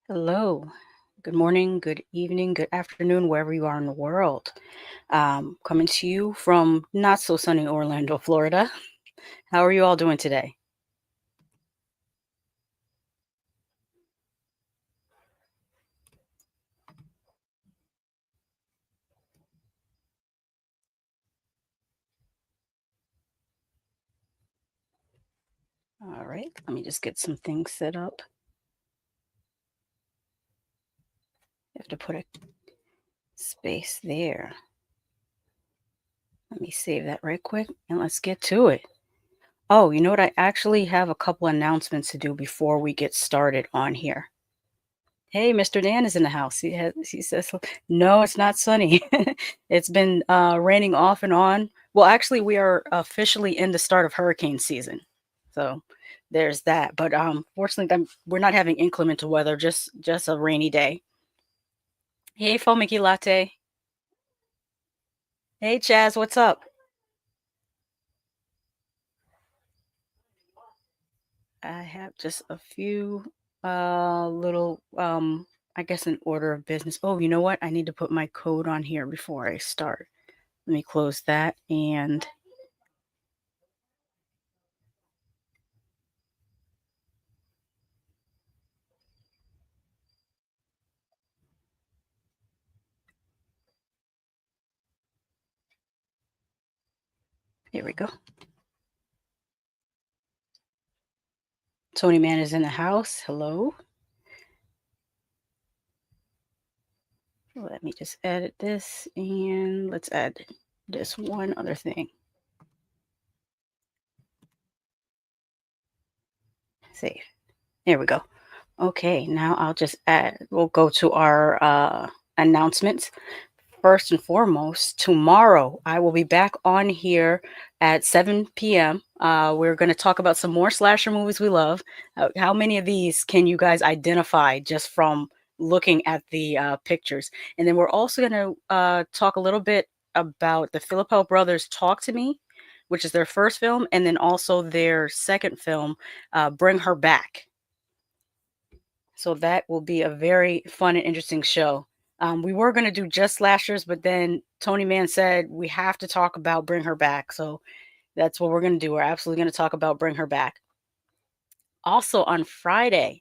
Hello. Good morning, good evening, good afternoon, wherever you are in the world. Coming to you from not so sunny Orlando, Florida. How are you all doing today? All right, let me just get some things set up. You have to put a space there. Let me save that right quick and let's get to it. Oh, you know what? I actually have a couple announcements to do before we get started on here. Hey, Mr. Dan is in the house. He says, no, it's not sunny. It's been raining off and on. Well, actually, we are officially in the start of hurricane season. So there's that. But fortunately, we're not having inclement weather, just a rainy day. Hey, Mickey Latte. Hey, Chaz, what's up? I have just a few little, I guess, an order of business. Oh, you know what? I need to put my code on here before I start. Let me close that and here we go. Tony Man is in the house. Hello. Let me just edit this and let's add this one other thing. Save. There we go. Okay, now I'll just we'll go to our announcements. First and foremost, tomorrow I will be back on here at 7 p.m. We're going to talk about some more slasher movies we love. How many of these can you guys identify just from looking at the pictures? And then we're also going to talk a little bit about the Philippou brothers' Talk to Me, which is their first film, and then also their second film, Bring Her Back. So that will be a very fun and interesting show. We were going to do just slashers, but then Tony Man said we have to talk about Bring Her Back. So that's what we're going to do. We're absolutely going to talk about Bring Her Back. Also on Friday,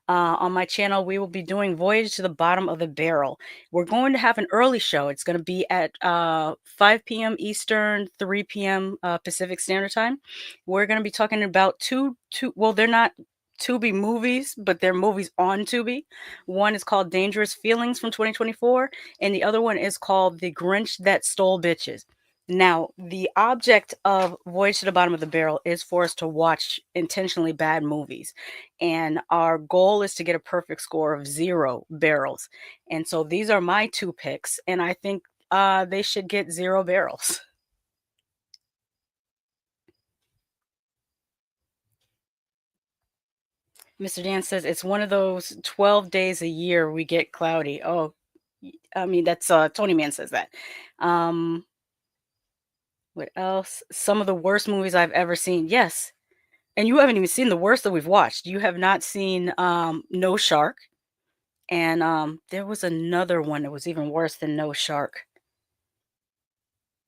on my channel, we will be doing Voyage to the Bottom of the Barrel. We're going to have an early show. It's going to be at 5 p.m. Eastern, 3 p.m. Pacific Standard Time. We're going to be talking about well, they're not Tubi movies, but they're movies on Tubi. One is called Dangerous Feelings from 2024, and the other one is called The Grinch That Stole Bitches. Now, the object of Voyage to the Bottom of the Barrel is for us to watch intentionally bad movies. And our goal is to get a perfect score of 0 barrels. And so these are my 2 picks, and I think they should get 0 barrels. Mr. Dan says it's one of those 12 days a year we get cloudy. Oh, I mean, that's Tony Man says that. What else? Some of the worst movies I've ever seen. Yes. And you haven't even seen the worst that we've watched. You have not seen No Shark. And there was another one that was even worse than No Shark.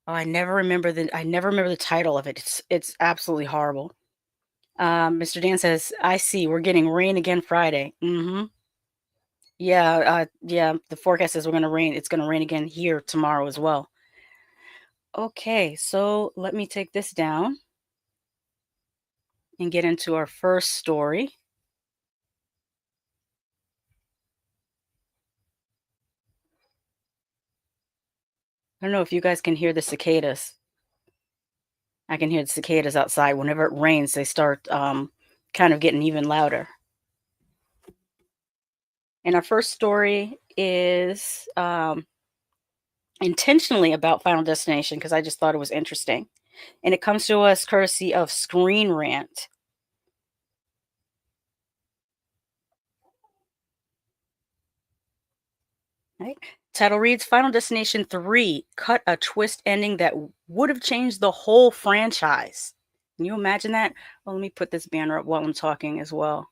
Oh, I never remember the title of it. It's absolutely horrible. Mr. Dan says, "I see. We're getting rain again Friday." Mm-hmm. Yeah, yeah. The forecast says we're gonna rain. It's gonna rain again here tomorrow as well. Okay, so let me take this down and get into our first story. I don't know if you guys can hear the cicadas. I can hear the cicadas outside. Whenever it rains, they start kind of getting even louder. And our first story is intentionally about Final Destination because I just thought it was interesting. And it comes to us courtesy of Screen Rant. Right? Title reads Final Destination 3 cut a twist ending that would have changed the whole franchise. Can you imagine that? Well, let me put this banner up while I'm talking as well.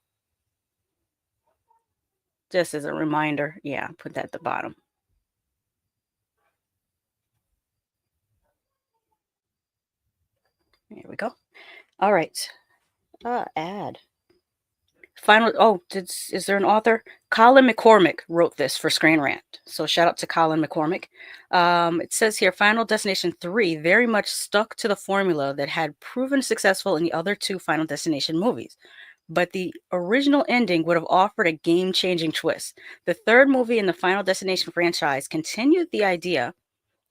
Just as a reminder. Yeah, put that at the bottom. There we go. All right. Add. Final. Oh, is there an author? Colin McCormick wrote this for Screen Rant. So shout out to Colin McCormick. It says here, Final Destination 3 very much stuck to the formula that had proven successful in the other two Final Destination movies. But the original ending would have offered a game-changing twist. The third movie in the Final Destination franchise continued the idea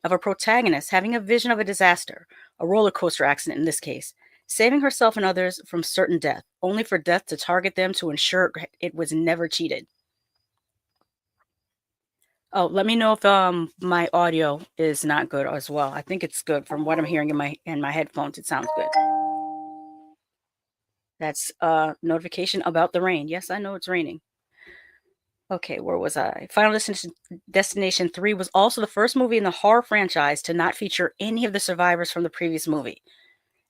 of a protagonist having a vision of a disaster, a roller coaster accident in this case, saving herself and others from certain death, only for death to target them to ensure it was never cheated. Oh, let me know if my audio is not good as well. I think it's good from what I'm hearing in my headphones. It sounds good. That's a notification about the rain. Yes, I know it's raining. Okay, where was I? Final Destination 3 was also the first movie in the horror franchise to not feature any of the survivors from the previous movie.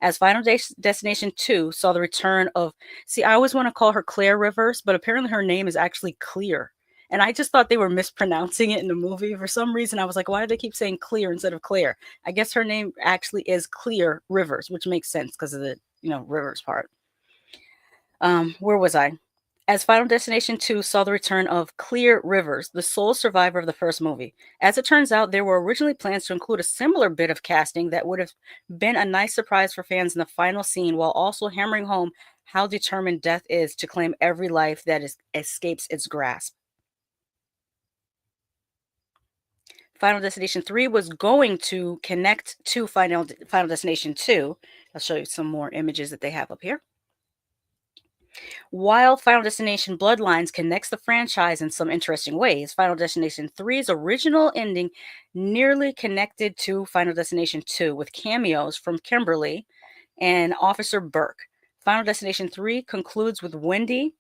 As Final Destination 2 saw the return of, see, I always want to call her Claire Rivers, but apparently her name is actually Clear. And I just thought they were mispronouncing it in the movie. For some reason, I was like, why do they keep saying Clear instead of Claire? I guess her name actually is Clear Rivers, which makes sense because of the, Rivers part. Where was I? As Final Destination 2 saw the return of Clear Rivers, the sole survivor of the first movie. As it turns out, there were originally plans to include a similar bit of casting that would have been a nice surprise for fans in the final scene, while also hammering home how determined death is to claim every life that escapes its grasp. Final Destination 3 was going to connect to Final Destination 2. I'll show you some more images that they have up here. While Final Destination Bloodlines connects the franchise in some interesting ways, Final Destination 3's original ending nearly connected to Final Destination 2 with cameos from Kimberly and Officer Burke. Final Destination 3 concludes with Wendy,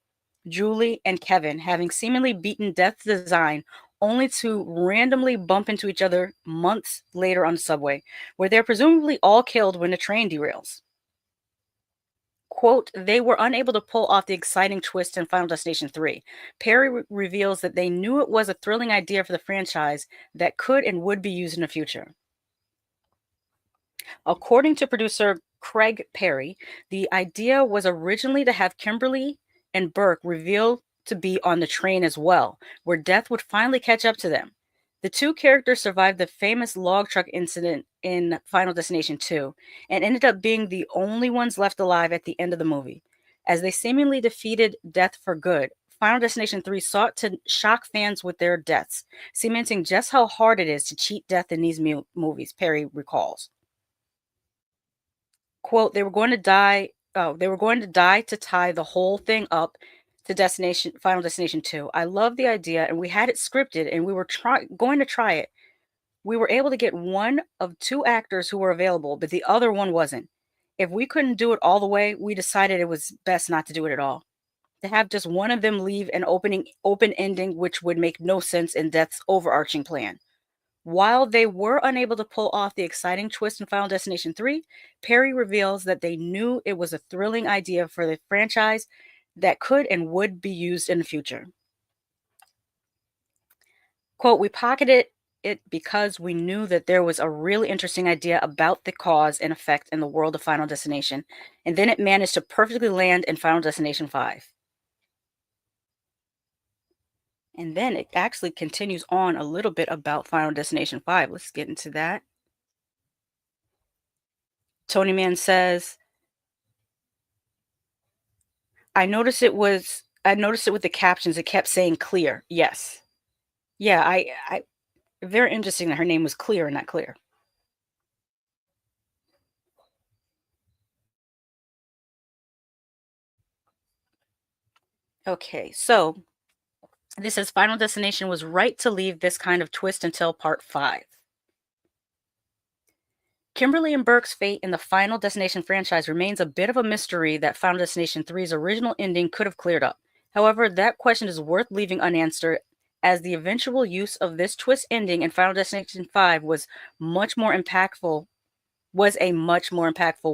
Julie, and Kevin having seemingly beaten Death's design only to randomly bump into each other months later on the subway, where they're presumably all killed when the train derails. Quote, they were unable to pull off the exciting twist in Final Destination 3. Perry reveals that they knew it was a thrilling idea for the franchise that could and would be used in the future. According to producer Craig Perry, the idea was originally to have Kimberly and Burke revealed to be on the train as well, where death would finally catch up to them. The two characters survived the famous log truck incident in Final Destination 2 and ended up being the only ones left alive at the end of the movie. As they seemingly defeated death for good, Final Destination 3 sought to shock fans with their deaths, cementing just how hard it is to cheat death in these movies, Perry recalls. Quote, they were going to die to tie the whole thing up to Final Destination 2. I love the idea, and we had it scripted, and we were going to try it. We were able to get one of two actors who were available, but the other one wasn't. If we couldn't do it all the way, we decided it was best not to do it at all. To have just one of them leave an open ending, which would make no sense in Death's overarching plan. While they were unable to pull off the exciting twist in Final Destination 3, Perry reveals that they knew it was a thrilling idea for the franchise that could and would be used in the future. Quote, we pocketed it because we knew that there was a really interesting idea about the cause and effect in the world of Final Destination, and then it managed to perfectly land in Final Destination 5. And then it actually continues on a little bit about Final Destination 5. Let's get into that. Tony Man says, I noticed it with the captions. It kept saying clear. Yes. Yeah, I very interesting that her name was Clear and not Clear. Okay, so this says Final Destination was right to leave this kind of twist until part 5. Kimberly and Burke's fate in the Final Destination franchise remains a bit of a mystery that Final Destination 3's original ending could have cleared up. However, that question is worth leaving unanswered, as the eventual use of this twist ending in Final Destination 5 was a much more impactful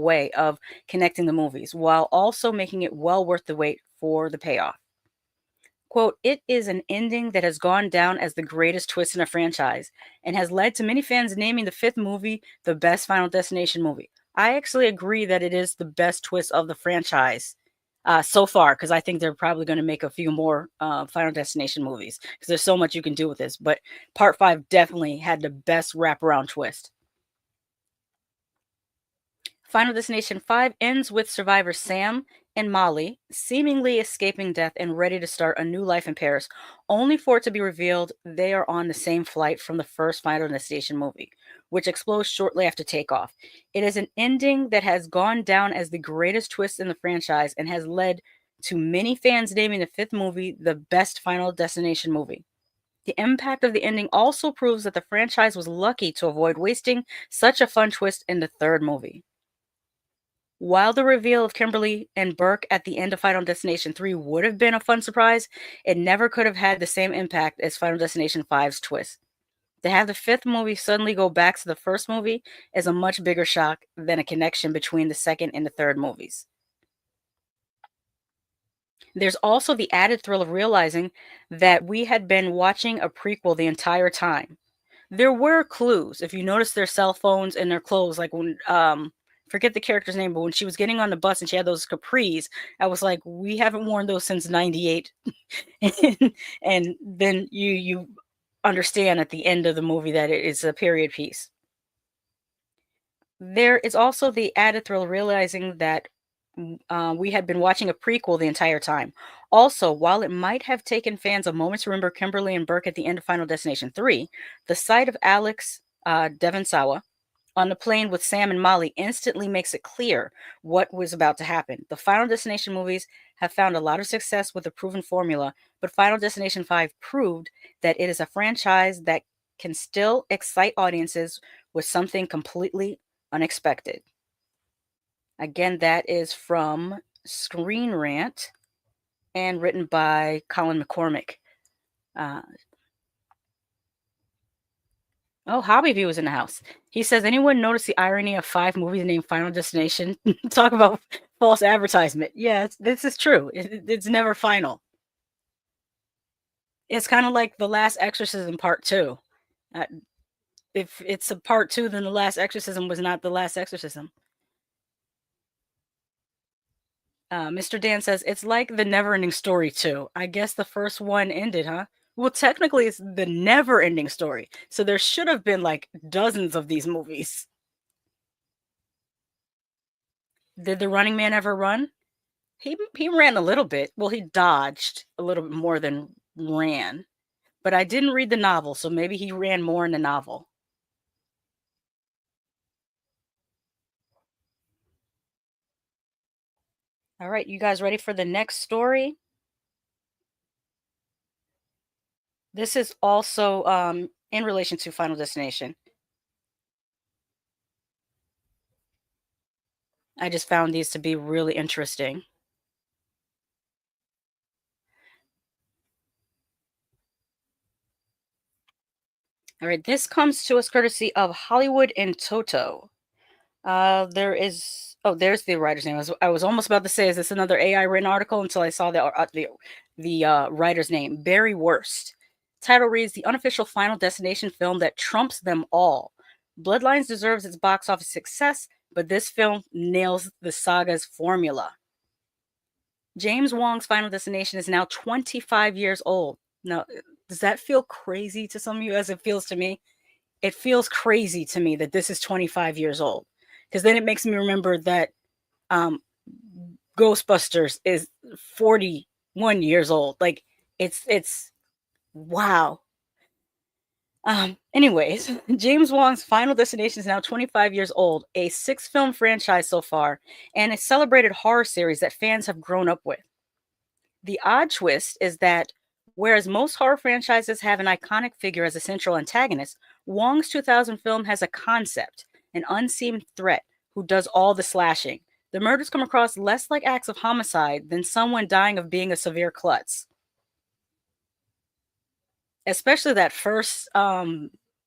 way of connecting the movies, while also making it well worth the wait for the payoff. Quote, "It is an ending that has gone down as the greatest twist in a franchise and has led to many fans naming the fifth movie the best Final Destination movie." I actually agree that it is the best twist of the franchise so far, because I think they're probably going to make a few more Final Destination movies because there's so much you can do with this. But Part 5 definitely had the best wraparound twist. Final Destination 5 ends with survivors Sam and Molly seemingly escaping death and ready to start a new life in Paris, only for it to be revealed they are on the same flight from the first Final Destination movie, which explodes shortly after takeoff. It is an ending that has gone down as the greatest twist in the franchise and has led to many fans naming the fifth movie the best Final Destination movie. The impact of the ending also proves that the franchise was lucky to avoid wasting such a fun twist in the third movie. While the reveal of Kimberly and Burke at the end of Final Destination 3 would have been a fun surprise, it never could have had the same impact as Final Destination 5's twist. To have the fifth movie suddenly go back to the first movie is a much bigger shock than a connection between the second and the third movies. There's also the added thrill of realizing that we had been watching a prequel the entire time. There were clues. If you notice their cell phones and their clothes, like when forget the character's name, but when she was getting on the bus and she had those capris, I was like, we haven't worn those since '98. and then you understand at the end of the movie that it is a period piece. There is also the added thrill of realizing that we had been watching a prequel the entire time. Also, while it might have taken fans a moment to remember Kimberly and Burke at the end of Final Destination 3, the sight of Alex Devansawa on the plane with Sam and Molly instantly makes it clear what was about to happen. The Final Destination movies have found a lot of success with a proven formula, but Final Destination 5 proved that it is a franchise that can still excite audiences with something completely unexpected. Again, that is from Screen Rant and written by Colin McCormick. Hobby View is in the house. He says, anyone notice the irony of 5 movies named Final Destination? Talk about false advertisement. Yeah, this is true. It's never final. It's kind of like The Last Exorcism Part 2. If it's a Part 2, then The Last Exorcism was not The Last Exorcism. Mr. Dan says, it's like The Never-Ending Story 2. I guess the first one ended, huh? Well, technically, it's the never-ending story. So there should have been like dozens of these movies. Did the Running Man ever run? He ran a little bit. Well, he dodged a little bit more than ran. But I didn't read the novel, so maybe he ran more in the novel. All right, you guys ready for the next story? This is also in relation to Final Destination. I just found these to be really interesting. All right, this comes to us courtesy of Hollywood in Toto. There's the writer's name. I was almost about to say, is this another AI written article until I saw the writer's name, Barry Wurst. Title reads, the unofficial Final Destination film that trumps them all. Bloodlines deserves its box office success, but this film nails the saga's formula. James Wong's Final Destination is now 25 years old. Now, does that feel crazy to some of you as it feels to me? It feels crazy to me that this is 25 years old. Because then it makes me remember that Ghostbusters is 41 years old. Like, it's wow. Anyways, James Wong's Final Destination is now 25 years old, a 6-film franchise so far, and a celebrated horror series that fans have grown up with. The odd twist is that whereas most horror franchises have an iconic figure as a central antagonist, Wong's 2000 film has a concept, an unseen threat who does all the slashing. The murders come across less like acts of homicide than someone dying of being a severe klutz. Especially that first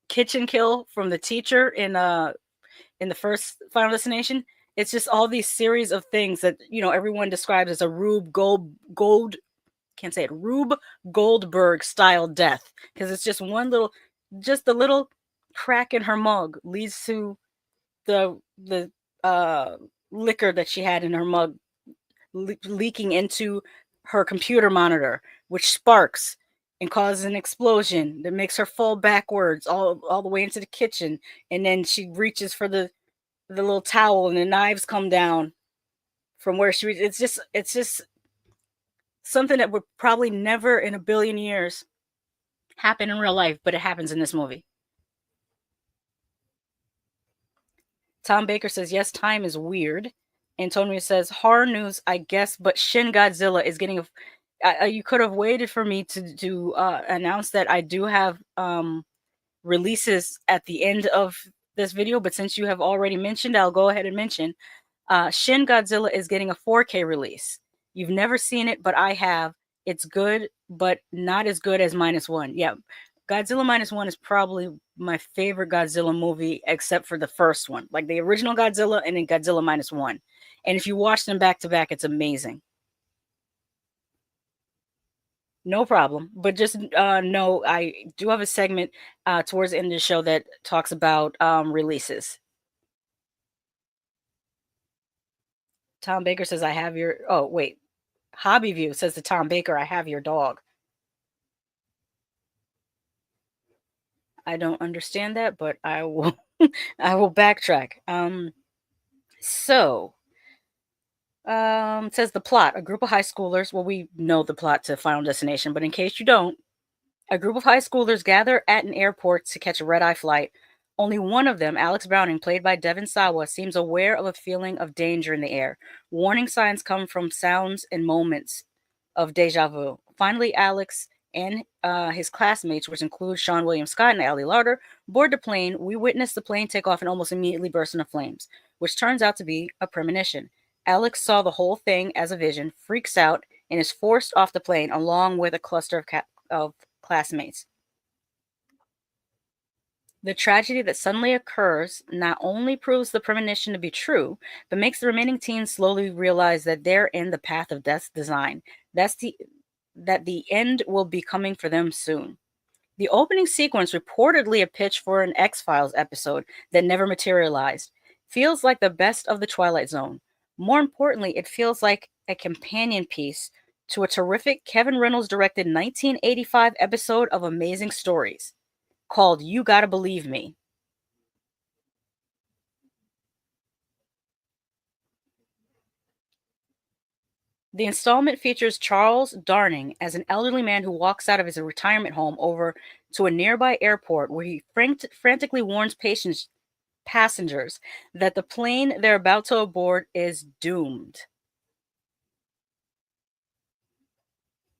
kitchen kill from the teacher in the first Final Destination. It's just all these series of things that everyone describes as a Rube Gold can't say it, Rube Goldberg style death, because it's just just the little crack in her mug leads to the liquor that she had in her mug leaking into her computer monitor, which sparks and causes an explosion that makes her fall backwards all the way into the kitchen, and then she reaches for the little towel and the knives come down from where she it's just something that would probably never in a billion years happen in real life, but it happens in this movie. Tom Baker says, yes, time is weird. Antonio says, horror news, I guess, but Shin Godzilla is getting you could have waited for me to announce that I do have releases at the end of this video, but since you have already mentioned, I'll go ahead and mention Shin Godzilla is getting a 4K release. You've never seen it, but I have. It's good, but not as good as -1. Yeah, Godzilla -1 is probably my favorite Godzilla movie, except for the first one, like the original Godzilla and then Godzilla -1. And if you watch them back to back, it's amazing. No problem. But just know I do have a segment towards the end of the show that talks about releases. Tom Baker says, I have your... Oh, wait. Hobby View says to Tom Baker, I have your dog. I don't understand that, but I will I will backtrack. So says the plot. A group of high schoolers, well, we know the plot to Final Destination, but in case you don't, a group of high schoolers gather at an airport to catch a red-eye flight. Only one of them, Alex Browning, played by Devin Sawa, seems aware of a feeling of danger in the air. Warning signs come from sounds and moments of deja vu. Finally, Alex and his classmates, which include Sean William Scott and Ali Larder, board the plane. We witness the plane take off and almost immediately burst into flames, which turns out to be a premonition. Alex saw the whole thing as a vision, freaks out, and is forced off the plane along with a cluster of classmates. The tragedy that suddenly occurs not only proves the premonition to be true, but makes the remaining teens slowly realize that they're in the path of death's design. That the end will be coming for them soon. The opening sequence, reportedly a pitch for an X-Files episode that never materialized, feels like the best of the Twilight Zone. More importantly, it feels like a companion piece to a terrific Kevin Reynolds directed 1985 episode of Amazing Stories called You Gotta Believe Me. The installment features Charles Darning as an elderly man who walks out of his retirement home over to a nearby airport where he frantically warns passengers that the plane they're about to board is doomed.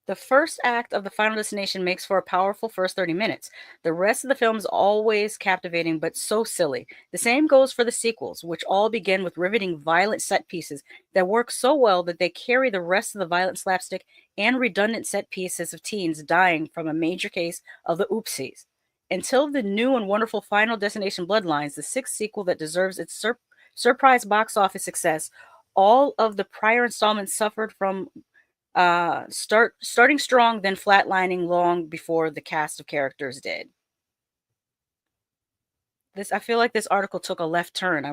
The first act of the Final Destination makes for a powerful first 30 minutes. The rest of the film is always captivating, but so silly. The same goes for the sequels, which all begin with riveting, violent set pieces that work so well that they carry the rest of the violent slapstick and redundant set pieces of teens dying from a major case of the oopsies. Until the new and wonderful Final Destination Bloodlines, the sixth sequel that deserves its surprise box office success, all of the prior installments suffered from starting strong, then flatlining long before the cast of characters did. I feel like this article took a left turn.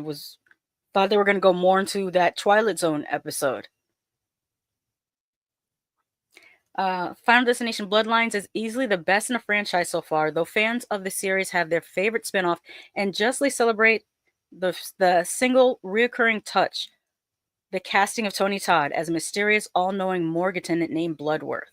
Thought they were going to go more into that Twilight Zone episode. Final Destination Bloodlines is easily the best in the franchise so far, though fans of the series have their favorite spinoff and justly celebrate the single reoccurring touch, the casting of Tony Todd as a mysterious, all-knowing morgue attendant named Bloodworth.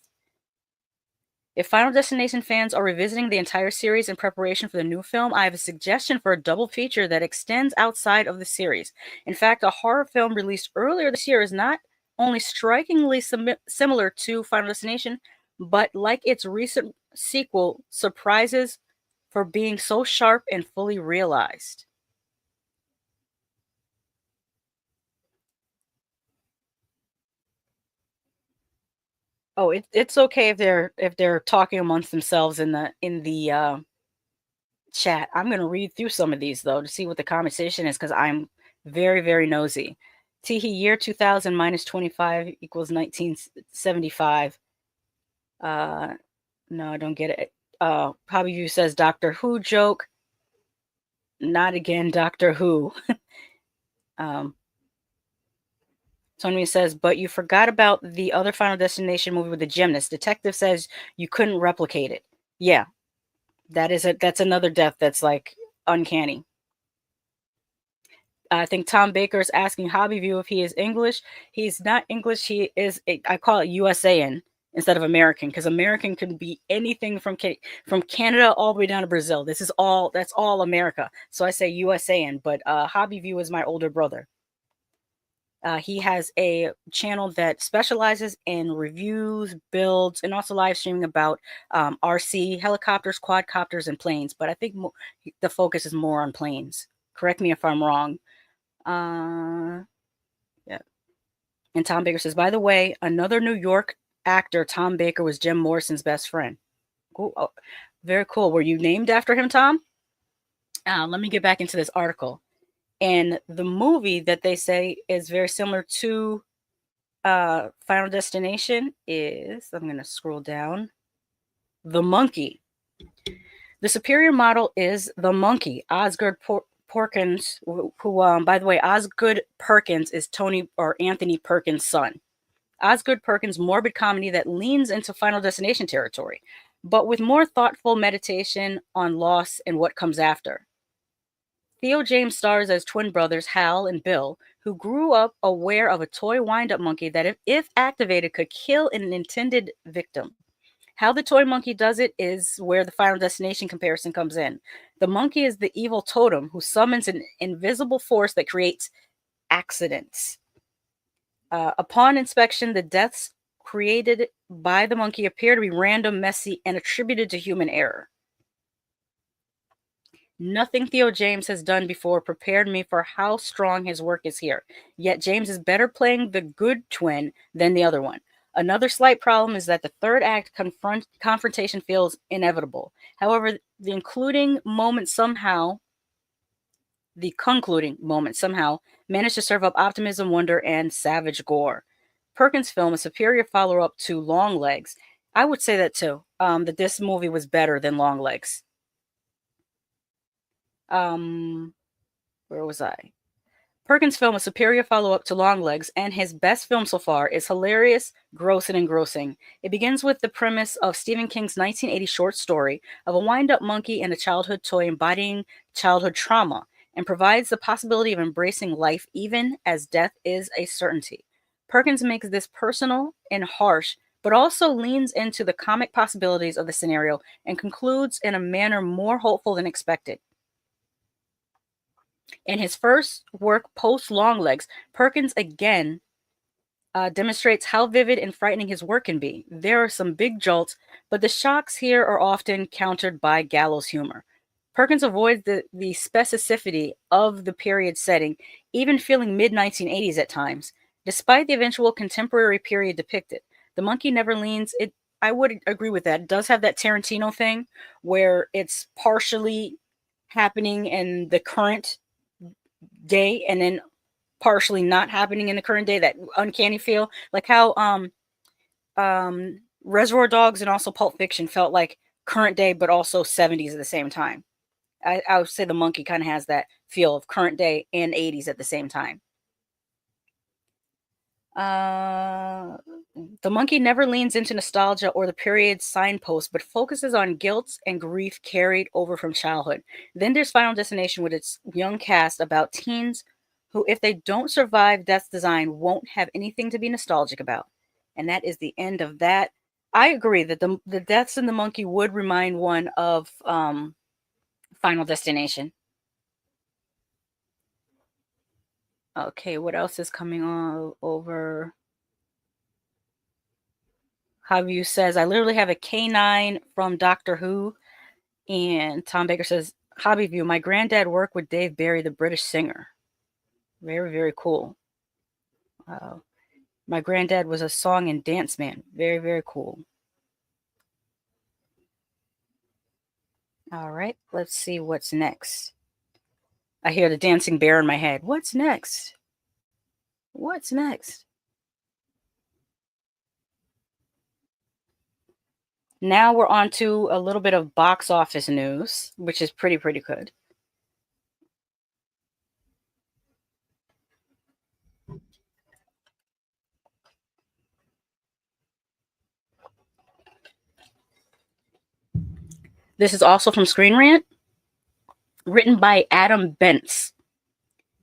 If Final Destination fans are revisiting the entire series in preparation for the new film, I have a suggestion for a double feature that extends outside of the series. In fact, a horror film released earlier this year is not only strikingly similar to Final Destination, but like its recent sequel, surprises for being so sharp and fully realized. Oh, it's okay if they're talking amongst themselves in the chat. I'm gonna read through some of these though to see what the conversation is because I'm very, very nosy. Teehee, year 2000 minus 25 equals 1975. No, I don't get it. Hobby View says Doctor Who joke. Not again, Doctor Who. Tony says, but you forgot about the other Final Destination movie with the gymnast. Detective says you couldn't replicate it. Yeah, that's another death that's like uncanny. I think Tom Baker is asking Hobby View if he is English. He's not English. He is, I call it USAN instead of American, because American can be anything from Canada all the way down to Brazil. That's all America. So I say USAN, but Hobby View is my older brother. He has a channel that specializes in reviews, builds, and also live streaming about RC, helicopters, quadcopters, and planes. But I think the focus is more on planes. Correct me if I'm wrong. Yeah. And Tom Baker says, by the way, another New York actor, Tom Baker, was Jim Morrison's best friend. Cool. Oh, very cool. Were you named after him, Tom? Let me get back into this article. And the movie that they say is very similar to Final Destination is, I'm going to scroll down, The Monkey. The superior model is The Monkey. Osgood Perkins, who by the way, Osgood Perkins is Anthony Perkins' son. Osgood Perkins' morbid comedy that leans into Final Destination territory, but with more thoughtful meditation on loss and what comes after. Theo James stars as twin brothers Hal and Bill, who grew up aware of a toy wind-up monkey that, if activated, could kill an intended victim. How the toy monkey does it is where the Final Destination comparison comes in. The monkey is the evil totem who summons an invisible force that creates accidents. Upon inspection, the deaths created by the monkey appear to be random, messy, and attributed to human error. Nothing Theo James has done before prepared me for how strong his work is here. Yet James is better playing the good twin than the other one. Another slight problem is that the third act confrontation feels inevitable. However, the concluding moment somehow managed to serve up optimism, wonder, and savage gore. Perkins' film, a superior follow-up to Longlegs. I would say that too, that this movie was better than Longlegs. Where was I? Perkins' film, a superior follow-up to Longlegs, and his best film so far, is hilarious, gross, and engrossing. It begins with the premise of Stephen King's 1980 short story of a wind-up monkey and a childhood toy embodying childhood trauma, and provides the possibility of embracing life even as death is a certainty. Perkins makes this personal and harsh, but also leans into the comic possibilities of the scenario and concludes in a manner more hopeful than expected. In his first work post Longlegs, Perkins again demonstrates how vivid and frightening his work can be. There are some big jolts, but the shocks here are often countered by gallows humor. Perkins avoids the specificity of the period setting, even feeling mid-1980s at times. Despite the eventual contemporary period depicted, The Monkey never leans. I would agree with that. It does have that Tarantino thing where it's partially happening in the current day and then partially not happening in the current day, that uncanny feel, like how Reservoir Dogs and also Pulp Fiction felt like current day but also 70s at the same time. I would say The Monkey kind of has that feel of current day and 80s at the same time. The Monkey never leans into nostalgia or the period's signpost, but focuses on guilt and grief carried over from childhood. Then there's Final Destination with its young cast about teens who, if they don't survive Death's design, won't have anything to be nostalgic about. And that is the end of that. I agree that the deaths in The Monkey would remind one of Final Destination. Okay, what else is coming on over? Javier says, I literally have a K9 from Doctor Who. And Tom Baker says, Hobby View, my granddad worked with Dave Barry, the British singer. Very, very cool. My granddad was a song and dance man. Very, very cool. All right, let's see what's next. I hear the dancing bear in my head. What's next? What's next? Now we're on to a little bit of box office news, which is pretty good. This is also from Screen Rant, written by Adam Bentz.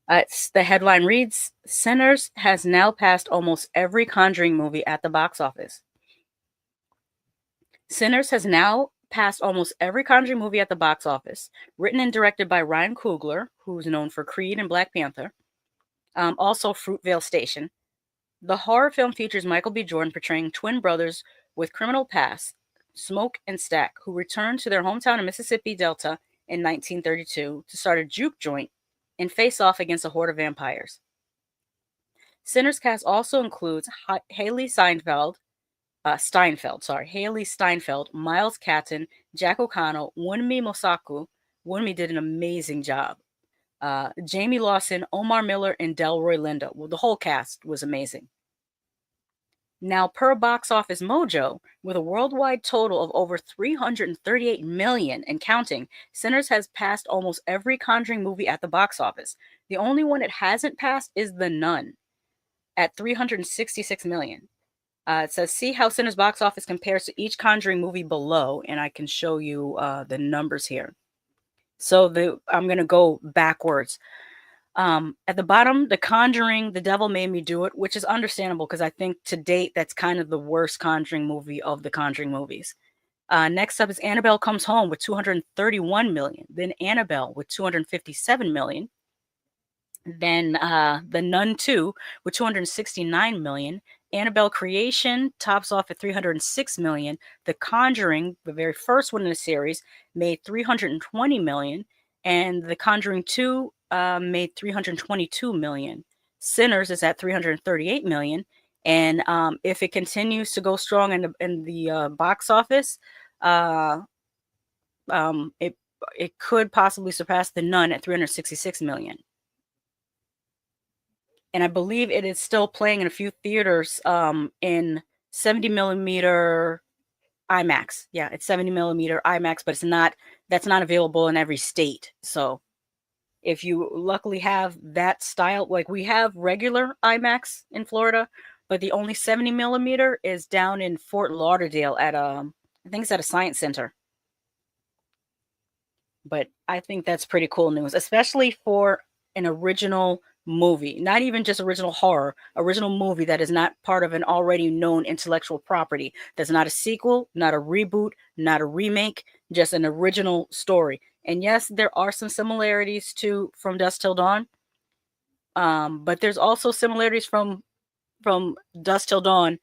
The headline reads, Sinners has now passed almost every Conjuring movie at the box office. Sinners has now passed almost every Conjuring movie at the box office. Written and directed by Ryan Coogler, who's known for Creed and Black Panther. Also Fruitvale Station. The horror film features Michael B. Jordan portraying twin brothers with criminal past, Smoke and Stack, who returned to their hometown in Mississippi Delta in 1932 to start a juke joint and face off against a horde of vampires. Sinners cast also includes Haley Steinfeld, Miles Catton, Jack O'Connell, Wunmi Mosaku. Wunmi did an amazing job. Jamie Lawson, Omar Miller, and Delroy Lindo. Well, the whole cast was amazing. Now, per Box Office Mojo, with a worldwide total of over 338 million and counting, Sinners has passed almost every Conjuring movie at the box office. The only one it hasn't passed is The Nun at 366 million. It says, see how Sinners box office compares to each Conjuring movie below, and I can show you the numbers here. So I'm going to go backwards. At the bottom, The Conjuring, The Devil Made Me Do It, which is understandable because I think to date that's kind of the worst Conjuring movie of the Conjuring movies. Next up is Annabelle Comes Home with 231 million. Then Annabelle with 257 million. Then The Nun 2 with 269 million. Annabelle Creation tops off at 306 million. The Conjuring, the very first one in the series, made 320 million. And The Conjuring 2 made 322 million. Sinners is at 338 million. And if it continues to go strong in the box office, it could possibly surpass The Nun at 366 million. And I believe it is still playing in a few theaters in 70 millimeter IMAX. Yeah, it's 70 millimeter IMAX, but that's not available in every state. So if you luckily have that style, like we have regular IMAX in Florida, but the only 70 millimeter is down in Fort Lauderdale at I think it's at a science center. But I think that's pretty cool news, especially for an original movie, not even just original horror, original movie that is not part of an already known intellectual property. That's not a sequel, not a reboot, not a remake, just an original story. And yes, there are some similarities to From Dusk Till Dawn, but there's also similarities from Dusk Till Dawn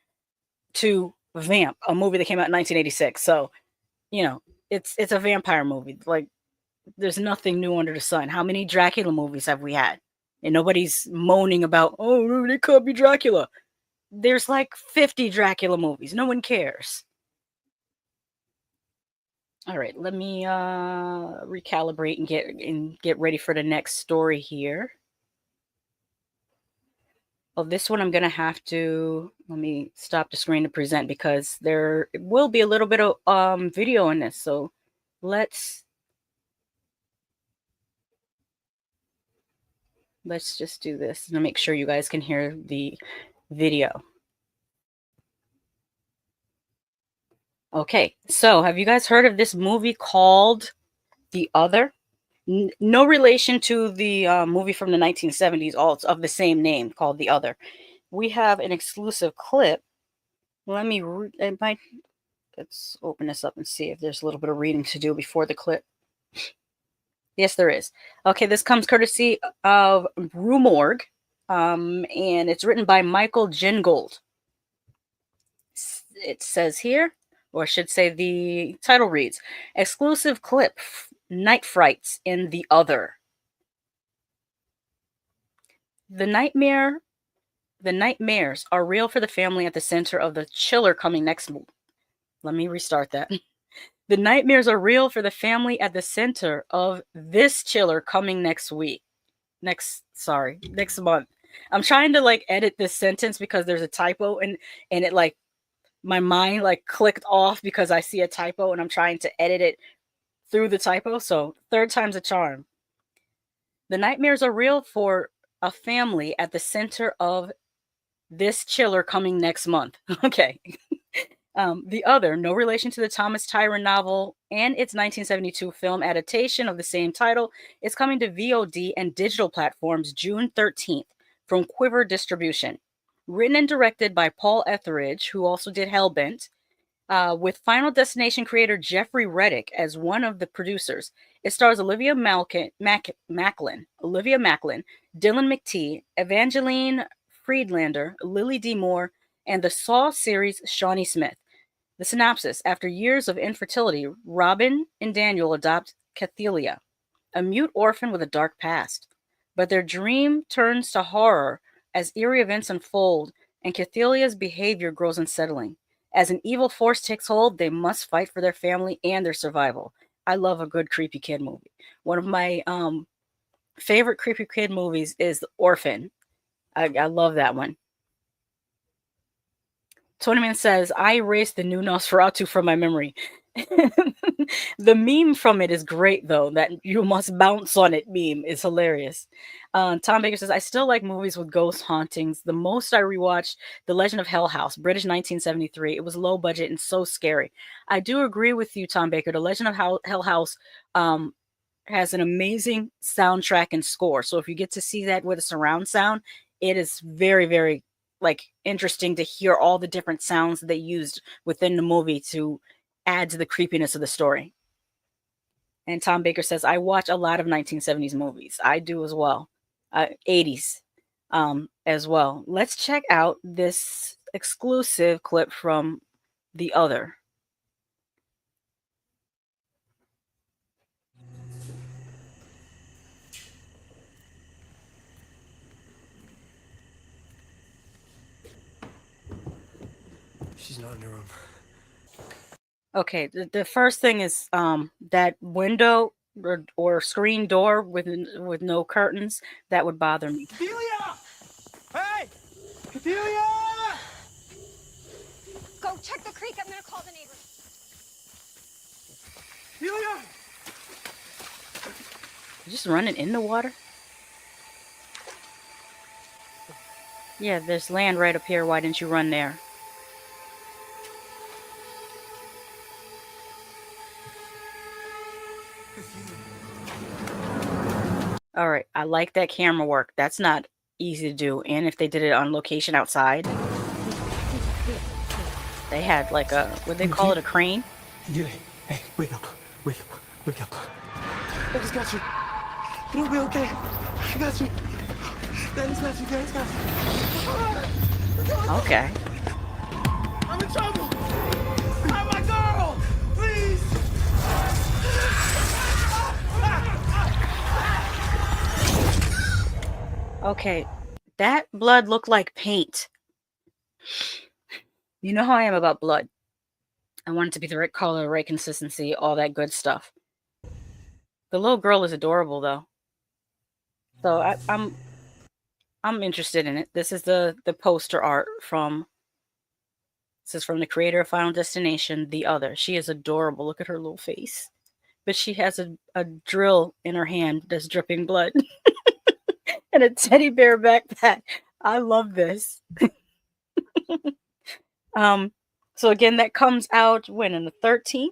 to Vamp, a movie that came out in 1986. So, it's a vampire movie. Like, there's nothing new under the sun. How many Dracula movies have we had? And nobody's moaning about, oh, it could be Dracula. There's like 50 Dracula movies. No one cares. All right, let me recalibrate and get ready for the next story here. Well, this one I'm going to have to, let me stop the screen to present because there will be a little bit of video in this. So let's just do this to make sure you guys can hear the video. Okay, so have you guys heard of this movie called The Other? No relation to the movie from the 1970s, all of the same name, called The Other. We have an exclusive clip. Let's open this up and see if there's a little bit of reading to do before the clip. Yes, there is. Okay, this comes courtesy of Rumour, and it's written by Michael Gingold. It says here, or I should say the title reads, exclusive clip, Night Frights in The Other. The nightmares are real for the family at the center of the chiller coming next month. Let me restart that. The nightmares are real for the family at the center of this chiller coming next month. I'm trying to edit this sentence because there's a typo and it my mind like clicked off because I see a typo and I'm trying to edit it through the typo. So third time's a charm. The nightmares are real for a family at the center of this chiller coming next month. Okay. The Other, no relation to the Thomas Tyron novel and its 1972 film adaptation of the same title, is coming to VOD and digital platforms June 13th from Quiver Distribution. Written and directed by Paul Etheridge, who also did Hellbent, with Final Destination creator Jeffrey Reddick as one of the producers. It stars Macklin, Dylan McTee, Evangeline Friedlander, Lily D. Moore, and the Saw series Shawnee Smith. The synopsis: after years of infertility, Robin and Daniel adopt Cathelia, a mute orphan with a dark past. But their dream turns to horror as eerie events unfold and Cathelia's behavior grows unsettling. As an evil force takes hold, they must fight for their family and their survival. I love a good creepy kid movie. One of my favorite creepy kid movies is Orphan. I love that one. Tonyman says, I erased the new Nosferatu from my memory. The meme from it is great, though. That "you must bounce on it" meme is hilarious. Tom Baker says, I still like movies with ghost hauntings. The most I rewatched, The Legend of Hell House, British 1973. It was low budget and so scary. I do agree with you, Tom Baker. The Legend of Hell House has an amazing soundtrack and score. So if you get to see that with a surround sound, it is very, very like interesting to hear all the different sounds they used within the movie to add to the creepiness of the story. And Tom Baker says, I watch a lot of 1970s movies. I do as well. 80s as well. Let's check out this exclusive clip from The Other. She's not in her room. Okay, the first thing is that window or screen door with no curtains, that would bother me. Cathelia! Hey! Cathelia! Go check the creek. I'm gonna call the neighbors. Cathelia! You just running in the water? Yeah, there's land right up here. Why didn't you run there? All right, I like that camera work. That's not easy to do. And if they did it on location outside, they had like a, what they call it, a crane? Hey, wake up. Wake up. Wake up. I just got you. It'll be okay. I got you. Daddy's got you. Daddy's got you. Okay. I'm in trouble. I'm my girl. Please. Okay, that blood looked like paint. You know how I am about blood. I want it to be the right color, right consistency, all that good stuff. The little girl is adorable, though. So I'm interested in it. This is the poster art from. This is from the creator of Final Destination, The Other. She is adorable. Look at her little face. But she has a drill in her hand that's dripping blood. And a teddy bear backpack. I love this. So again, that comes out when, on the 13th?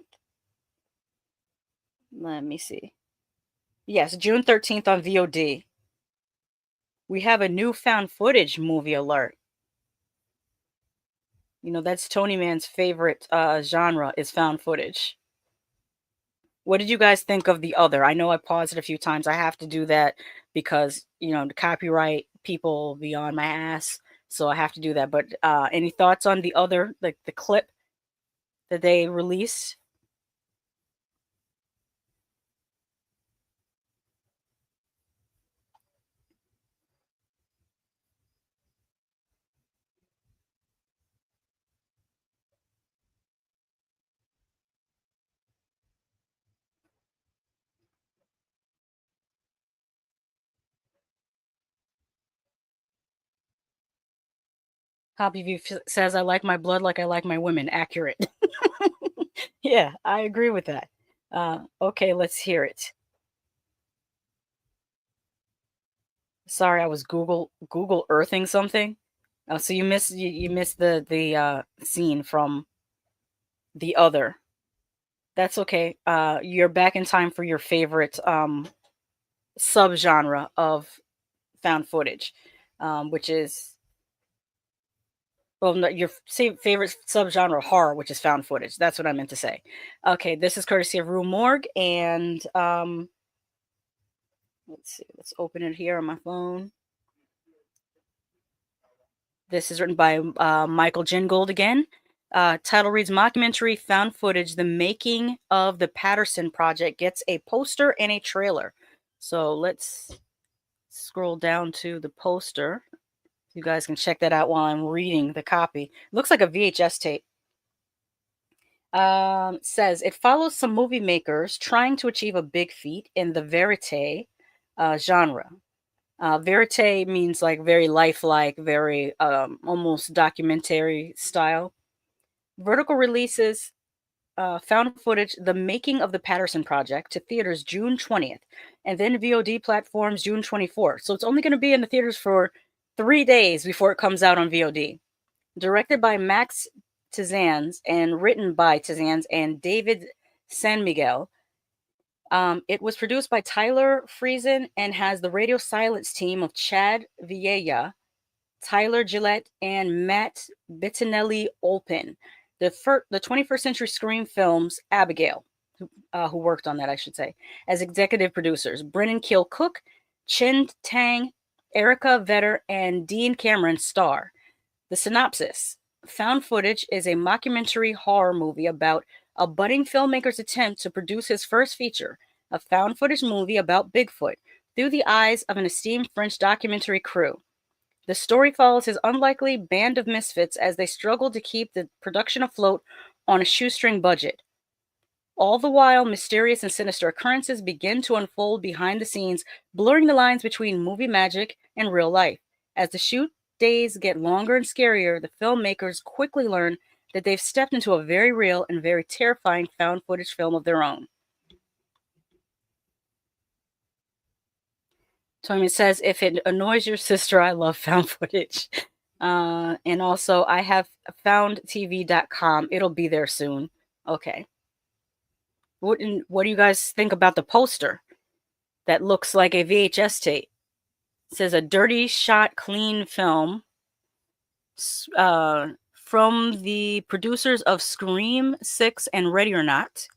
Let me see. Yes, June 13th on VOD. We have a new found footage movie alert. You know, that's Tony Man's favorite genre is found footage. What did you guys think of The Other? I know I paused it a few times. I have to do that because, you know, the copyright people will be on my ass. So I have to do that. But any thoughts on The Other, like the clip that they released? Copy View says, I like my blood like I like my women. Accurate. Yeah, I agree with that. Okay, let's hear it. Sorry, I was Google Earthing something. Oh, so you missed the scene from The Other. That's okay. You're back in time for your favorite subgenre of found footage, which is, well, no, your favorite subgenre, horror, which is found footage. That's what I meant to say. Okay, this is courtesy of Rumour, and let's see. Let's open it here on my phone. This is written by Michael Gingold again. Title reads, Mockumentary Found Footage, The Making of the Patterson Project gets a poster and a trailer. So let's scroll down to the poster. You guys can check that out while I'm reading the copy. It looks like a VHS tape. Says, it follows some movie makers trying to achieve a big feat in the verite genre. Verite means like very lifelike, very almost documentary style. Vertical releases found footage, The Making of the Patterson Project, to theaters June 20th, and then VOD platforms June 24th. So it's only going to be in the theaters for 3 days before it comes out on VOD. Directed by Max Tizans and written by Tizans and David San Miguel. It was produced by Tyler Friesen and has the radio silence team of Chad Vieja, Tyler Gillette, and Matt Bettinelli-Olpin. The 21st Century Scream Films Abigail, who worked on that, I should say, as executive producers. Brennan Kill Cook, Chen Tang, Erica Vetter, and Dean Cameron star. The synopsis. Found Footage is a mockumentary horror movie about a budding filmmaker's attempt to produce his first feature, a found footage movie about Bigfoot, through the eyes of an esteemed French documentary crew. The story follows his unlikely band of misfits as they struggle to keep the production afloat on a shoestring budget. All the while, mysterious and sinister occurrences begin to unfold behind the scenes, blurring the lines between movie magic and real life. As the shoot days get longer and scarier, the filmmakers quickly learn that they've stepped into a very real and very terrifying found footage film of their own. Tommy says, if it annoys your sister, I love found footage. And also, I have foundtv.com. It'll be there soon. Okay. What do you guys think about the poster? That looks like a VHS tape. It says, a dirty shot, clean film from the producers of Scream 6 and Ready or Not.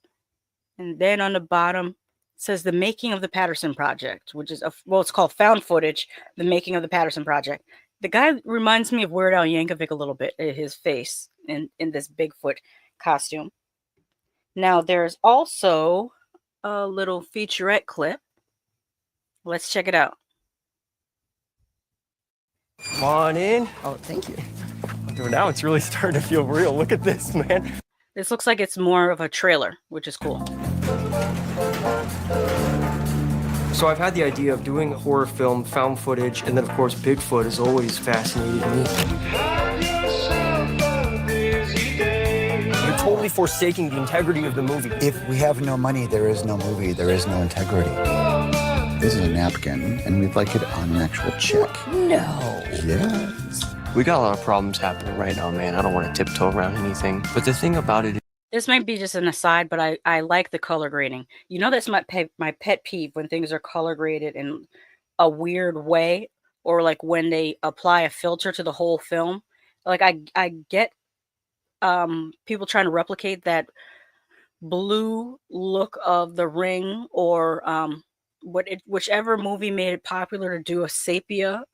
And then on the bottom, says The Making of the Patterson Project, which is, it's called Found Footage, The Making of the Patterson Project. The guy reminds me of Weird Al Yankovic a little bit, his face in this Bigfoot costume. Now, there's also a little featurette clip. Let's check it out. Come on in. Oh, thank you. Now it's really starting to feel real. Look at this, man. This looks like it's more of a trailer, which is cool. So I've had the idea of doing a horror film, found footage, and then of course Bigfoot has always fascinated me. You're totally forsaking the integrity of the movie. If we have no money, there is no movie, there is no integrity. This is a napkin, and we'd like it on an actual check. No. Yes. We got a lot of problems happening right now, man. I don't want to tiptoe around anything. But the thing about it is, this might be just an aside, but I like the color grading. You know, that's my pet peeve when things are color graded in a weird way, or like when they apply a filter to the whole film. Like I get people trying to replicate that blue look of The Ring, or whichever movie made it popular to do a sepia.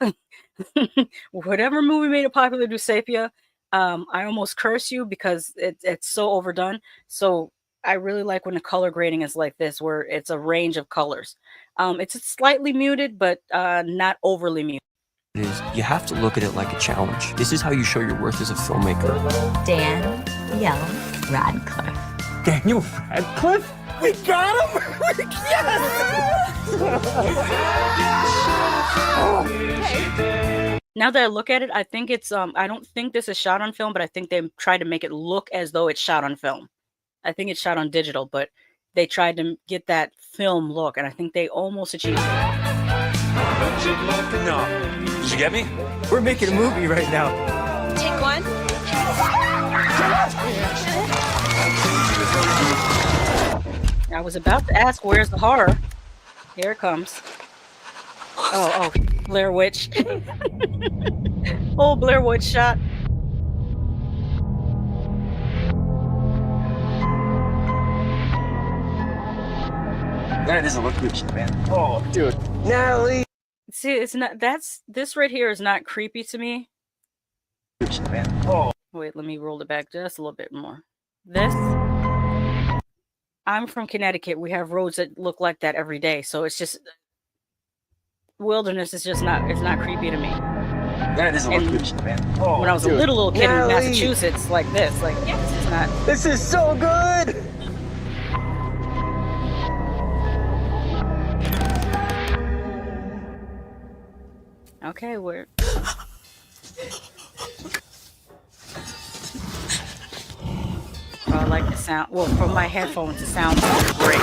Whatever movie made it popular to do sepia. I almost curse you because it's so overdone. So I really like when the color grading is like this, where it's a range of colors. It's slightly muted, but not overly muted. you have to look at it like a challenge. This is how you show your worth as a filmmaker. Daniel Radcliffe. Daniel Radcliffe? We got him! Yes! Now that I look at it, I think it's I don't think this is shot on film, but I think they tried to make it look as though it's shot on film. I think it's shot on digital, but they tried to get that film look, and I think they almost achieved it. No. Did you get me? We're making a movie right now. Take one. I was about to ask, where's the horror? Here it comes. Oh, Blair Witch. Oh, Blair Witch shot. That doesn't look good, man. Oh, dude. Natalie! See, it's not, this right here is not creepy to me. Man. Oh. Wait, let me roll it back just a little bit more. This, I'm from Connecticut. We have roads that look like that every day. So it's just, wilderness is just not, it's not creepy to me. That doesn't look good, man. Oh, when I was a little kid in Massachusetts, like this, like, yeah, this is not. This is so good! Okay, we're... Oh, I like the sound. Well, from my headphones, the sound sounds great.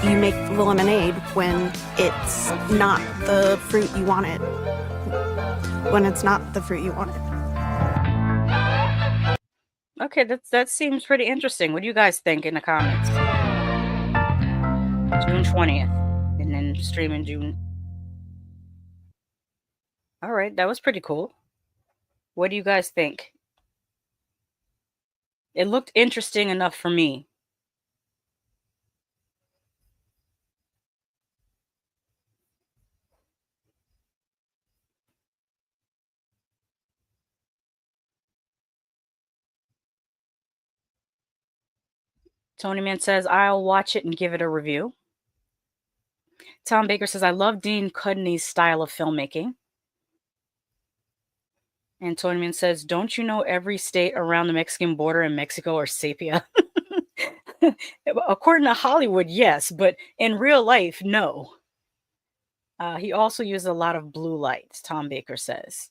You make lemonade when it's not the fruit you wanted. When it's not the fruit you wanted. Okay, that seems pretty interesting. What do you guys think in the comments? June 20th, and then streaming June. All right, that was pretty cool. What do you guys think? It looked interesting enough for me. Tony Man says, I'll watch it and give it a review. Tom Baker says, I love Dean Cudney's style of filmmaking. And Tony Man says, don't you know every state around the Mexican border in Mexico are sepia? According to Hollywood, yes, but in real life, no. He also used a lot of blue lights, Tom Baker says.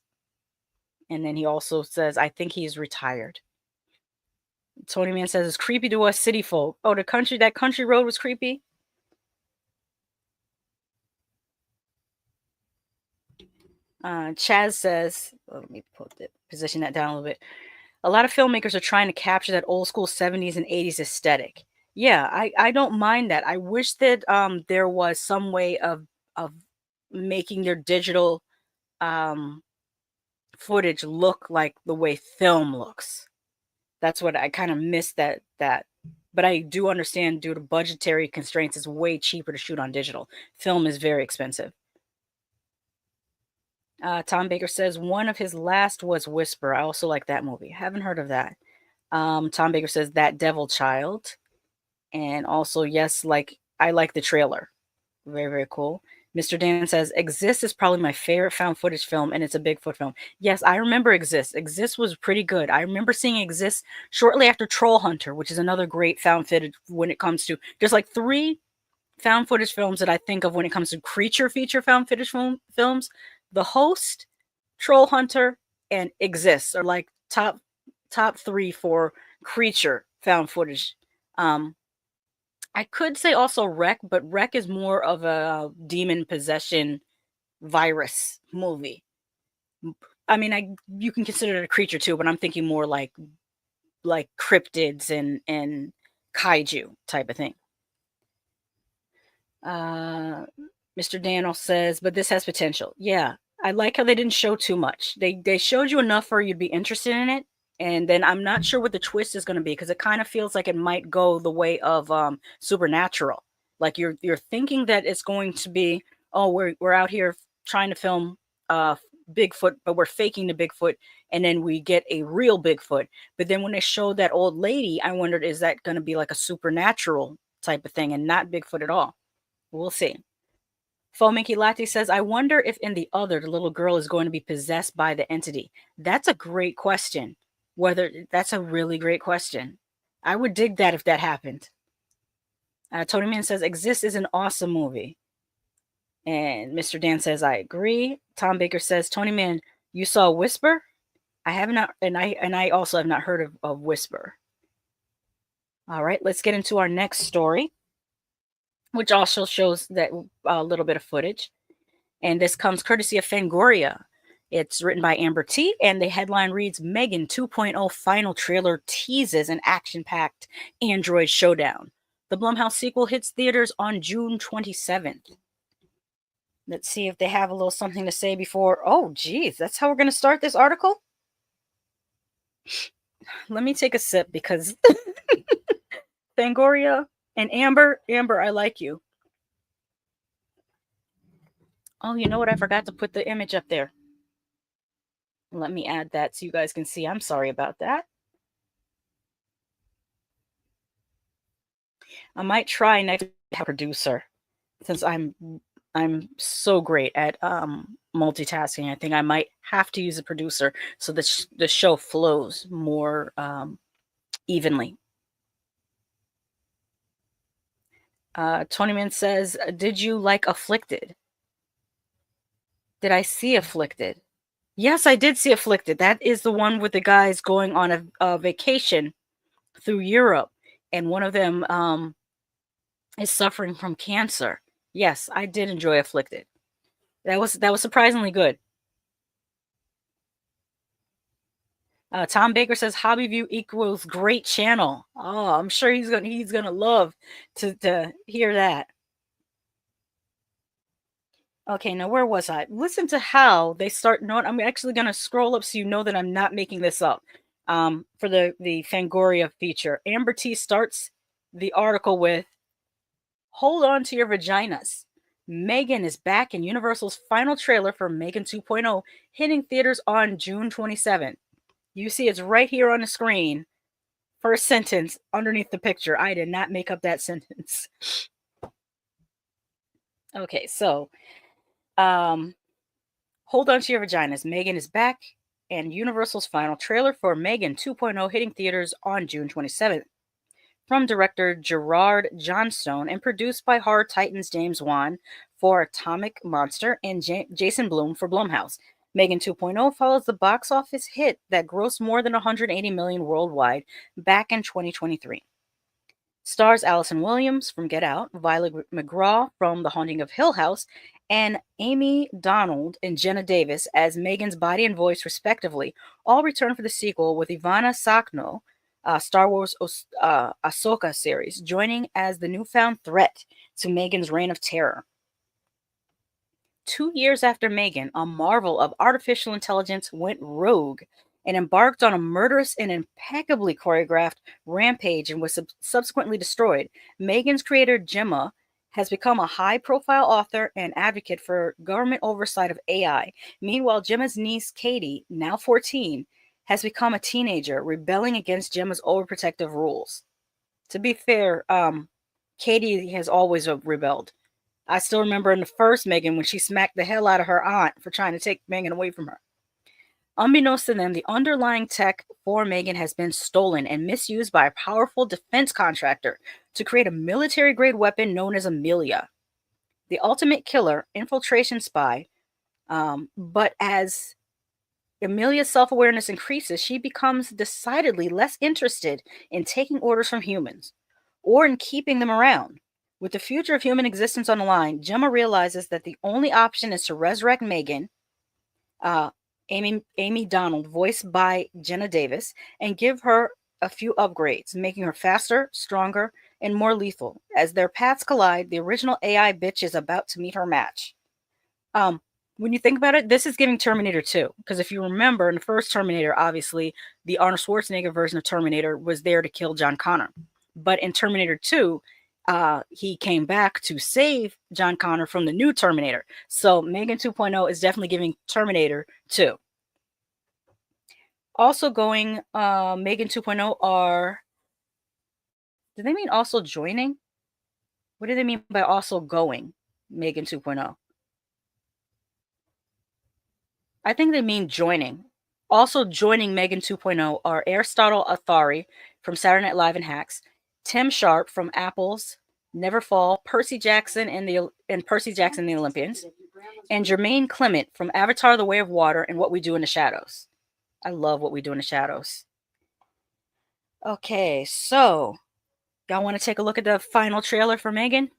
And then he also says, I think he's retired. Tony Man says, it's creepy to us city folk. Oh, that country road was creepy? Chaz says, let me position that down a little bit. A lot of filmmakers are trying to capture that old school 70s and 80s aesthetic. Yeah, I don't mind that. I wish that there was some way of making their digital footage look like the way film looks. That's what I kind of miss that. But I do understand due to budgetary constraints, it's way cheaper to shoot on digital. Film is very expensive. Tom Baker says one of his last was Whisper. I also like that movie. Haven't heard of that. Tom Baker says That Devil Child. And also, yes, I like the trailer. Very, very cool. Mr. Dan says, Exist is probably my favorite found footage film, and it's a Bigfoot film. Yes, I remember Exist. Exist was pretty good. I remember seeing Exist shortly after Troll Hunter, which is another great found footage when it comes to... There's like 3 found footage films that I think of when it comes to creature feature found footage films. The Host, Troll Hunter, and Exist are like top 3 for creature found footage. I could say also Wreck, but Wreck is more of a demon possession virus movie. I mean, you can consider it a creature too, but I'm thinking more like cryptids and kaiju type of thing. Mr. Daniel says, but this has potential. Yeah, I like how they didn't show too much. They showed you enough for you to be interested in it. And then I'm not sure what the twist is going to be because it kind of feels like it might go the way of Supernatural. Like you're thinking that it's going to be, oh, we're out here trying to film Bigfoot, but we're faking the Bigfoot, and then we get a real Bigfoot. But then when they showed that old lady, I wondered, is that going to be like a Supernatural type of thing and not Bigfoot at all? We'll see. Fominky Latte says, I wonder if in the other, the little girl is going to be possessed by the entity. That's a great question. That's a really great question. I would dig that if that happened. Tony Man says, Exist is an awesome movie. And Mr. Dan says, I agree. Tom Baker says, Tony Man, you saw Whisper? I have not, and I also have not heard of Whisper. All right, let's get into our next story, which also shows that a little bit of footage. And this comes courtesy of Fangoria. It's written by Amber T, and the headline reads, Megan 2.0 final trailer teases an action-packed android showdown. The Blumhouse sequel hits theaters on June 27th. Let's see if they have a little something to say before. Oh, geez, that's how we're going to start this article? Let me take a sip because Fangoria and Amber, I like you. Oh, you know what? I forgot to put the image up there. Let me add that so you guys can see. I'm sorry about that. I might try next producer, since I'm so great at multitasking. I think I might have to use a producer so the show flows more evenly. Tonyman says, did you like Afflicted? Did I see Afflicted? Yes, I did see Afflicted. That is the one with the guys going on a vacation through Europe, and one of them is suffering from cancer. Yes, I did enjoy Afflicted. That was surprisingly good. Tom Baker says Hobby View equals great channel. Oh, I'm sure he's gonna love to hear that. Okay, now where was I? Listen to how they start. No, I'm actually gonna scroll up so you know that I'm not making this up. For the Fangoria feature, Amber T starts the article with, "Hold on to your vaginas. Megan is back in Universal's final trailer for Megan 2.0, hitting theaters on June 27th. You see it's right here on the screen. First sentence underneath the picture. I did not make up that sentence. Okay, so hold on to your vaginas. Megan is back, and Universal's final trailer for Megan 2.0 hitting theaters on June 27th. From director Gerard Johnstone and produced by horror titans James Wan for Atomic Monster and Jason Blum for Blumhouse. Megan 2.0 follows the box office hit that grossed more than $180 million worldwide back in 2023. Stars Allison Williams from Get Out, Violet McGraw from The Haunting of Hill House, and Amy Donald and Jenna Davis as Megan's body and voice, respectively, all return for the sequel, with Ivana Sakno, Star Wars Ahsoka series, joining as the newfound threat to Megan's reign of terror. 2 years after Megan, a marvel of artificial intelligence went rogue and embarked on a murderous and impeccably choreographed rampage and was subsequently destroyed. Megan's creator, Gemma, has become a high-profile author and advocate for government oversight of AI. Meanwhile, Gemma's niece, Katie, now 14, has become a teenager, rebelling against Gemma's overprotective rules. To be fair, Katie has always rebelled. I still remember in the first Megan when she smacked the hell out of her aunt for trying to take Megan away from her. Unbeknownst to them, the underlying tech for Megan has been stolen and misused by a powerful defense contractor to create a military-grade weapon known as Amelia, the ultimate killer, infiltration spy. But as Amelia's self-awareness increases, she becomes decidedly less interested in taking orders from humans or in keeping them around. With the future of human existence on the line, Gemma realizes that the only option is to resurrect Megan, Amy Donald, voiced by Jenna Davis, and give her a few upgrades, making her faster, stronger, and more lethal. As their paths collide, the original AI bitch is about to meet her match. When you think about it, this is giving Terminator 2. Because if you remember, in the first Terminator, obviously, the Arnold Schwarzenegger version of Terminator was there to kill John Connor. But in Terminator 2, he came back to save John Connor from the new Terminator. So Megan 2.0 is definitely giving Terminator 2. Also going, Megan 2.0 are... Do they mean also joining? What do they mean by also going Megan 2.0? I think they mean joining. Also joining Megan 2.0 are Aristotle Athari from Saturday Night Live and Hacks, Tim Sharp from Apple's Never Fall, Percy Jackson and Percy Jackson and the Olympians, and Jermaine Clement from Avatar: The Way of Water and What We Do in the Shadows. I love What We Do in the Shadows. Okay, so y'all want to take a look at the final trailer for Megan?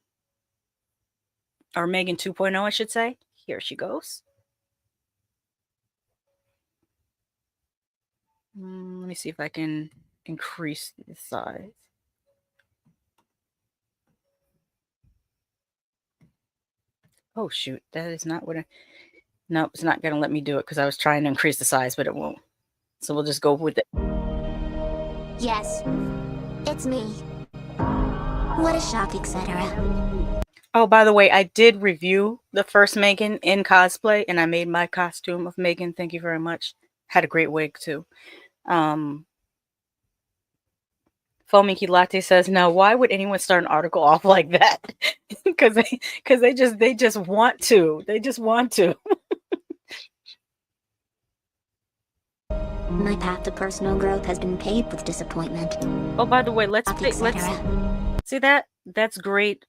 Or Megan 2.0, I should say. Here she goes. Let me see if I can increase the size. Oh, shoot. That is not what I... No, it's not going to let me do it because I was trying to increase the size, but it won't. So we'll just go with it. Yes, it's me. What a shock, etc. Oh, by the way, I did review the first Megan in cosplay, and I made my costume of Megan. Thank you very much. Had a great wig, too. Fominky Latte says, now why would anyone start an article off like that? Because they just want to. They just want to. My path to personal growth has been paved with disappointment. Oh, by the way, let's see that? That's great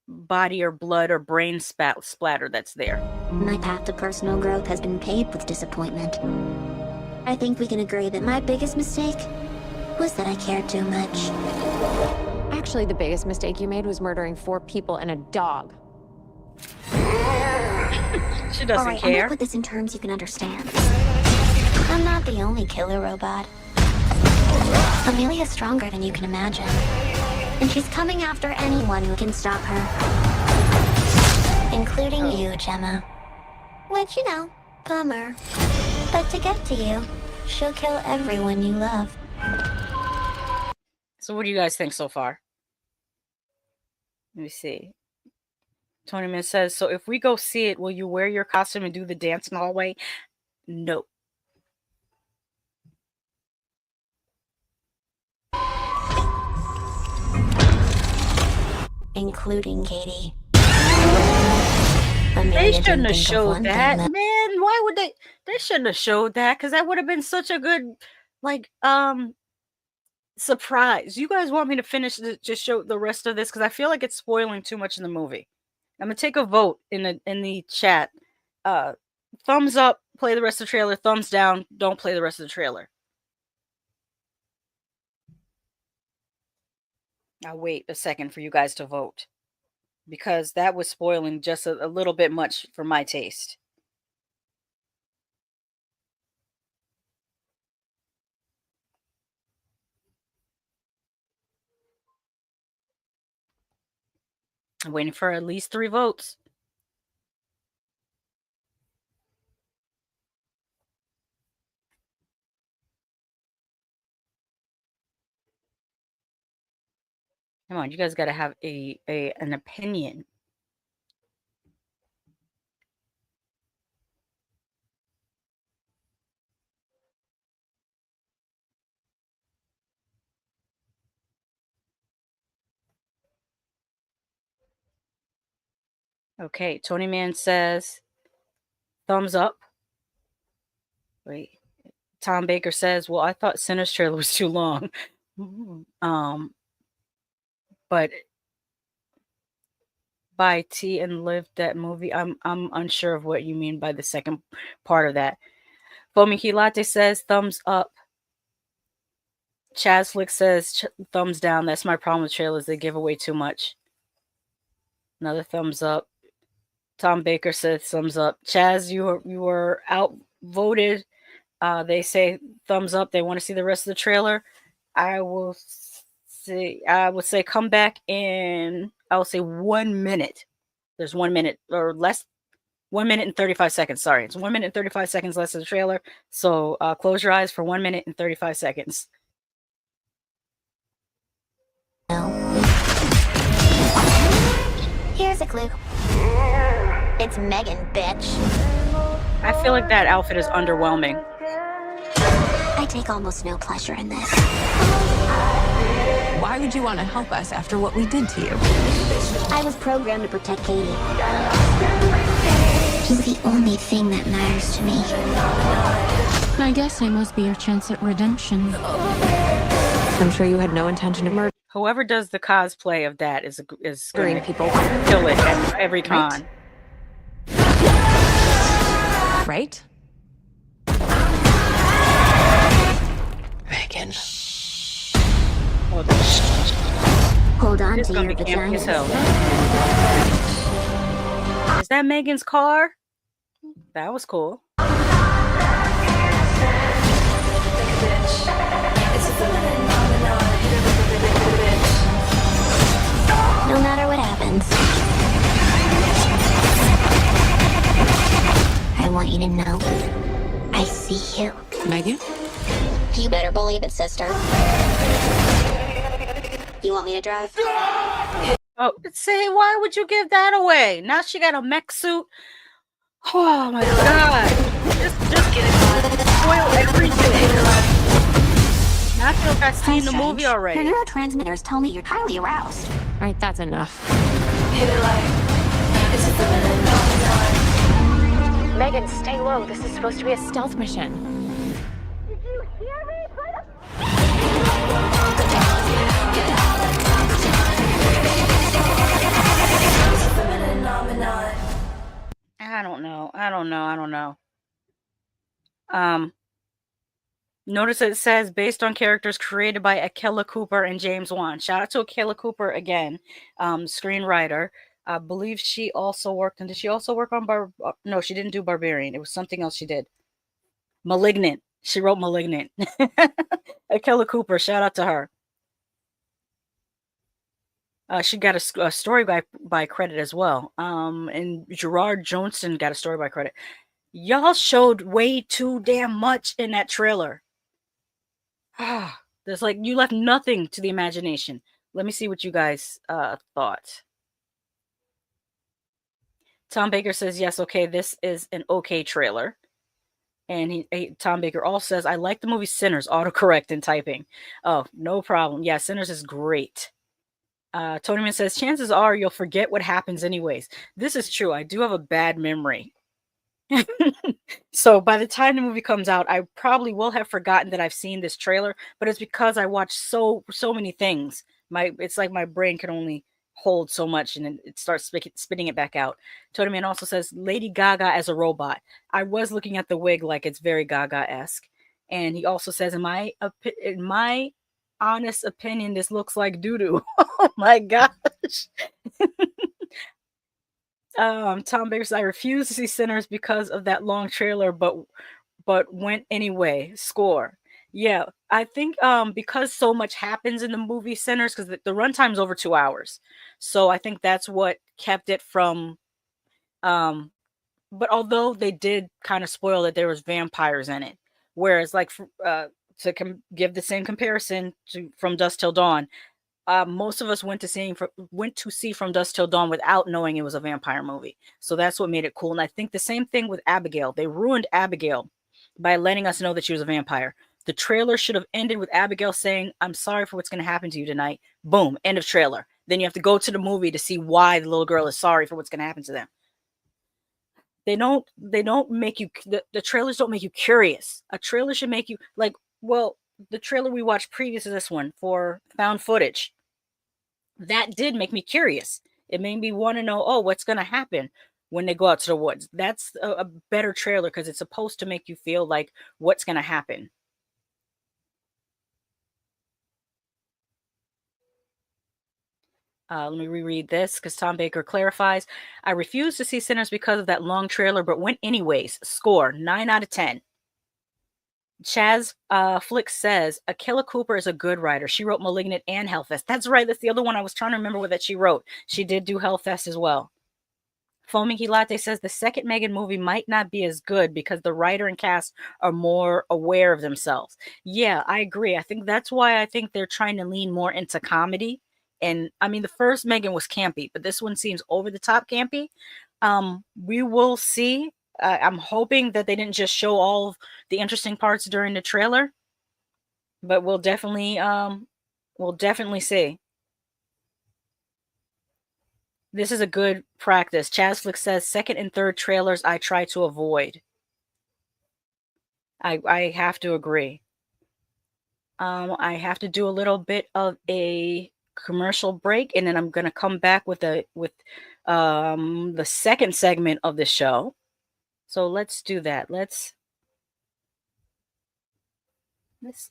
body or blood or brain splatter that's there. My path to personal growth has been paved with disappointment. I think we can agree that my biggest mistake was that I cared too much. Actually, the biggest mistake you made was murdering 4 people and a dog. She doesn't Alright, care. I'm gonna put this in terms you can understand. I'm not the only killer robot. Amelia's stronger than you can imagine. And she's coming after anyone who can stop her. Including you, Gemma. Which, you know, bummer. But to get to you, she'll kill everyone you love. So what do you guys think so far? Let me see. Tony Man says, so if we go see it, will you wear your costume and do the dance in the hallway? No. Including Katie. They shouldn't have showed that. Man, why would they? They shouldn't have showed that because that would have been such a good, like, surprise. You guys want me to finish just show the rest of this because I feel like it's spoiling too much in the movie. I'm gonna take a vote in the chat. Thumbs up, play the rest of the trailer. Thumbs down, don't play the rest of the trailer. I'll wait a second for you guys to vote because that was spoiling just a little bit much for my taste. I'm waiting for at least 3 votes. Come on, you guys got to have an opinion. Okay, Tony Man says thumbs up. Wait. Tom Baker says, well, I thought Sinner's trailer was too long. But by T and Live that movie, I'm unsure of what you mean by the second part of that. Fominky Latte says thumbs up. Chaz Flick says thumbs down. That's my problem with trailers. They give away too much. Another thumbs up. Tom Baker says thumbs up. Chaz, you were outvoted. They say thumbs up. They want to see the rest of the trailer. I would say come back in, I will say 1 minute. There's 1 minute or less. 1 minute and 35 seconds. Sorry, it's 1 minute and 35 seconds less of the trailer. So close your eyes for 1 minute and 35 seconds. Here's a clue. It's Megan, bitch. I feel like that outfit is underwhelming. I take almost no pleasure in this. Why would you want to help us after what we did to you? I was programmed to protect Katie. She's the only thing that matters to me. I guess I must be your chance at redemption. I'm sure you had no intention of Whoever does the cosplay of that is murdering gonna people. kill it at every con. Right? Megan. Hold on It's to gonna your be campy as hell. vagina. Is that Megan's car? That was cool. No matter what happens, I want you to know I see you. Megan? You better believe it, sister. You want me to drive? Oh, see, why would you give that away? Now she got a mech suit. Oh my god. Just get it. Spoil everything. I feel like I've seen the movie already. Your neurotransmitters tell me you're highly aroused. All right, that's enough. Megan, stay low. This is supposed to be a stealth mission. Did you hear me? I don't know. Notice it says based on characters created by Akela Cooper and James Wan. Shout out to Akela Cooper again, screenwriter. I believe she also worked, and did she also work on no, she didn't do Barbarian. It was something else she did. Malignant. She wrote Malignant. Akela Cooper, shout out to her. She got a story by credit as well. And Gerard Johnson got a story by credit. Y'all showed way too damn much in that trailer. There's like, you left nothing to the imagination. Let me see what you guys thought. Tom Baker says, yes, okay, this is an okay trailer. And Tom Baker also says, I like the movie Sinners, autocorrect and typing. Oh, no problem. Yeah, Sinners is great. Tonyman says, chances are you'll forget what happens anyways. This is true. I do have a bad memory. So by the time the movie comes out, I probably will have forgotten that I've seen this trailer, but it's because I watched so many things. It's like my brain can only hold so much, and it starts spitting it back out. Tony Man also says Lady Gaga as a robot. I was looking at the wig like it's very Gaga-esque, and he also says, in my honest opinion, this looks like doo-doo. Oh my gosh. Tom Baker says, I refuse to see Sinners because of that long trailer, but went anyway. Score. Yeah, I think because so much happens in the movie Sinners, because the runtime's over 2 hours. So I think that's what kept it from but although they did kind of spoil that there was vampires in it, whereas like to give the same comparison to From Dusk Till Dawn, most of us went to see From Dusk Till Dawn without knowing it was a vampire movie. So that's what made it cool. And I think the same thing with Abigail. They ruined Abigail by letting us know that she was a vampire. The trailer should have ended with Abigail saying, I'm sorry for what's going to happen to you tonight. Boom, end of trailer. Then you have to go to the movie to see why the little girl is sorry for what's going to happen to them. They don't make you, the trailers don't make you curious. A trailer should make you like, well, the trailer we watched previous to this one for Found Footage, that did make me curious. It made me want to know, oh, what's going to happen when they go out to the woods. That's a better trailer because it's supposed to make you feel like what's going to happen. Let me reread this because Tom Baker clarifies. I refuse to see Sinners because of that long trailer, but went anyways. Score 9 out of 10. Chaz Flick says Akela Cooper is a good writer. She wrote Malignant and Hellfest. That's right. That's the other one I was trying to remember what that she wrote. She did do Hellfest as well. Foaming Hilate says the second Megan movie might not be as good because the writer and cast are more aware of themselves. Yeah, I agree. I think that's why I think they're trying to lean more into comedy. And I mean, the first Megan was campy, but this one seems over the top campy. We will see. I'm hoping that they didn't just show all of the interesting parts during the trailer, but we'll definitely see. This is a good practice. Chaz Flick says second and third trailers I try to avoid. I have to agree. I have to do a little bit of a commercial break, and then I'm gonna come back with the second segment of the show. So let's do that. Let's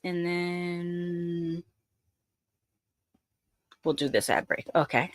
and then we'll do this ad break. Okay.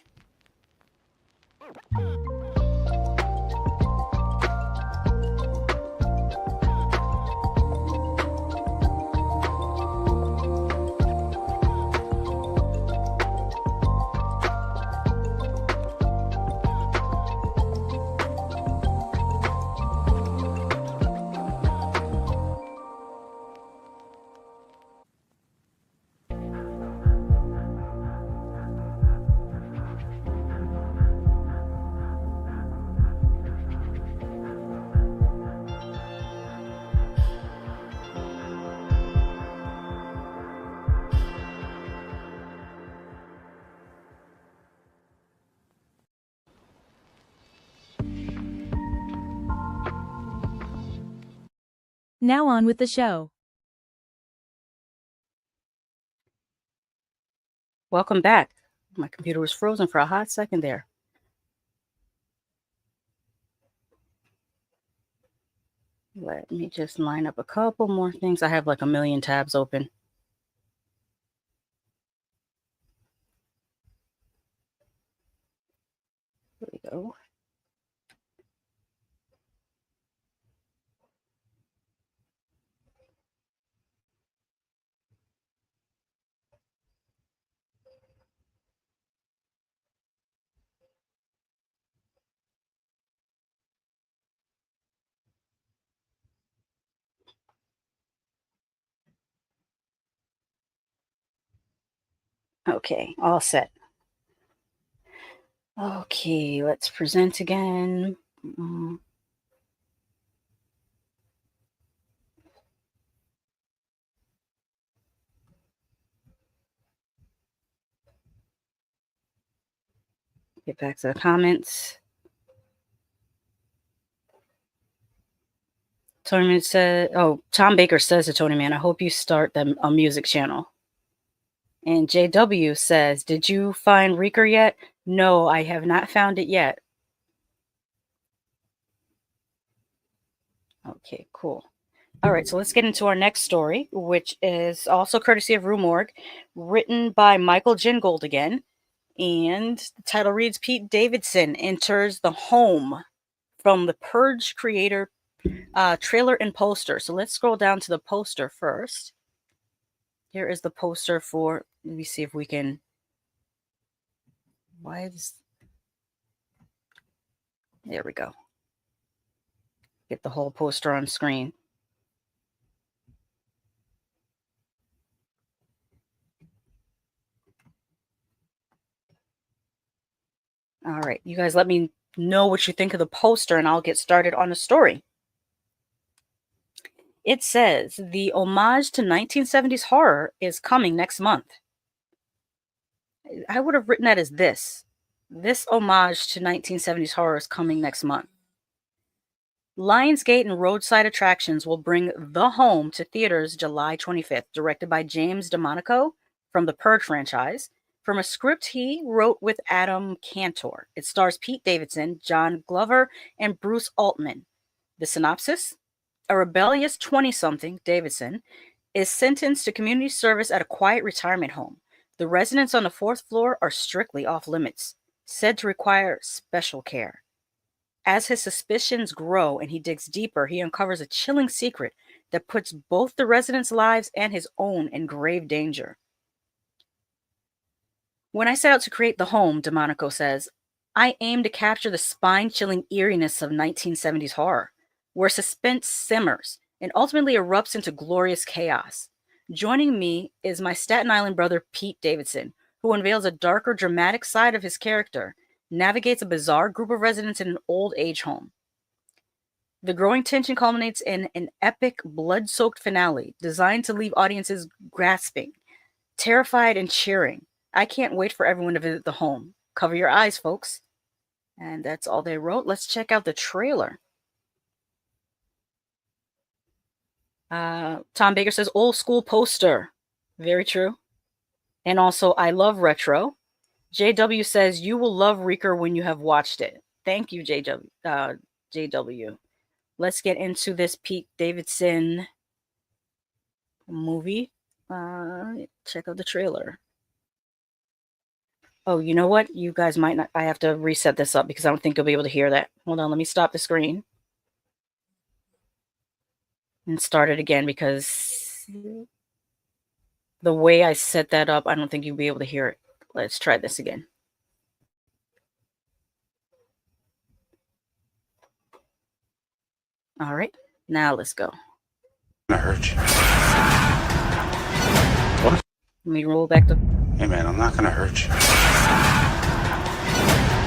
Now on with the show. Welcome back. My computer was frozen for a hot second there. Let me just line up a couple more things. I have like a million tabs open. There we go. Okay, all set. Okay, let's present again. Get back to the comments. Tony Man said, oh, Tom Baker says to Tony Man, I hope you start a music channel. And JW says, did you find Reeker yet? No, I have not found it yet. Okay, cool. All right, so let's get into our next story, which is also courtesy of Rumour, written by Michael Gingold again. And the title reads, Pete Davidson enters the home from the Purge creator trailer and poster. So let's scroll down to the poster first. Here is the poster for, let me see if we can, there we go. Get the whole poster on screen. All right, you guys let me know what you think of the poster and I'll get started on the story. It says, the homage to 1970s horror is coming next month. I would have written that as this. This homage to 1970s horror is coming next month. Lionsgate and Roadside Attractions will bring The Home to theaters July 25th, directed by James DeMonico from the Purge franchise, from a script he wrote with Adam Cantor. It stars Pete Davidson, John Glover, and Bruce Altman. The synopsis? A rebellious 20-something, Davidson, is sentenced to community service at a quiet retirement home. The residents on the 4th floor are strictly off limits, said to require special care. As his suspicions grow and he digs deeper, he uncovers a chilling secret that puts both the residents' lives and his own in grave danger. When I set out to create The Home, DeMonico says, I aim to capture the spine-chilling eeriness of 1970s horror, where suspense simmers and ultimately erupts into glorious chaos. Joining me is my Staten Island brother, Pete Davidson, who unveils a darker, dramatic side of his character, navigates a bizarre group of residents in an old age home. The growing tension culminates in an epic, blood-soaked finale designed to leave audiences grasping, terrified, and cheering. I can't wait for everyone to visit The Home. Cover your eyes, folks. And that's all they wrote. Let's check out the trailer. Tom Baker says old school poster. Very true. And also, I love retro. JW says you will love Reeker when you have watched it. Thank you, JW. Let's get into this Pete Davidson movie. Check out the trailer. Oh, you know what? You guys might not. I have to reset this up because I don't think you'll be able to hear that. Hold on, let me stop the screen and start it again because the way I set that up, I don't think you'll be able to hear it. Let's try this again. All right, now let's go. Gonna hurt you. What? Let me roll back the. Hey man, I'm not gonna hurt you.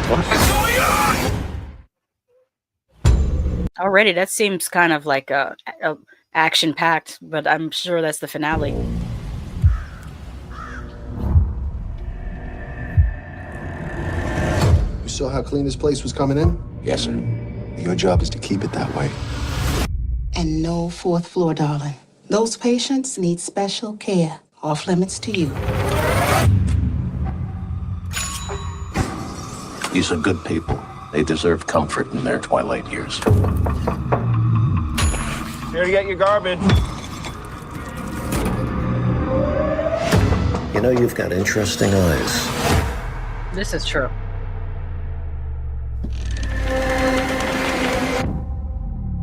What is going on? Already, that seems kind of like a action-packed, but I'm sure that's the finale. You saw how clean this place was coming in? Yes, sir. Your job is to keep it that way. And no fourth floor, darling. Those patients need special care. Off limits to you. These are good people. They deserve comfort in their twilight years. Here to get your garbage. You know, you've got interesting eyes. This is true.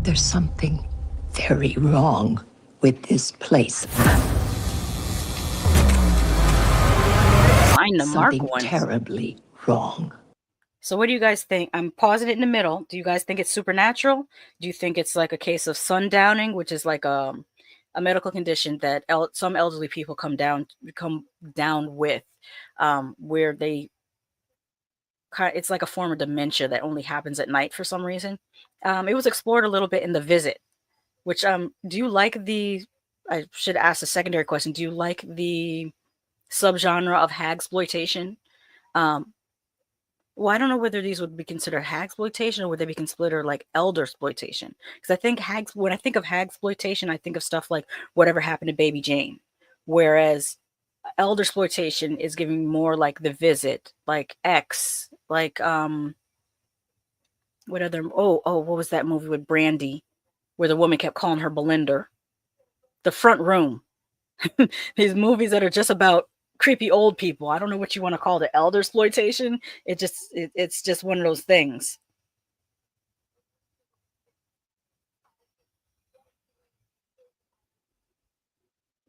There's something very wrong with this place. Find the mark Something one. terribly wrong. So what do you guys think? I'm pausing it in the middle. Do you guys think it's supernatural? Do you think it's like a case of sundowning, which is like a medical condition that some elderly people come down with, where they it's like a form of dementia that only happens at night for some reason. It was explored a little bit in The Visit, which do you like I should ask a secondary question. Do you like the subgenre of hagsploitation? Well, I don't know whether these would be considered hagsploitation or would they be considered like eldersploitation? Because I think when I think of hagsploitation, I think of stuff like Whatever Happened to Baby Jane, whereas eldersploitation is giving more like The Visit, like X, like what other? Oh, what was that movie with Brandy, where the woman kept calling her Belinda? The Front Room. These movies that are just about creepy old people. I don't know what you want to call it, eldersploitation. It's just one of those things.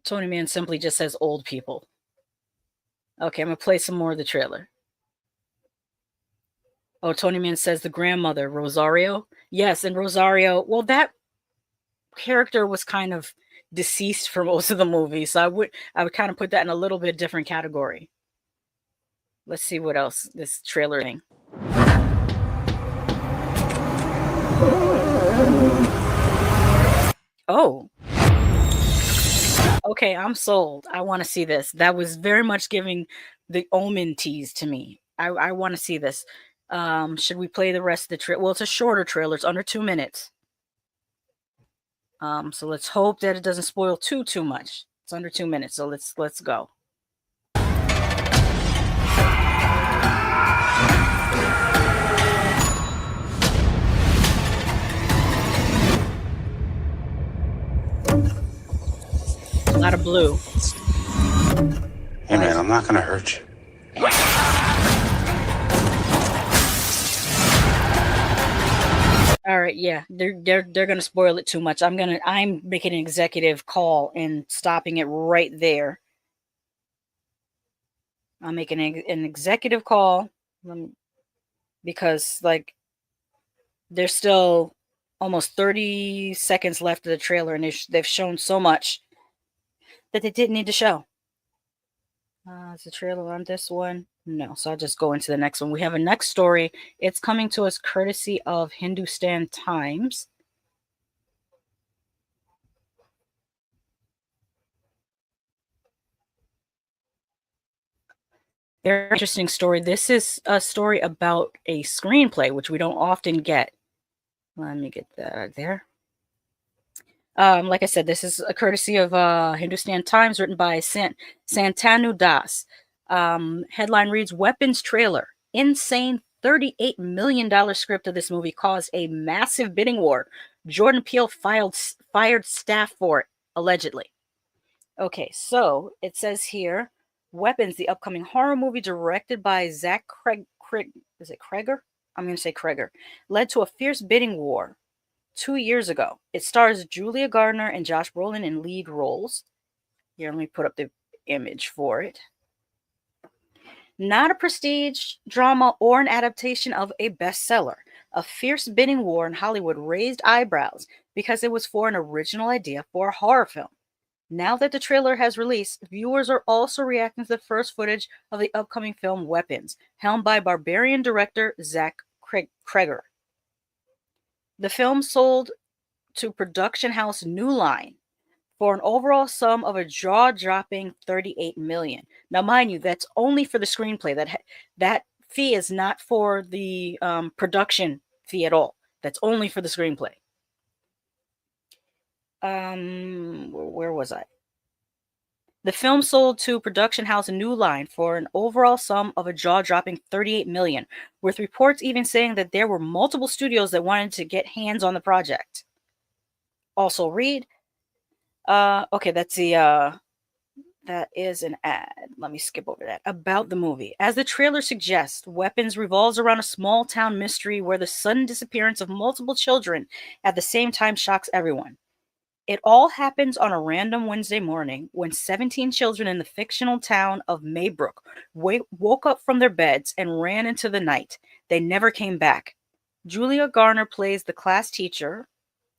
Tony Man simply just says old people. Okay, I'm gonna play some more of the trailer. Oh, Tony Man says the grandmother, Rosario. Yes, and Rosario, well, that character was kind of deceased for most of the movie, so I would kind of put that in a little bit different category. Let's see what else this trailer thing. Oh, okay, I'm sold. I want to see this. That was very much giving the Omen tease to me. I want to see this. Should we play the rest of the trailer? Well, it's a shorter trailer. It's under 2 minutes. So let's hope that it doesn't spoil too much. It's under 2 minutes, so let's go. A lot of blue. Hey man, I'm not gonna hurt you. All right, yeah, they're gonna spoil it too much. I'm making an executive call and stopping it right there. I'm making an executive call because like there's still almost 30 seconds left of the trailer, and they've shown so much that they didn't need to show. Is the trailer on this one? No, so I'll just go into the next one. We have a next story. It's coming to us courtesy of Hindustan Times. Very interesting story. This is a story about a screenplay, which we don't often get. Let me get that there. Like I said, this is a courtesy of Hindustan Times, written by Santanu Das. Headline reads, Weapons trailer. Insane $38 million script of this movie caused a massive bidding war. Jordan Peele fired staff for it, allegedly. Okay, so it says here, Weapons, the upcoming horror movie directed by Zach is it Cregger? I'm going to say Cregger, led to a fierce bidding war 2 years ago. It stars Julia Gardner and Josh Brolin in lead roles. Here, let me put up the image for it. Not a prestige drama or an adaptation of a bestseller. A fierce bidding war in Hollywood raised eyebrows because it was for an original idea for a horror film. Now that the trailer has released, viewers are also reacting to the first footage of the upcoming film Weapons, helmed by Barbarian director Zach Cregger. The film sold to production house New Line for an overall sum of a jaw-dropping $38 million. Now, mind you, that's only for the screenplay. That fee is not for the production fee at all. That's only for the screenplay. Where was I? The film sold to production house New Line for an overall sum of a jaw-dropping $38 million, with reports even saying that there were multiple studios that wanted to get hands on the project. Also read, okay, that's the, that is an ad. Let me skip over that. About the movie. As the trailer suggests, Weapons revolves around a small town mystery where the sudden disappearance of multiple children at the same time shocks everyone. It all happens on a random Wednesday morning when 17 children in the fictional town of Maybrook woke up from their beds and ran into the night. They never came back. Julia Garner plays the class teacher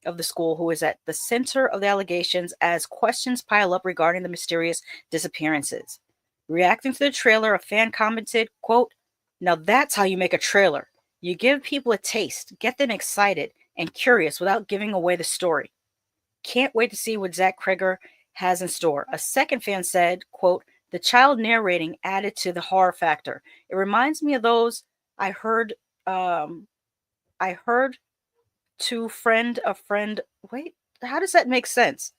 of the school who is at the center of the allegations as questions pile up regarding the mysterious disappearances. Reacting to the trailer, a fan commented, quote, "Now that's how you make a trailer. You give people a taste, get them excited and curious without giving away the story. Can't wait to see what Zach Cregger has in store." A second fan said, quote, "The child narrating added to the horror factor. It reminds me of those I heard to friend a friend." Wait, how does that make sense?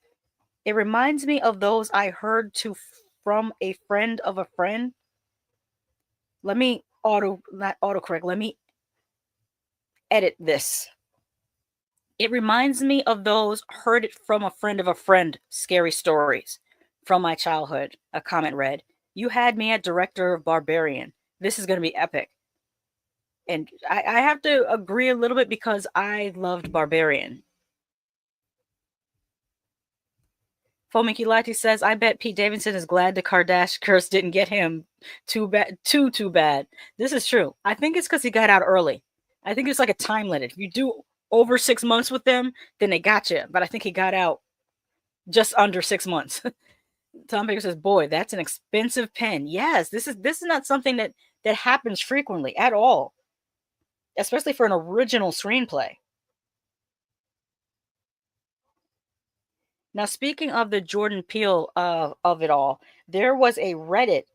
It reminds me of those I heard to from a friend of a friend. Let me not autocorrect. Let me edit this. It reminds me of those heard it from a friend of a friend scary stories from my childhood. A comment read, "You had me at director of Barbarian. This is going to be epic." And I have to agree a little bit because I loved Barbarian. Fomiki Lati says, "I bet Pete Davidson is glad the Kardashian curse didn't get him too bad. This is true. I think it's because he got out early. I think it's like a time limit. If you do over 6 months with them, then they got you. But I think he got out just under 6 months." Tom Baker says, "Boy, that's an expensive pen." Yes, this is not something that happens frequently at all, especially for an original screenplay. Now, speaking of the Jordan Peele of it all, there was a Reddit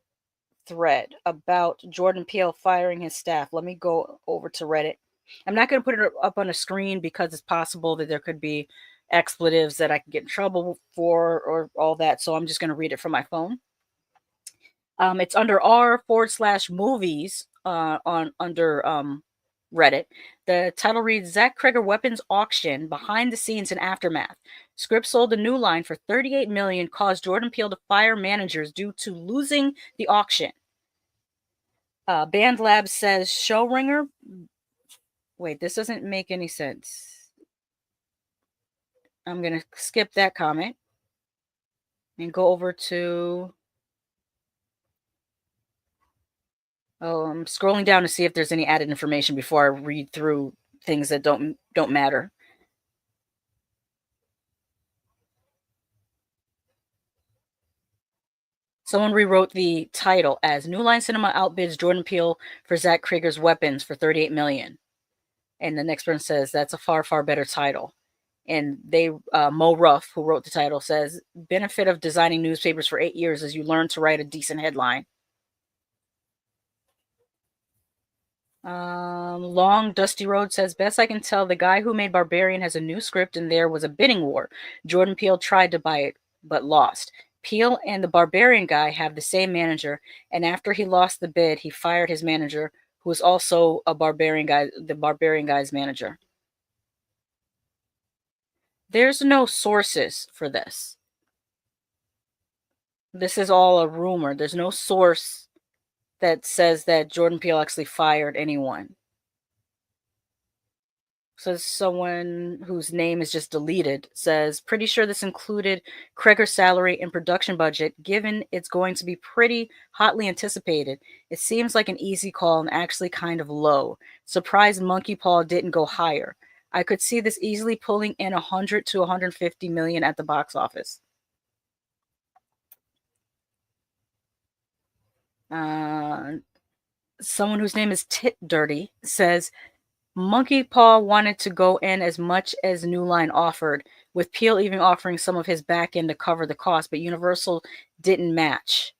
thread about Jordan Peele firing his staff. Let me go over to Reddit. I'm not going to put it up on a screen because it's possible that there could be expletives that I could get in trouble for or all that. So I'm just going to read it from my phone. It's under r/movies under Reddit. The title reads, "Zach Cregger Weapons Auction, Behind the Scenes and Aftermath. Script sold to New Line for $38 million caused Jordan Peele to fire managers due to losing the auction." Band Lab says, "Showringer." Wait, this doesn't make any sense. I'm going to skip that comment and go over to... Oh, I'm scrolling down to see if there's any added information before I read through things that don't matter. Someone rewrote the title as "New Line Cinema outbids Jordan Peele for Zach Cregger's Weapons for $38 million." And the next person says that's a far, far better title. And they, Mo Ruff, who wrote the title, says, "Benefit of designing newspapers for 8 years is you learn to write a decent headline." Long Dusty Road says, best I can tell, the guy who made Barbarian has a new script and there was a bidding war. Jordan Peele tried to buy it, but lost. Peele and the Barbarian guy have the same manager, and after he lost the bid, he fired his manager, who was also the Barbarian guy's manager. There's no sources for this. This is all a rumor. There's no source that says that Jordan Peele actually fired anyone. So someone whose name is just deleted says, pretty sure this included Cregger's salary and production budget, given it's going to be pretty hotly anticipated. It seems like an easy call and actually kind of low. Surprised Monkey Paw didn't go higher. I could see this easily pulling in 100 to 150 million at the box office. Someone whose name is Tit Dirty says, Monkey Paw wanted to go in as much as New Line offered, with Peele even offering some of his back end to cover the cost, but Universal didn't match.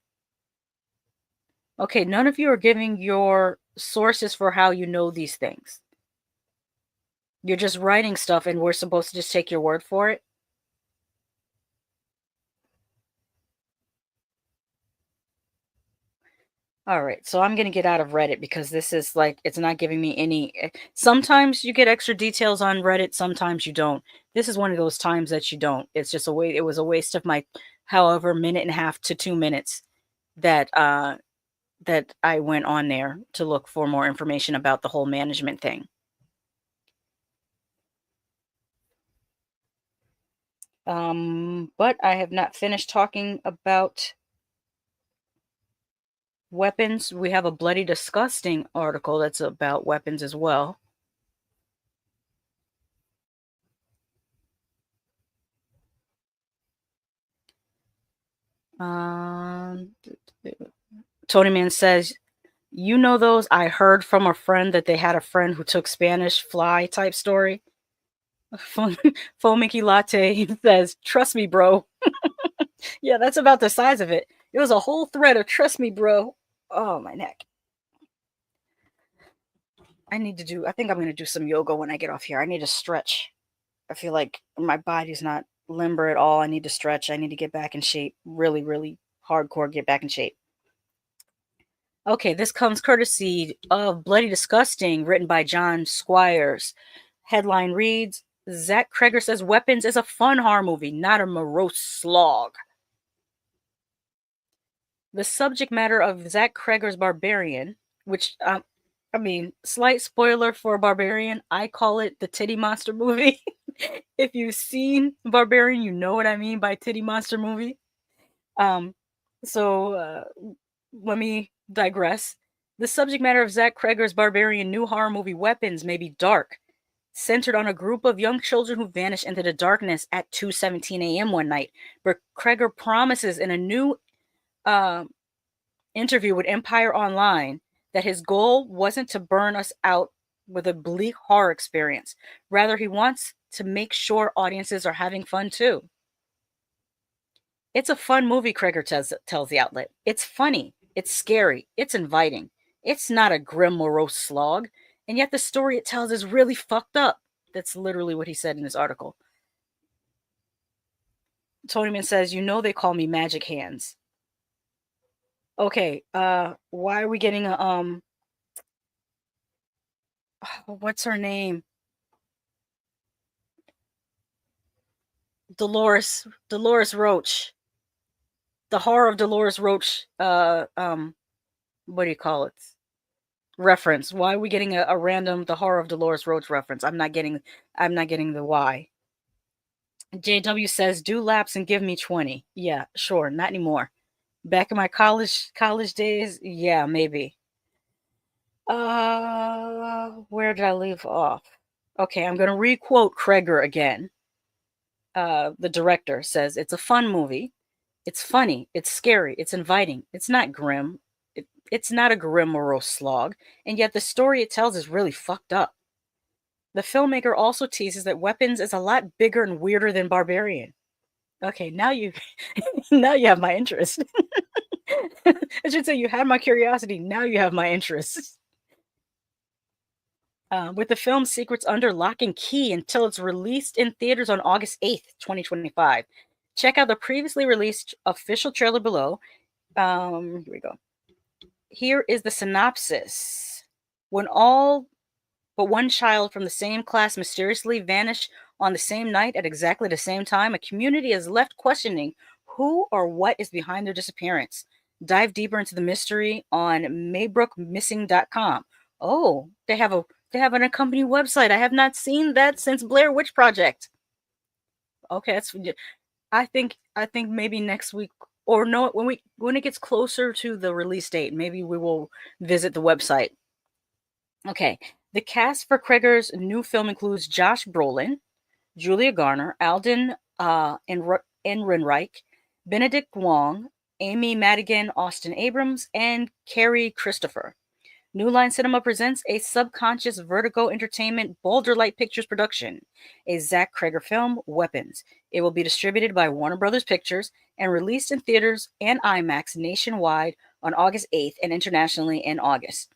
Okay, none of you are giving your sources for how you know these things. You're just writing stuff and we're supposed to just take your word for it? All right, so I'm going to get out of Reddit because this is like, it's not giving me any. Sometimes you get extra details on Reddit, sometimes you don't. This is one of those times that you don't. It's just it was a waste of my, however, minute and a half to 2 minutes that that I went on there to look for more information about the whole management thing. But I have not finished talking about weapons. We have a Bloody Disgusting article that's about weapons as well. Tony Man says, you know those I heard from a friend that they had a friend who took Spanish fly type story? Foamicky Latte says, trust me, bro. Yeah, that's about the size of it. It was a whole thread of trust me, bro. Oh, my neck. I think I'm going to do some yoga when I get off here. I need to stretch. I feel like my body's not limber at all. I need to stretch. I need to get back in shape. Really, really hardcore get back in shape. Okay, this comes courtesy of Bloody Disgusting, written by John Squires. Headline reads, Zach Cregger says Weapons is a fun horror movie, not a morose slog. The subject matter of Zach Cregger's Barbarian, which, I mean, slight spoiler for Barbarian, I call it the titty monster movie. If you've seen Barbarian, you know what I mean by titty monster movie. So let me digress. The subject matter of Zach Cregger's Barbarian new horror movie Weapons may be dark, centered on a group of young children who vanish into the darkness at 2:17 a.m. one night. But Cregger promises in a new interview with Empire Online that his goal wasn't to burn us out with a bleak horror experience. Rather, he wants to make sure audiences are having fun too. It's a fun movie, Cregger tells the outlet. It's funny, it's scary, it's inviting. It's not a grim, morose slog, and yet the story it tells is really fucked up. That's literally what he said in this article. Tonyman says, you know they call me Magic Hands. Okay, why are we getting a, what's her name? Dolores Roach. The horror of Dolores Roach, what do you call it? Reference. Why are we getting a random The Horror of Dolores Roach reference? I'm not getting the why. JW says, do laps and give me 20. Yeah, sure, not anymore. Back in my college days, yeah, maybe. Where did I leave off? Okay, I'm gonna re-quote Cregger again. The director says, it's a fun movie. It's funny. It's scary. It's inviting. It's not grim. It's not a grim morose slog. And yet the story it tells is really fucked up. The filmmaker also teases that Weapons is a lot bigger and weirder than Barbarian. Okay, now you have my interest. I should say you had my curiosity. Now you have my interest. with the film's secrets under lock and key until it's released in theaters on August 8th, 2025. Check out the previously released official trailer below. Here we go. Here is the synopsis. When all but one child from the same class mysteriously vanish on the same night at exactly the same time, a community is left questioning who or what is behind their disappearance. Dive deeper into the mystery on maybrookmissing.com. Oh, they have an accompanying website. I have not seen that since Blair Witch Project. Okay, I think maybe next week, or no, when it gets closer to the release date, maybe we will visit the website. Okay, the cast for Cregger's new film includes Josh Brolin, Julia Garner, Alden Ehrenreich, Benedict Wong, Amy Madigan, Austin Abrams, and Carrie Christopher. New Line Cinema presents a Subconscious Vertigo Entertainment Boulder Light Pictures production, a Zach Cregger film, Weapons. It will be distributed by Warner Brothers Pictures and released in theaters and IMAX nationwide on August 8th and internationally in August.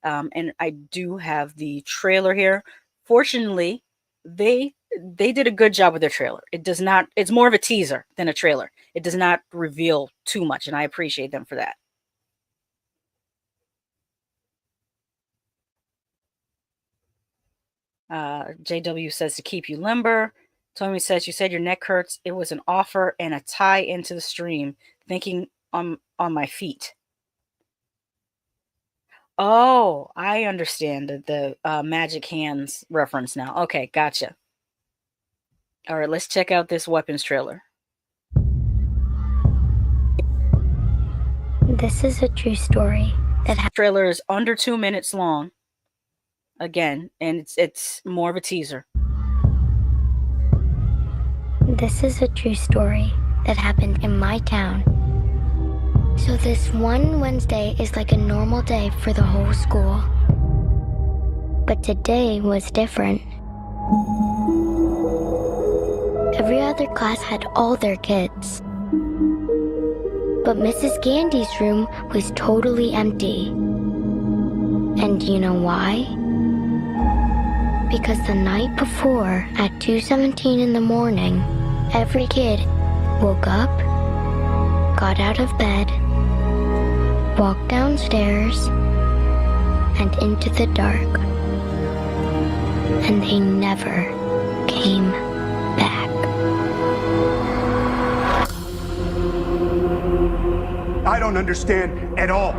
And I do have the trailer here. Fortunately, they did a good job with their trailer. It's more of a teaser than a trailer. It does not reveal too much, and I appreciate them for that. JW says to keep you limber. Tommy says, you said your neck hurts. It was an offer and a tie into the stream. Thinking on my feet. Oh, I understand the magic hands reference now. Okay, gotcha. All right, let's check out this Weapons trailer. This is a true story. Trailer is under 2 minutes long. Again, and it's more of a teaser. This is a true story that happened in my town. So this one Wednesday is like a normal day for the whole school. But today was different. Every other class had all their kids. But Mrs. Gandy's room was totally empty. And you know why? Because the night before, at 2:17 in the morning, every kid woke up, got out of bed, walked downstairs, and into the dark. And they never came back. I don't understand at all.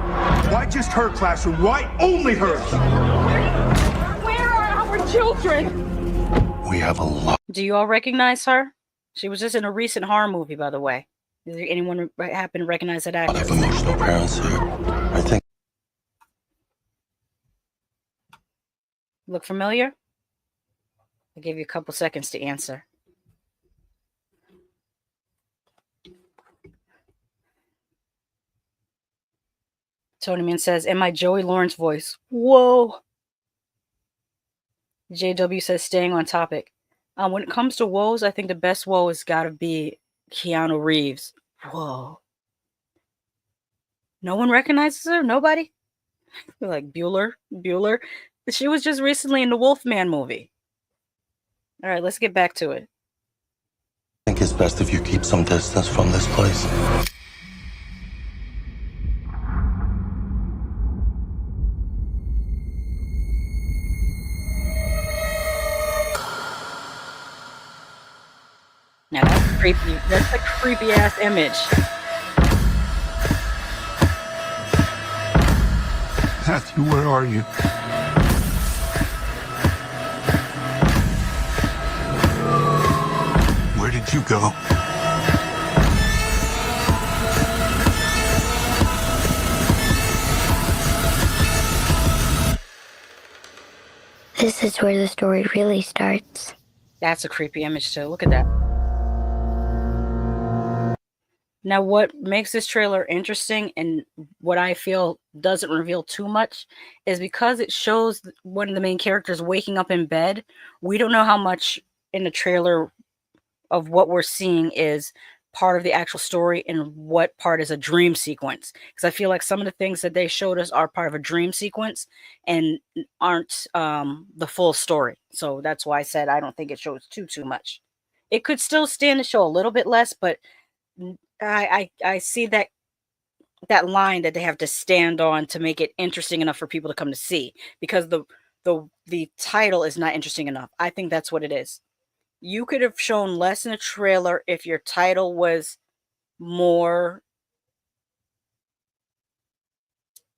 Why just her classroom? Why only hers? Where are our children? We have a lot. Do you all recognize her? She was just in a recent horror movie, by the way. Does anyone happen to recognize that actress? I have emotional parents here. I think. Look familiar? I'll give you a couple seconds to answer. Tony Man says, "Am I Joey Lawrence voice?" Whoa. JW says, "Staying on topic. When it comes to woes, I think the best woe has got to be Keanu Reeves." Whoa. No one recognizes her? Nobody? Like Bueller. She was just recently in the Wolfman movie. All right, let's get back to it. I think it's best if you keep some distance from this place. Now that's creepy. That's a creepy ass image. Matthew, where are you? Where did you go? This is where the story really starts. That's a creepy image too. Look at that. Now, what makes this trailer interesting and what I feel doesn't reveal too much is because it shows one of the main characters waking up in bed. We don't know how much in the trailer of what we're seeing is part of the actual story and what part is a dream sequence. Because I feel like some of the things that they showed us are part of a dream sequence and aren't the full story. So that's why I said I don't think it shows too much. It could still stand to show a little bit less, but I see that line that they have to stand on to make it interesting enough for people to come to see, because the title is not interesting enough. I think that's what it is. You could have shown less in a trailer if your title was more,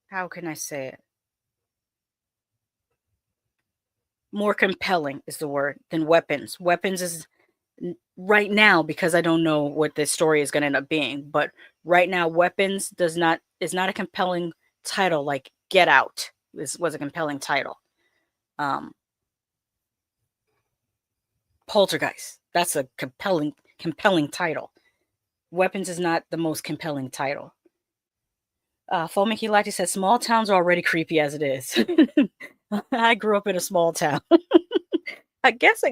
how can I say it? More compelling is the word than Weapons. Weapons is right now, because I don't know what this story is going to end up being, but right now Weapons is not a compelling title like Get Out was a compelling title. Poltergeist, that's a compelling title. Weapons is not the most compelling title. Fomicky Lati says small towns are already creepy as it is. I grew up in a small town. I guess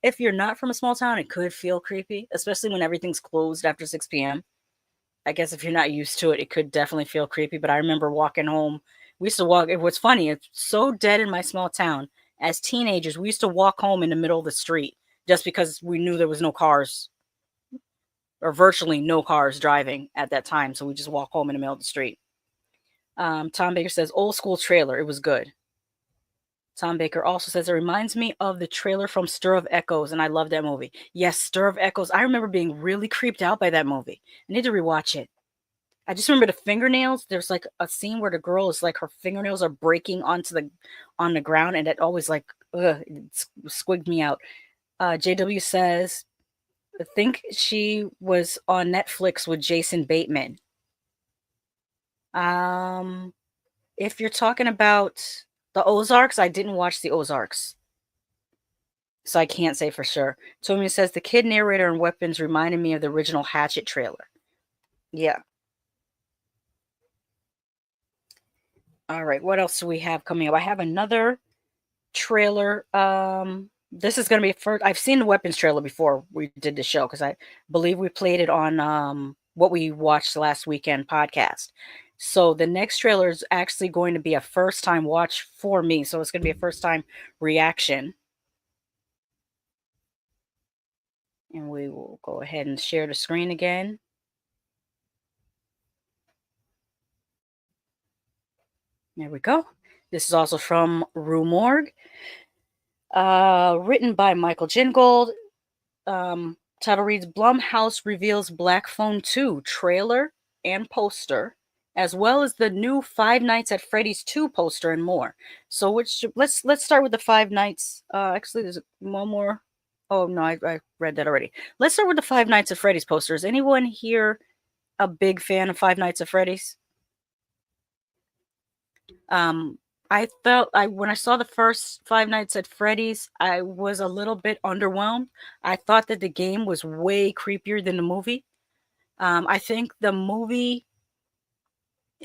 if you're not from a small town, it could feel creepy, especially when everything's closed after 6 p.m. I guess if you're not used to it, it could definitely feel creepy. But I remember walking home. We used to walk. It was funny. It's so dead in my small town. As teenagers, we used to walk home in the middle of the street just because we knew there was no cars, or virtually no cars driving at that time. So we just walk home in the middle of the street. Tom Baker says, old school trailer. It was good. Tom Baker also says, it reminds me of the trailer from Stir of Echoes, and I love that movie. Yes, Stir of Echoes. I remember being really creeped out by that movie. I need to rewatch it. I just remember the fingernails. There's like a scene where the girl is like, her fingernails are breaking on the ground, and it always like, it squigged me out. JW says, I think she was on Netflix with Jason Bateman. If you're talking about the Ozarks, I didn't watch the Ozarks, so I can't say for sure. Tommy says, the kid narrator in Weapons reminded me of the original Hatchet trailer. Yeah. All right, what else do we have coming up? I have another trailer. This is going to be first. I've seen the Weapons trailer before we did the show, because I believe we played it on what we watched last weekend podcast. So the next trailer is actually going to be a first time watch for me. So it's going to be a first time reaction. And we will go ahead and share the screen again. There we go. This is also from Rumour. Written by Michael Gingold. Title reads, Blumhouse reveals Black Phone 2 trailer and poster, as well as the new Five Nights at Freddy's 2 poster and more. So let's start with the Five Nights. Actually, there's one more. Oh no, I read that already. Let's start with the Five Nights at Freddy's poster. Is anyone here a big fan of Five Nights at Freddy's? I felt when I saw the first Five Nights at Freddy's, I was a little bit underwhelmed. I thought that the game was way creepier than the movie. I think the movie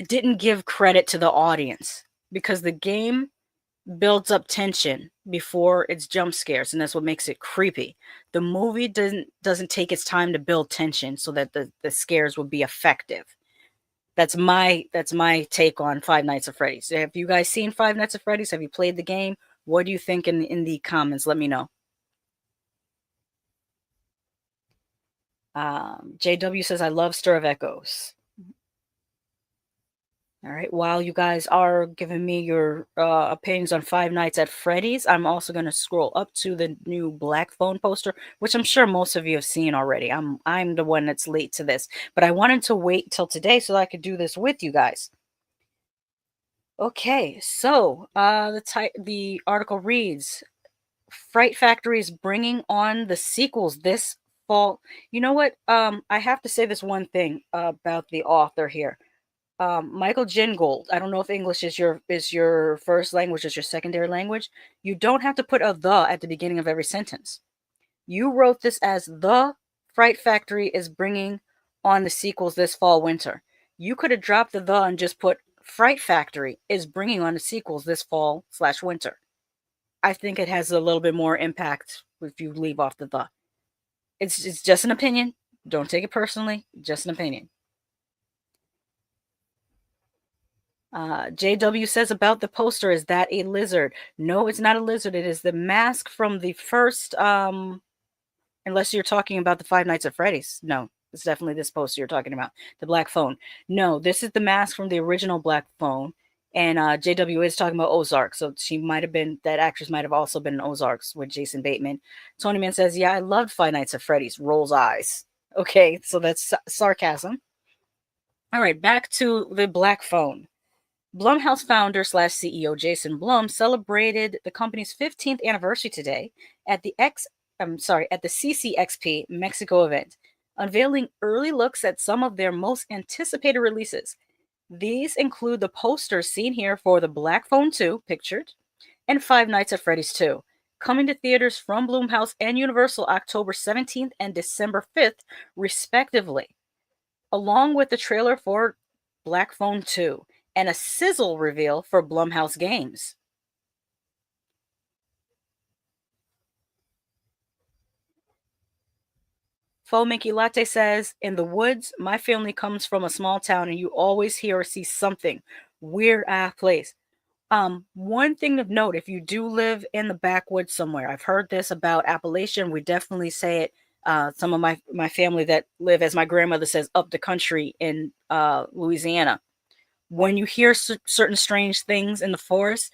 didn't give credit to the audience, because the game builds up tension before its jump scares, and that's what makes it creepy. The movie doesn't take its time to build tension so that the scares will be effective. That's my take on Five Nights at Freddy's. Have you guys seen Five Nights at Freddy's? Have you played the game? What do you think in the comments? Let me know. JW says, I love Stir of Echoes. All right. While you guys are giving me your opinions on Five Nights at Freddy's, I'm also going to scroll up to the new Black Phone poster, which I'm sure most of you have seen already. I'm the one that's late to this, but I wanted to wait till today so that I could do this with you guys. Okay, so the article reads, Fright Factory is bringing on the sequels this fall. You know what? I have to say this one thing about the author here. Michael Gingold. I don't know if English is your first language, is your secondary language. You don't have to put a the at the beginning of every sentence. You wrote this as the Fright Factory is bringing on the sequels this fall winter. You could have dropped the and just put Fright Factory is bringing on the sequels this fall / winter. I think it has a little bit more impact if you leave off the. It's just an opinion. Don't take it personally, just an opinion. JW says about the poster, is that a lizard? No, it's not a lizard. It is the mask from the first, unless you're talking about the Five Nights at Freddy's. No, it's definitely this poster you're talking about, the black phone. No, this is the mask from the original black phone. And JW is talking about Ozark, so she might have been, that actress might have also been in Ozarks with Jason Bateman. Tony Man says, yeah, I loved Five Nights at Freddy's. Rolls eyes. Okay, so that's sarcasm. All right, back to the black phone. Blumhouse founder / CEO Jason Blum celebrated the company's 15th anniversary today at the CCXP Mexico event, unveiling early looks at some of their most anticipated releases. These include the posters seen here for The Black Phone 2, pictured, and Five Nights at Freddy's 2, coming to theaters from Blumhouse and Universal October 17th and December 5th, respectively, along with the trailer for Black Phone 2 and a sizzle reveal for Blumhouse Games. Faux Mickey Latte says, in the woods, my family comes from a small town and you always hear or see something. Weird ass place. One thing of note, if you do live in the backwoods somewhere, I've heard this about Appalachian. We definitely say it. Some of my family that live, as my grandmother says, up the country in Louisiana. When you hear certain strange things in the forest,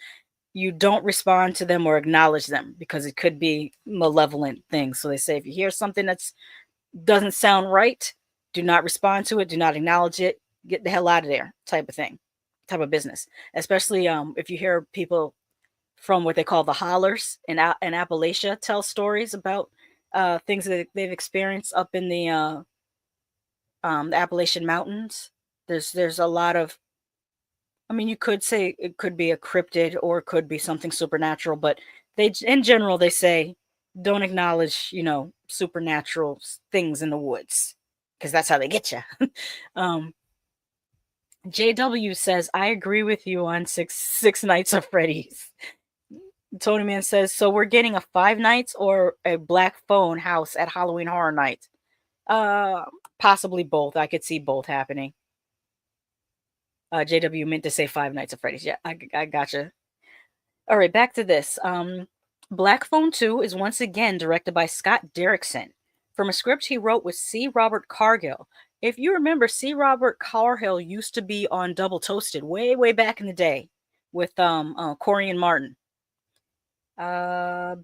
you don't respond to them or acknowledge them because it could be malevolent things. So they say if you hear something that's doesn't sound right, do not respond to it, do not acknowledge it, get the hell out of there, type of thing, type of business. Especially if you hear people from what they call the hollers in Appalachia tell stories about things that they've experienced up in the Appalachian Mountains. There's a lot of, I mean, you could say it could be a cryptid or it could be something supernatural, but they, in general, they say don't acknowledge, supernatural things in the woods because that's how they get you. JW says, I agree with you on six Nights of Freddy's. Tony Man says, so we're getting a Five Nights or a Black Phone house at Halloween Horror Nights? Possibly both. I could see both happening. JW meant to say Five Nights of Freddy's. Yeah, I gotcha. All right, back to this. Black Phone 2 is once again directed by Scott Derrickson from a script he wrote with C. Robert Cargill. If you remember, C. Robert Cargill used to be on Double Toasted way back in the day with Corey and Martin.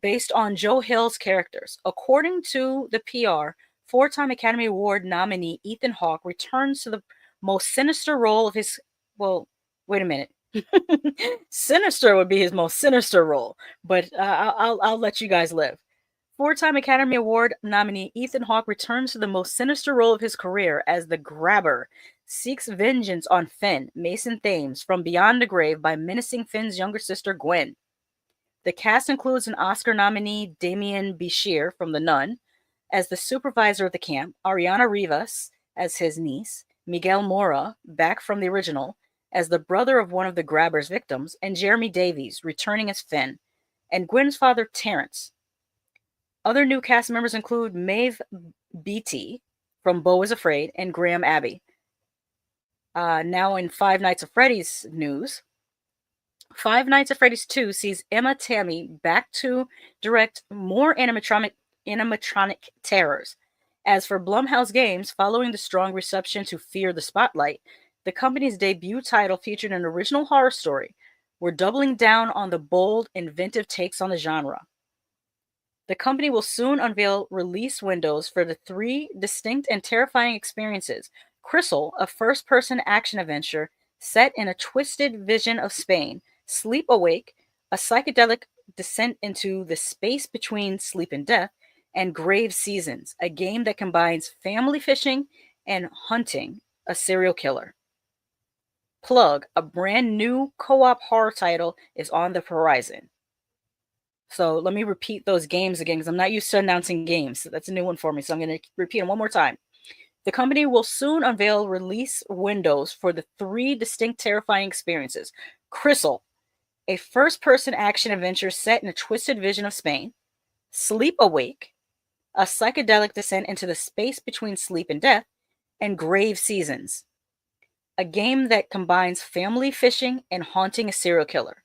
Based on Joe Hill's characters. According to the PR, 4-time Academy Award nominee Ethan Hawke returns to the most sinister role of his... Well, wait a minute. Sinister would be his most sinister role, but I'll let you guys live. 4-time Academy Award nominee Ethan Hawke returns to the most sinister role of his career as the Grabber, seeks vengeance on Finn, Mason Thames, from beyond the grave by menacing Finn's younger sister Gwen. The cast includes an Oscar nominee Damien Bichir from The Nun as the supervisor of the camp, Ariana Rivas as his niece, Miguel Mora, back from the original, as the brother of one of the Grabber's victims, and Jeremy Davies, returning as Finn, and Gwen's father, Terrence. Other new cast members include Maeve Beatty from Beau is Afraid and Graham Abbey. Now in Five Nights at Freddy's news, Five Nights at Freddy's 2 sees Emma Tammy back to direct more animatronic terrors. As for Blumhouse Games, following the strong reception to Fear the Spotlight, the company's debut title featured an original horror story. We're doubling down on the bold, inventive takes on the genre. The company will soon unveil release windows for the 3 distinct and terrifying experiences. Crystal, a first-person action adventure set in a twisted vision of Spain. Sleep Awake, a psychedelic descent into the space between sleep and death. And Grave Seasons, a game that combines family fishing and hunting a serial killer. Plug, a brand new co-op horror title is on the horizon. So let me repeat those games again because I'm not used to announcing games. So that's a new one for me. So I'm going to repeat them one more time. The company will soon unveil release windows for the 3 distinct terrifying experiences. Crystal, a first-person action adventure set in a twisted vision of Spain. Sleep Awake, a psychedelic descent into the space between sleep and death, and grave seasons. A game that combines family fishing and haunting a serial killer.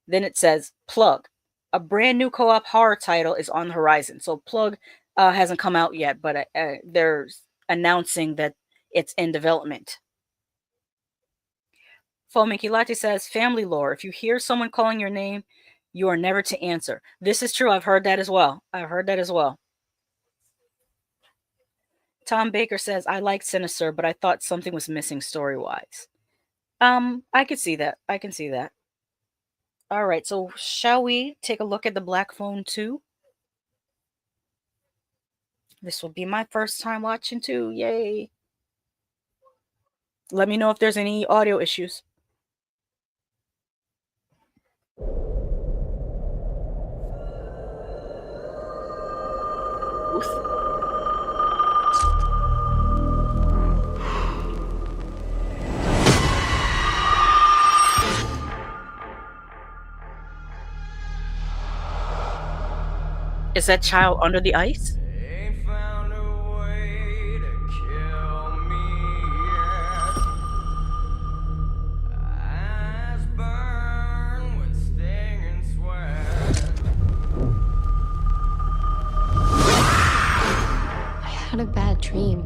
Then it says, Plug. A brand new co-op horror title is on the horizon. So Plug hasn't come out yet, but they're announcing that it's in development. Fomiki Latte says, family lore. If you hear someone calling your name, you are never to answer. This is true. I've heard that as well. Tom Baker says, I liked Sinister, but I thought something was missing story-wise. I could see that. I can see that. All right, so shall we take a look at the Black Phone 2? This will be my first time watching 2. Yay. Let me know if there's any audio issues. Is that child under the ice? I had a bad dream.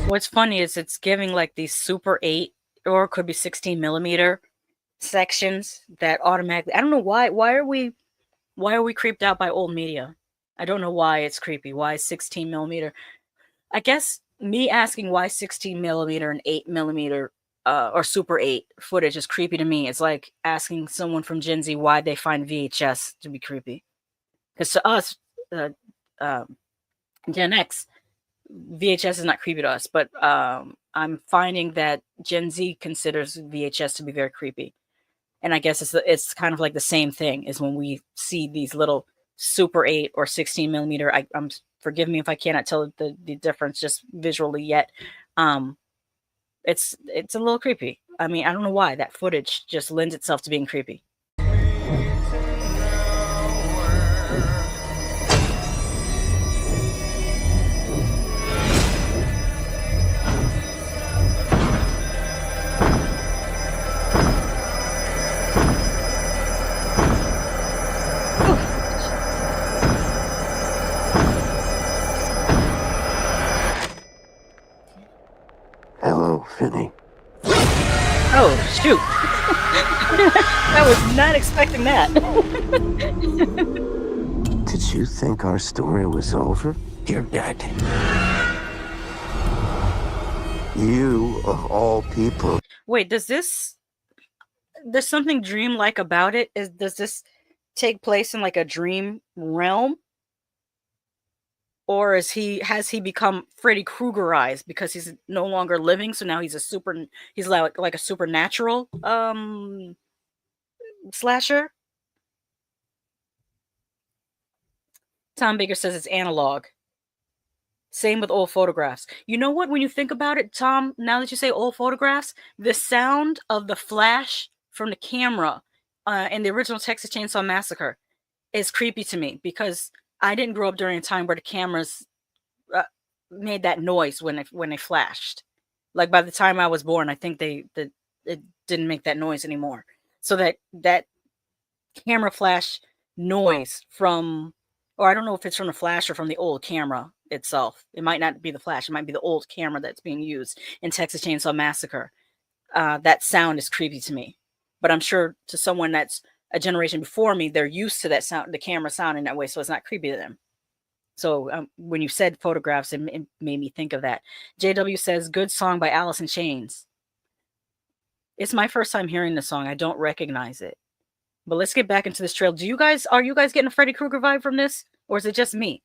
What's funny is it's giving like these Super 8 or it could be 16 millimeter sections that automatically, I don't know why are we creeped out by old media? I don't know why it's creepy. Why 16 millimeter? I guess me asking why 16 millimeter and 8 millimeter or Super 8 footage is creepy to me. It's like asking someone from Gen Z why they find VHS to be creepy. Because to us, Gen X, VHS is not creepy to us, but I'm finding that Gen Z considers VHS to be very creepy. And I guess it's kind of like the same thing is when we see these little Super 8 or 16 millimeter. Forgive me if I cannot tell the difference just visually yet. It's a little creepy. I mean, I don't know why that footage just lends itself to being creepy. Hello, Finney. Oh, shoot. I was not expecting that. Did you think our story was over? You're dead. You, of all people. Wait, there's something dreamlike about it? Does this take place in like a dream realm? Or has he become Freddy Kruegerized because he's no longer living, so now he's like a supernatural slasher? Tom Baker says it's analog. Same with old photographs. You know what? When you think about it, Tom, now that you say old photographs, the sound of the flash from the camera in the original Texas Chainsaw Massacre is creepy to me because I didn't grow up during a time where the cameras made that noise when they flashed. Like by the time I was born, I think it didn't make that noise anymore. So that camera flash noise from, or I don't know if it's from the flash or from the old camera itself. It might not be the flash. It might be the old camera that's being used in Texas Chainsaw Massacre. That sound is creepy to me. But I'm sure to someone that's a generation before me, they're used to that sound, the camera sounding that way, so it's not creepy to them. So when you said photographs, it made me think of that. JW says, good song by Alice in Chains. It's my first time hearing the song. I don't recognize it. But let's get back into this trail. Are you guys getting a Freddy Krueger vibe from this? Or is it just me?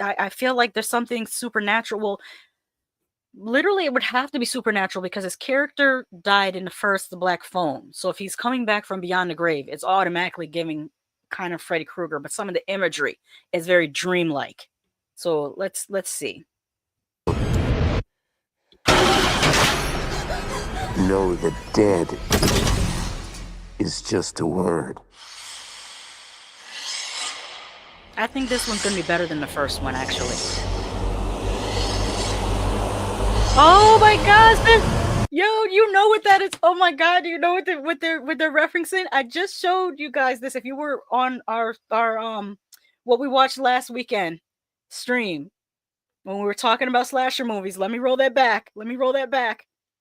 I feel like there's something supernatural. Well, literally it would have to be supernatural because his character died in the Black Phone. So if he's coming back from beyond the grave, it's automatically giving kind of Freddy Krueger, but some of the imagery is very dreamlike. So let's see. No, the dead is just a word. I think this one's gonna be better than the first one, actually. Oh my gosh! Yo, you know what that is? Oh my god, you know what they're referencing? I just showed you guys this. If you were on our what we watched last weekend stream when we were talking about slasher movies. Let me roll that back.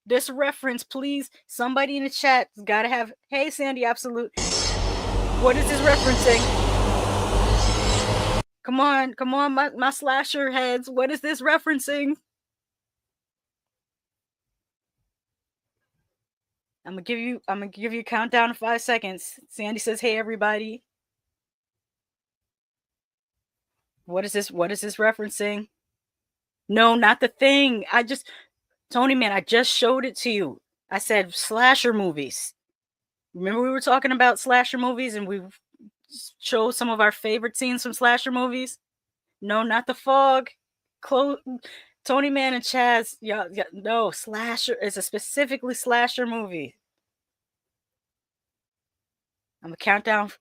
This reference, please. Somebody in the chat has got to have. Hey, Sandy, absolute. What is this referencing? Come on, my slasher heads. What is this referencing? I'm gonna give you a countdown of 5 seconds. Sandy says, "Hey, everybody." What is this referencing? No, not the thing. Tony, man, I just showed it to you. I said slasher movies. Remember we were talking about slasher movies and we showed some of our favorite scenes from slasher movies? No, not the fog. Tony, man, and Chaz. Yeah, no, slasher is a specifically slasher movie. I'm gonna count down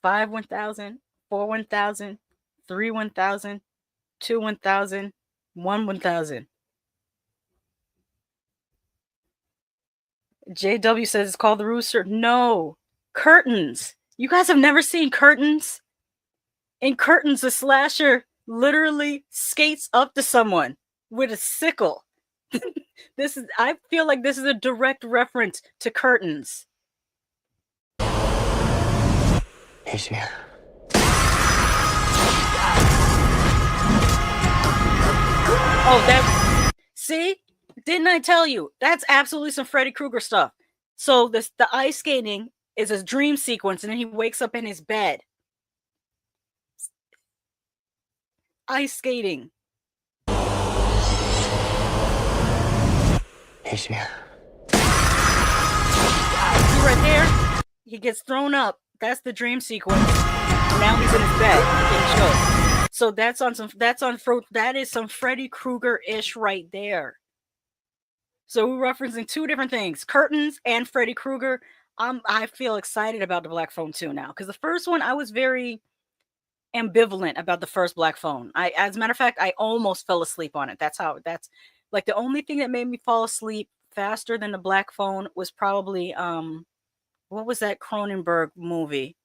5 1,000, 4 1,000, 3 1,000, 2 1,000, 1 1,000. JW says it's called The Rooster. No, Curtains. You guys have never seen Curtains? In Curtains, the slasher literally skates up to someone with a sickle. I feel like this is a direct reference to Curtains. He's here. Oh, see? Didn't I tell you? That's absolutely some Freddy Krueger stuff. So the ice skating is a dream sequence, and then he wakes up in his bed. Ice skating. He's here. See right there? He gets thrown up. That's the dream sequence. Now he's in his bed. Getting choked. So that is some Freddy Krueger-ish right there. So we're referencing two different things, Curtains and Freddy Krueger. I feel excited about the Black Phone 2 now, because the first one I was very ambivalent about the first Black Phone. As a matter of fact, I almost fell asleep on it. That's like the only thing that made me fall asleep faster than the Black Phone was probably what was that Cronenberg movie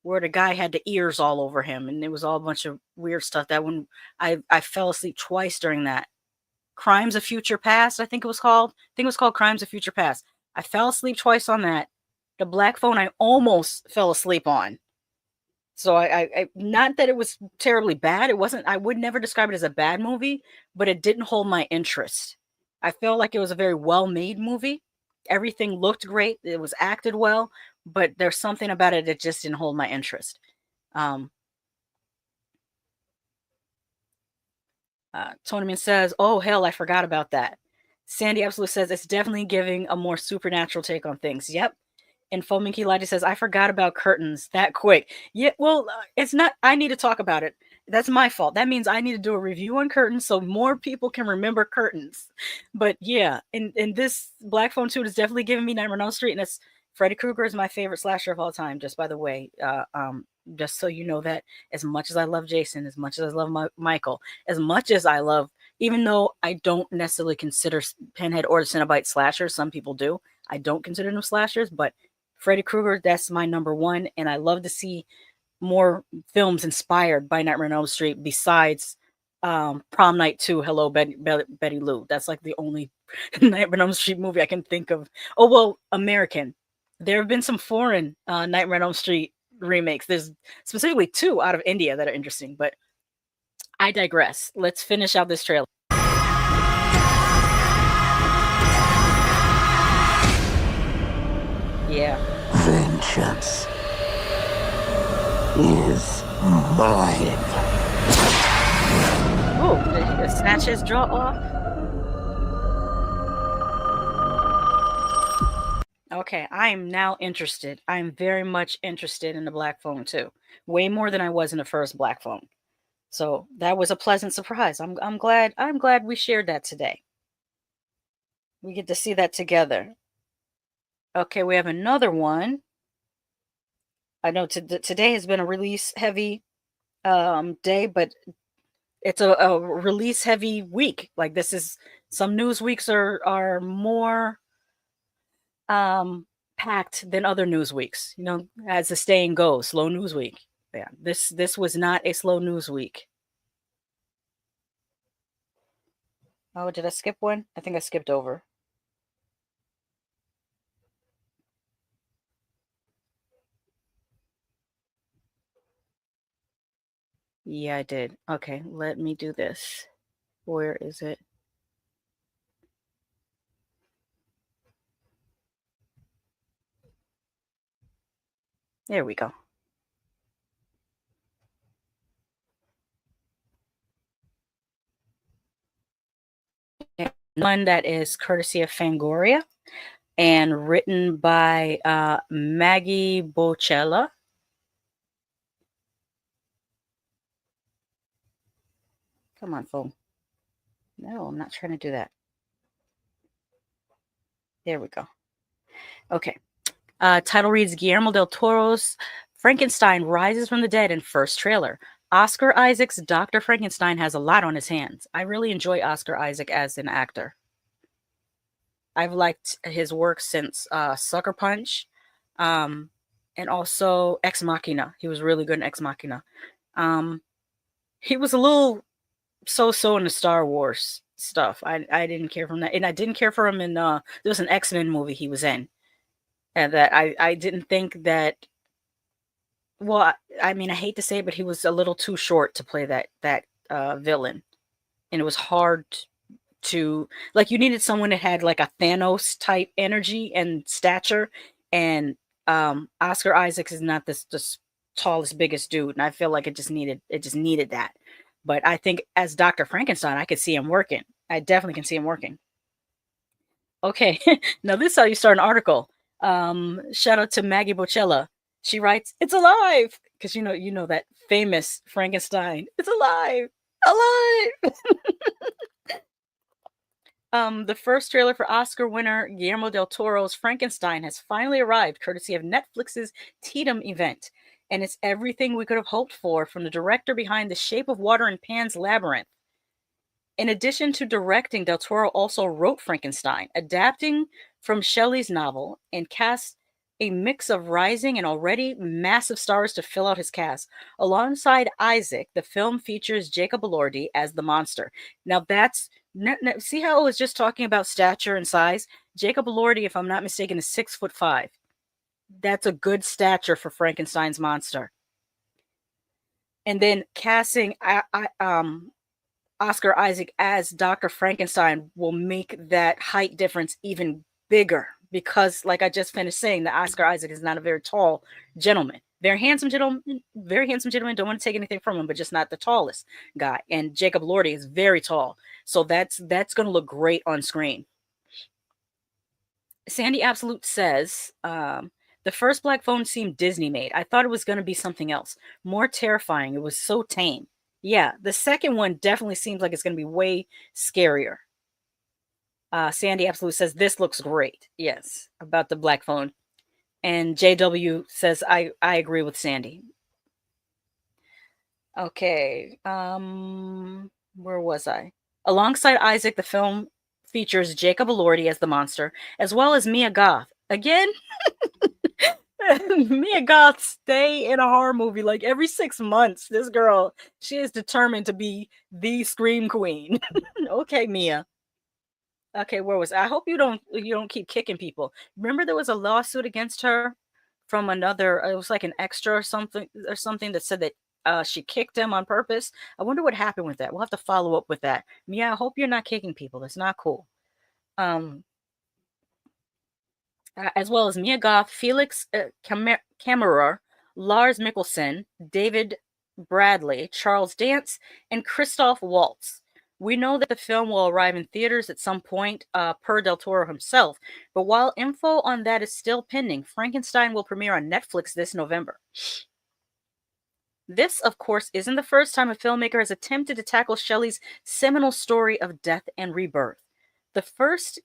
where the guy had the ears all over him and it was all a bunch of weird stuff. That one I fell asleep twice during that. Crimes of Future Past, I think it was called. Crimes of Future Past. I fell asleep twice on that. The Black Phone I almost fell asleep on. So I not that it was terribly bad. It wasn't, I would never describe it as a bad movie, but it didn't hold my interest. I felt like it was a very well-made movie. Everything looked great. It was acted well, but there's something about it that just didn't hold my interest. Tonyman says, "Oh hell, I forgot about that." Sandy absolutely says it's definitely giving a more supernatural take on things. Yep. And Fominky Lighty says, "I forgot about Curtains that quick." Yeah, well, it's not. I need to talk about it. That's my fault. That means I need to do a review on Curtains so more people can remember Curtains. But yeah, and this Black Phone 2 is definitely giving me Nightmare on Elm Street, and it's Freddy Krueger is my favorite slasher of all time. Just by the way, just so you know that, as much as I love Jason, as much as I love Michael, as much as I love, even though I don't necessarily consider Pinhead or the Cenobite slashers, some people do. I don't consider them slashers, but Freddy Krueger, that's my number one, and I love to see more films inspired by Nightmare on Elm Street besides Prom Night 2, Hello, Betty Lou. That's like the only Nightmare on Elm Street movie I can think of. Oh, well, American. There have been some foreign Nightmare on Elm Street remakes. There's specifically 2 out of India that are interesting, but I digress. Let's finish out this trailer. Yeah. Vengeance is mine. Oh, did he snatch his jaw off? Okay, I am now interested. I am very much interested in the Black Phone 2. Way more than I was in the first Black Phone. So that was a pleasant surprise. I'm glad we shared that today. We get to see that together. Okay, we have another one. I know today has been a release heavy day, but it's a release heavy week. Like this is some news weeks are more packed than other news weeks. You know, as the saying goes, slow news week. Yeah, this was not a slow news week. Oh, did I skip one? I think I skipped over. Yeah, I did. Okay, let me do this. Where is it? There we go. One that is courtesy of Fangoria and written by Maggie Bocella. Come on, phone. No, I'm not trying to do that. There we go. Okay. Title reads Guillermo del Toro's Frankenstein rises from the dead in first trailer. Oscar Isaac's Dr. Frankenstein has a lot on his hands. I really enjoy Oscar Isaac as an actor. I've liked his work since Sucker Punch, and also Ex Machina. He was really good in Ex Machina. He was a little so-so in the Star Wars stuff. I didn't care from that, and I didn't care for him in there was an X-Men movie he was in, and that I didn't think that. Well, I mean, I hate to say it, but he was a little too short to play that villain, and it was hard to like. You needed someone that had like a Thanos type energy and stature, and Oscar Isaac is not this tallest, biggest dude, and I feel like it just needed that. But I think as Dr. Frankenstein, I could see him working. I definitely can see him working. Okay, now this is how you start an article. Shout out to Maggie Bocella. She writes, "It's alive," because you know that famous Frankenstein. It's alive, alive. The first trailer for Oscar winner Guillermo del Toro's Frankenstein has finally arrived, courtesy of Netflix's Tatum event, and it's everything we could have hoped for from the director behind The Shape of Water and Pan's Labyrinth. In addition to directing, Del Toro also wrote Frankenstein, adapting from Shelley's novel, and cast a mix of rising and already massive stars to fill out his cast. Alongside Isaac, the film features Jacob Elordi as the monster. Now that's see how I was just talking about stature and size? Jacob Elordi, if I'm not mistaken, is 6'5". That's a good stature for Frankenstein's monster. And then casting Oscar Isaac as Dr. Frankenstein will make that height difference even bigger because, like I just finished saying, that Oscar Isaac is not a very tall gentleman. Very handsome gentleman. Don't want to take anything from him, but just not the tallest guy. And Jacob Elordi is very tall, so that's going to look great on screen. Sandy Absolute says, the first Black Phone seemed Disney made. I thought it was going to be something else, more terrifying. It was so tame. Yeah, the second one definitely seems like it's going to be way scarier. Sandy Absolute says, this looks great. Yes, about the Black Phone. And JW says, I agree with Sandy. Okay, where was I? Alongside Isaac, the film features Jacob Elordi as the monster, as well as Mia Goth. Again? Mia Goth stay in a horror movie like every 6 months. This girl, she is determined to be the scream queen. Okay, Mia. Okay, where was I hope you don't keep kicking people. Remember there was a lawsuit against her from another, it was like an extra or something that said that she kicked him on purpose. I wonder what happened with that. We'll have to follow up with that. Mia, I hope you're not kicking people. That's not cool. As well as Mia Goth, Felix Kammerer, Lars Mikkelsen, David Bradley, Charles Dance, and Christoph Waltz. We know that the film will arrive in theaters at some point, per Del Toro himself, but while info on that is still pending, Frankenstein will premiere on Netflix this November. This, of course, isn't the first time a filmmaker has attempted to tackle Shelley's seminal story of death and rebirth. The first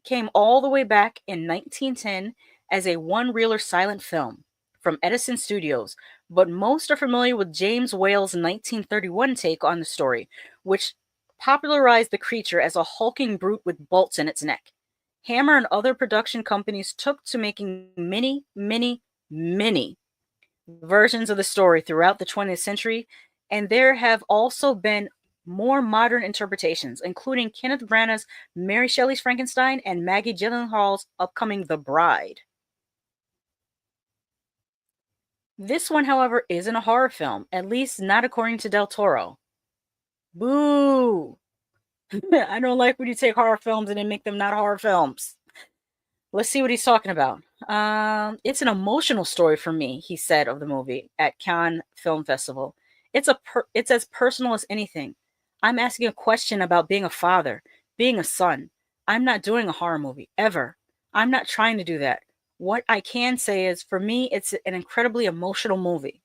came all the way back in 1910 as a one-reeler silent film. from Edison Studios, but most are familiar with James Whale's 1931 take on the story, which popularized the creature as a hulking brute with bolts in its neck. Hammer and other production companies took to making many versions of the story throughout the 20th century, and there have also been more modern interpretations, including Kenneth Branagh's Mary Shelley's Frankenstein and Maggie Gyllenhaal's upcoming The Bride. This one, however, isn't a horror film, at least not according to Del Toro. Boo! I don't like when you take horror films and then make them not horror films. Let's see what he's talking about. It's an emotional story for me, he said of the movie at Cannes Film Festival. It's as personal as anything. I'm asking a question about being a father, being a son. I'm not doing a horror movie, ever. I'm not trying to do that. What I can say is, for me, it's an incredibly emotional movie.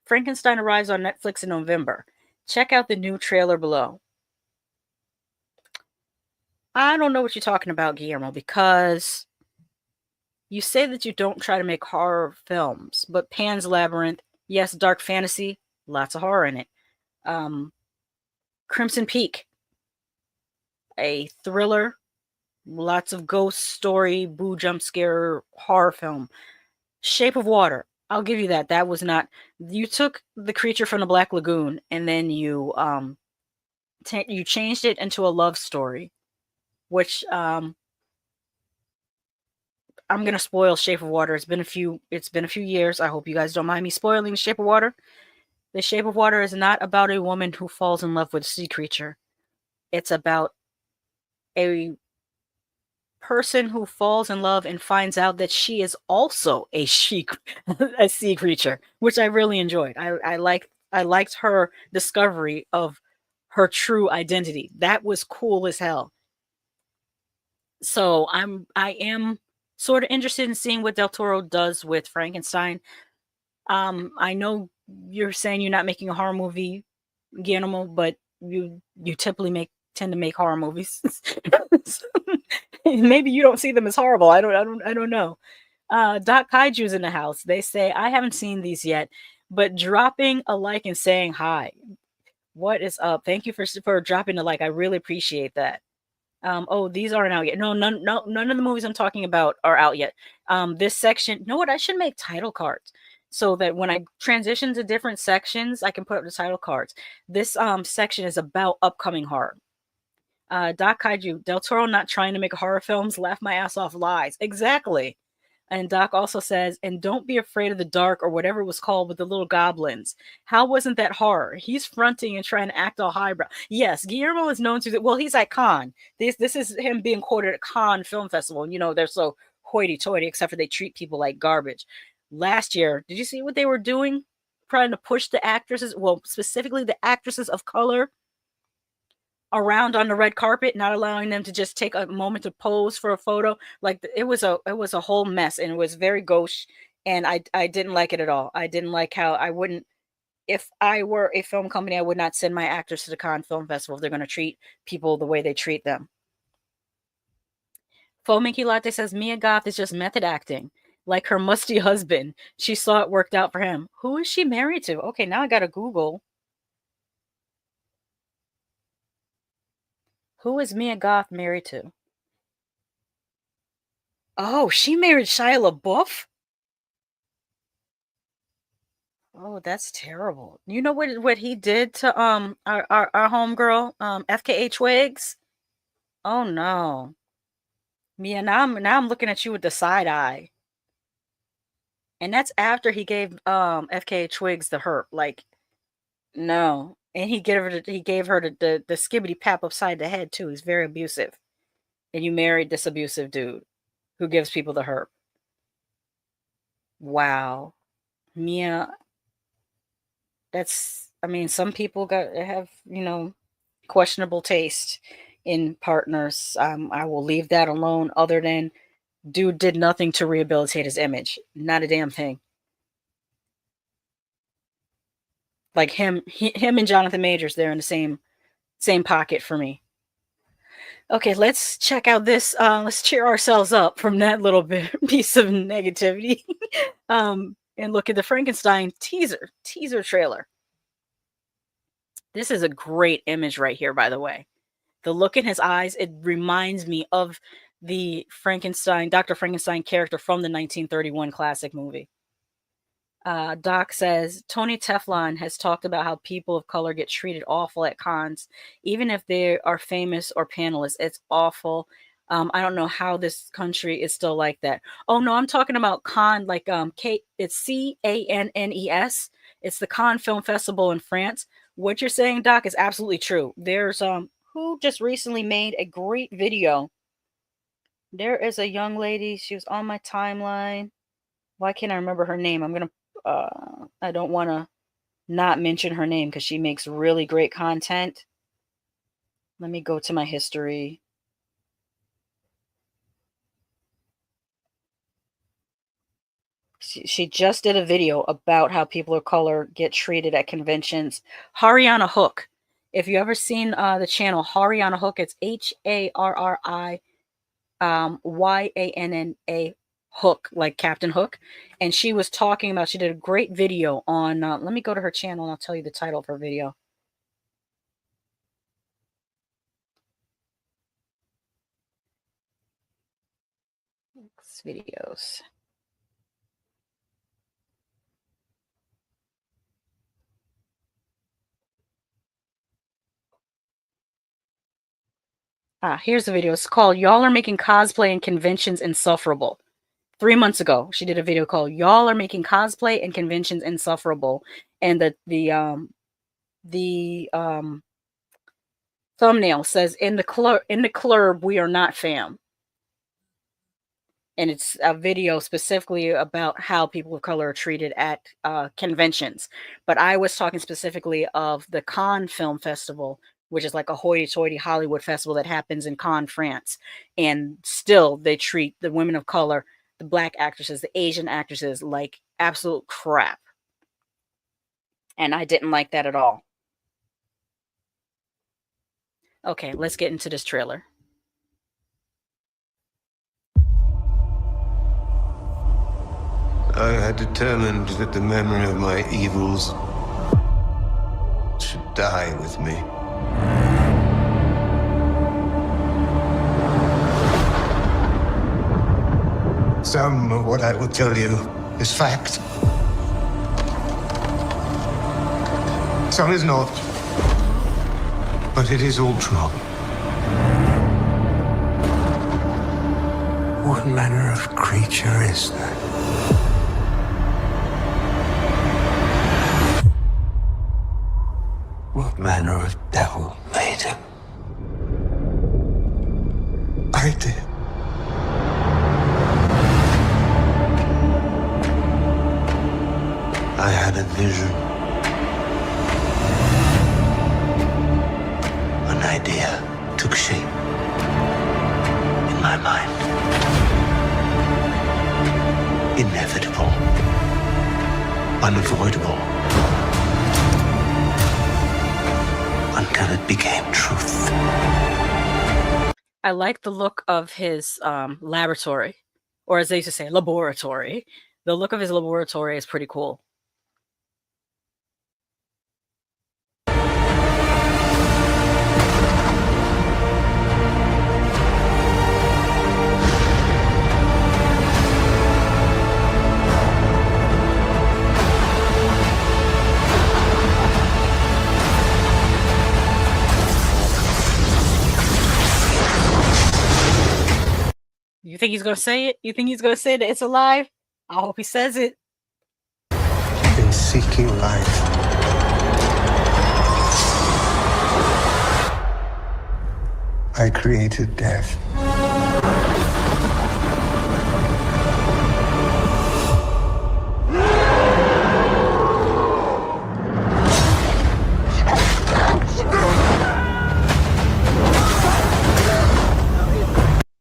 Frankenstein arrives on Netflix in November. Check out the new trailer below. I don't know what you're talking about, Guillermo, because you say that you don't try to make horror films, but Pan's Labyrinth, yes, dark fantasy, lots of horror in it. Crimson Peak, a thriller, lots of ghost story, boo jump scare horror film. Shape of Water, I'll give you that. That was not, you took the creature from the Black Lagoon and then you changed it into a love story, which I'm gonna spoil Shape of Water. It's been a few years. I hope you guys don't mind me spoiling Shape of Water. The Shape of Water is not about a woman who falls in love with a sea creature. It's about a person who falls in love and finds out that she is also a sea creature, which I really enjoyed. I liked her discovery of her true identity. That was cool as hell. So I am sort of interested in seeing what Del Toro does with Frankenstein. I know you're saying you're not making a horror movie, Guillermo, but you typically tend to make horror movies. Maybe you don't see them as horrible. I don't know. Doc Kaiju's in the house. They say, I haven't seen these yet, but dropping a like and saying hi. What is up? Thank you for dropping a like. I really appreciate that. Oh, these aren't out yet. No, none of the movies I'm talking about are out yet. This section, you know what? I should make title cards so that when I transition to different sections, I can put up the title cards. This section is about upcoming horror. Doc Kaiju, Del Toro not trying to make horror films, laugh my ass off, lies. Exactly. And Doc also says, and don't be afraid of the dark or whatever it was called with the little goblins. How wasn't that horror? He's fronting and trying to act all highbrow. Yes, Guillermo is known to, well, he's at Cannes. This is him being quoted at Cannes Film Festival. And, you know, they're so hoity-toity, except for they treat people like garbage. Last year, did you see what they were doing? Trying to push the actresses, well, specifically the actresses of color, around on the red carpet, not allowing them to just take a moment to pose for a photo. Like, it was a whole mess, and it was very gauche, and I didn't like it at all. I didn't like how if I were a film company, I would not send my actors to the Cannes Film Festival if they're going to treat people the way they treat them. Faux Mickey Latte says, Mia Goth is just method acting, like her musty husband. She saw it worked out for him. Who is she married to? Okay, now I got to Google. Who is Mia Goth married to? Oh, she married Shia LaBeouf? Oh, that's terrible. You know what he did to our homegirl, FKA Twigs? Oh no. Mia, now I'm looking at you with the side eye. And that's after he gave FKA Twigs the herp. Like, no. And he gave her the skibbity pap upside the head too. He's very abusive. And you married this abusive dude who gives people the herp. Wow. Mia, some people have, questionable taste in partners. I will leave that alone, other than dude did nothing to rehabilitate his image. Not a damn thing. Like him and Jonathan Majors, they're in the same pocket for me. Okay, let's check out this. Let's cheer ourselves up from that little bit piece of negativity. And look at the Frankenstein teaser trailer. This is a great image right here, by the way. The look in his eyes, it reminds me of the Dr. Frankenstein character from the 1931 classic movie. Doc says, Tony Teflon has talked about how people of color get treated awful at cons, even if they are famous or panelists. It's awful. I don't know how this country is still like that. Oh no, I'm talking about Cannes, like it's CANNES. It's the Cannes Film Festival in France. What you're saying, Doc, is absolutely true. There's who just recently made a great video. There is a young lady. She was on my timeline. Why can't I remember her name? I don't want to not mention her name because she makes really great content. Let me go to my history. She just did a video about how people of color get treated at conventions. Hariana Hook. If you ever seen the channel Hariana Hook, it's HARRIYANNA Hook, like Captain Hook. And she was talking about, she did a great video on, let me go to her channel and I'll tell you the title of her video. Videos. Here's the video. It's called Y'all Are Making Cosplay and Conventions Insufferable. 3 months ago, she did a video called Y'all Are Making Cosplay and Conventions Insufferable. And the thumbnail says, in the club, we are not fam. And it's a video specifically about how people of color are treated at conventions. But I was talking specifically of the Cannes Film Festival, which is like a hoity-toity Hollywood festival that happens in Cannes, France. And still, they treat the women of color, the Black actresses, the Asian actresses, like absolute crap. And I didn't like that at all. Okay, let's get into this trailer. I had determined that the memory of my evils should die with me. Some of what I will tell you is fact. Some is not. But it is all true. What manner of creature is that? What manner of devil made him? I did. I had a vision. An idea took shape in my mind. Inevitable. Unavoidable. Until it became truth. I like the look of his laboratory, or as they used to say, laboratory. The look of his laboratory is pretty cool. You think he's going to say it? You think he's going to say that it's alive? I hope he says it. In seeking life, I created death.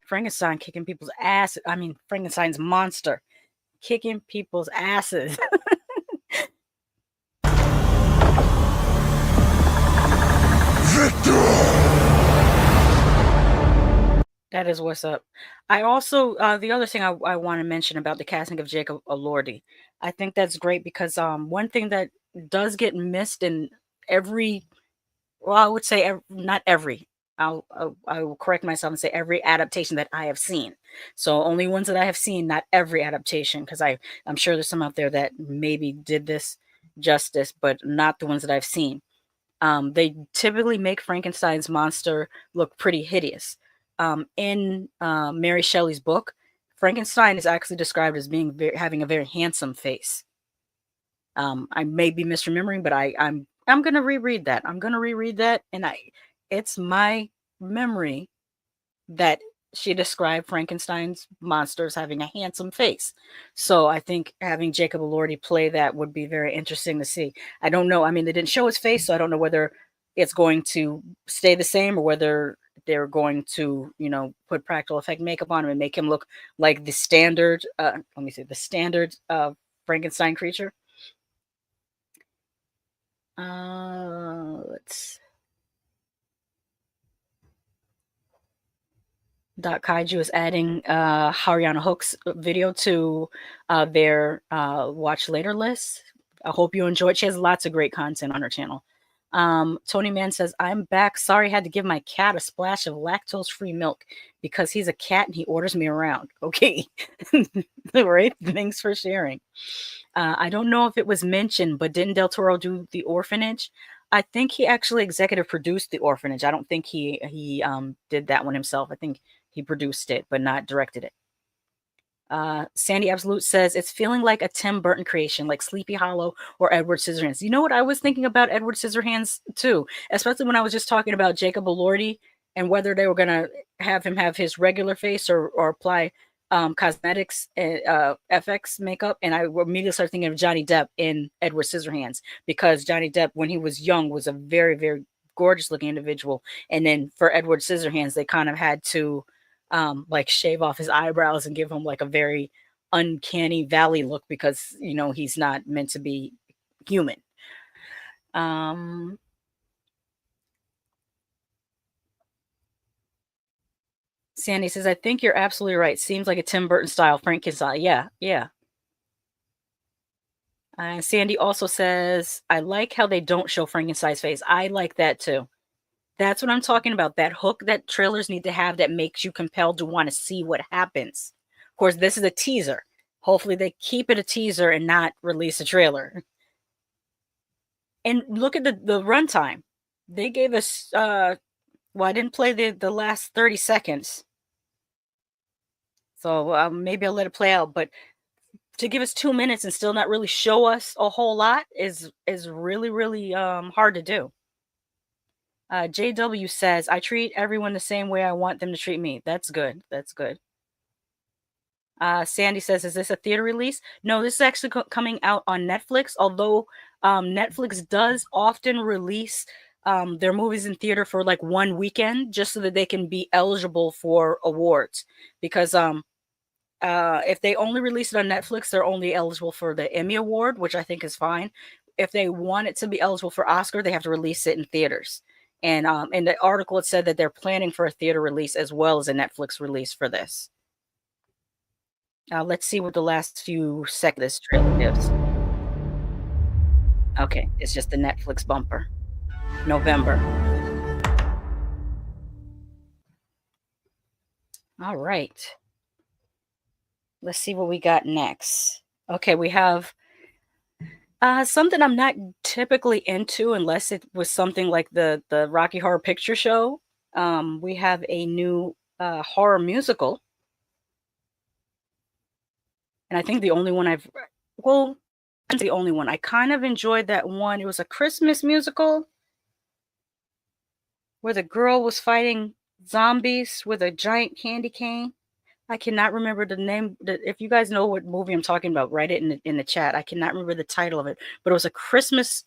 Frankenstein kicking people's ass. I mean, Frankenstein's monster kicking people's asses. Victor! That is what's up. I also the other thing I want to mention about the casting of Jacob Elordi, I think that's great because one thing that does get missed in every, well, I would say not every. I will correct myself and say every adaptation that I have seen. So only ones that I have seen, not every adaptation, because I'm sure there's some out there that maybe did this justice, but not the ones that I've seen. They typically make Frankenstein's monster look pretty hideous. In Mary Shelley's book, Frankenstein is actually described as being having a very handsome face. I may be misremembering, but I'm gonna reread that. I'm gonna reread that, and it's my memory that she described Frankenstein's monsters having a handsome face. So I think having Jacob Elordi play that would be very interesting to see. I don't know. I mean, they didn't show his face, so I don't know whether it's going to stay the same or whether they're going to, put practical effect makeup on him and make him look like the standard, the standard Frankenstein creature. Let's Kaiju is adding Haryana Hook's video to their watch later list. I hope you enjoy it. She has lots of great content on her channel. Tony Man says, I'm back. Sorry, I had to give my cat a splash of lactose-free milk because he's a cat and he orders me around. Okay. Right? Thanks for sharing. I don't know if it was mentioned, but didn't Del Toro do The Orphanage? I think he actually executive produced The Orphanage. I don't think he did that one himself. I think he produced it, but not directed it. Sandy Absolute says, it's feeling like a Tim Burton creation, like Sleepy Hollow or Edward Scissorhands. You know what I was thinking about Edward Scissorhands too, especially when I was just talking about Jacob Elordi and whether they were going to have him have his regular face or apply cosmetics FX makeup, and I immediately started thinking of Johnny Depp in Edward Scissorhands, because Johnny Depp, when he was young, was a very, very gorgeous looking individual, and then for Edward Scissorhands they kind of had to like shave off his eyebrows and give him like a very uncanny valley look, because he's not meant to be human. Sandy says, I think you're absolutely right. Seems like a Tim Burton style Frankenstein. Yeah. Sandy also says, I like how they don't show Frankenstein's face. I like that too. That's what I'm talking about. That hook that trailers need to have that makes you compelled to want to see what happens. Of course, this is a teaser. Hopefully they keep it a teaser and not release a trailer. And look at the runtime. They gave us, well, I didn't play the last 30 seconds. So maybe I'll let it play out. But to give us 2 minutes and still not really show us a whole lot is really, really hard to do. JW says, I treat everyone the same way I want them to treat me. That's good. That's good. Sandy says, is this a theater release? No, this is actually coming out on Netflix, although Netflix does often release their movies in theater for like one weekend just so that they can be eligible for awards. Because if they only release it on Netflix, they're only eligible for the Emmy Award, which I think is fine. If they want it to be eligible for Oscar, they have to release it in theaters. And in the article, it said that they're planning for a theater release as well as a Netflix release for this. Let's see what the last few seconds this trailer gives. Okay, it's just the Netflix bumper. November. All right. Let's see what we got next. Okay, we have something I'm not typically into unless it was something like the Rocky Horror Picture Show. We have a new horror musical. And I think the only one the only one. I kind of enjoyed that one. It was a Christmas musical where the girl was fighting zombies with a giant candy cane. I cannot remember the name. If you guys know what movie I'm talking about, write it in the chat. I cannot remember the title of it, but it was a Christmas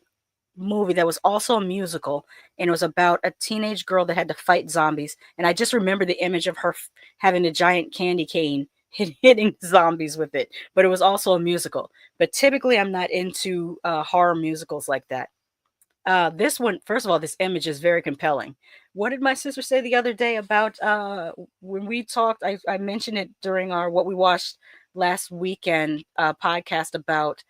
movie that was also a musical, and it was about a teenage girl that had to fight zombies. And I just remember the image of her having a giant candy cane hitting zombies with it, but it was also a musical. But typically I'm not into horror musicals like that. This one, first of all, this image is very compelling. What did my sister say the other day about when we talked? I mentioned it during our what we watched last weekend podcast about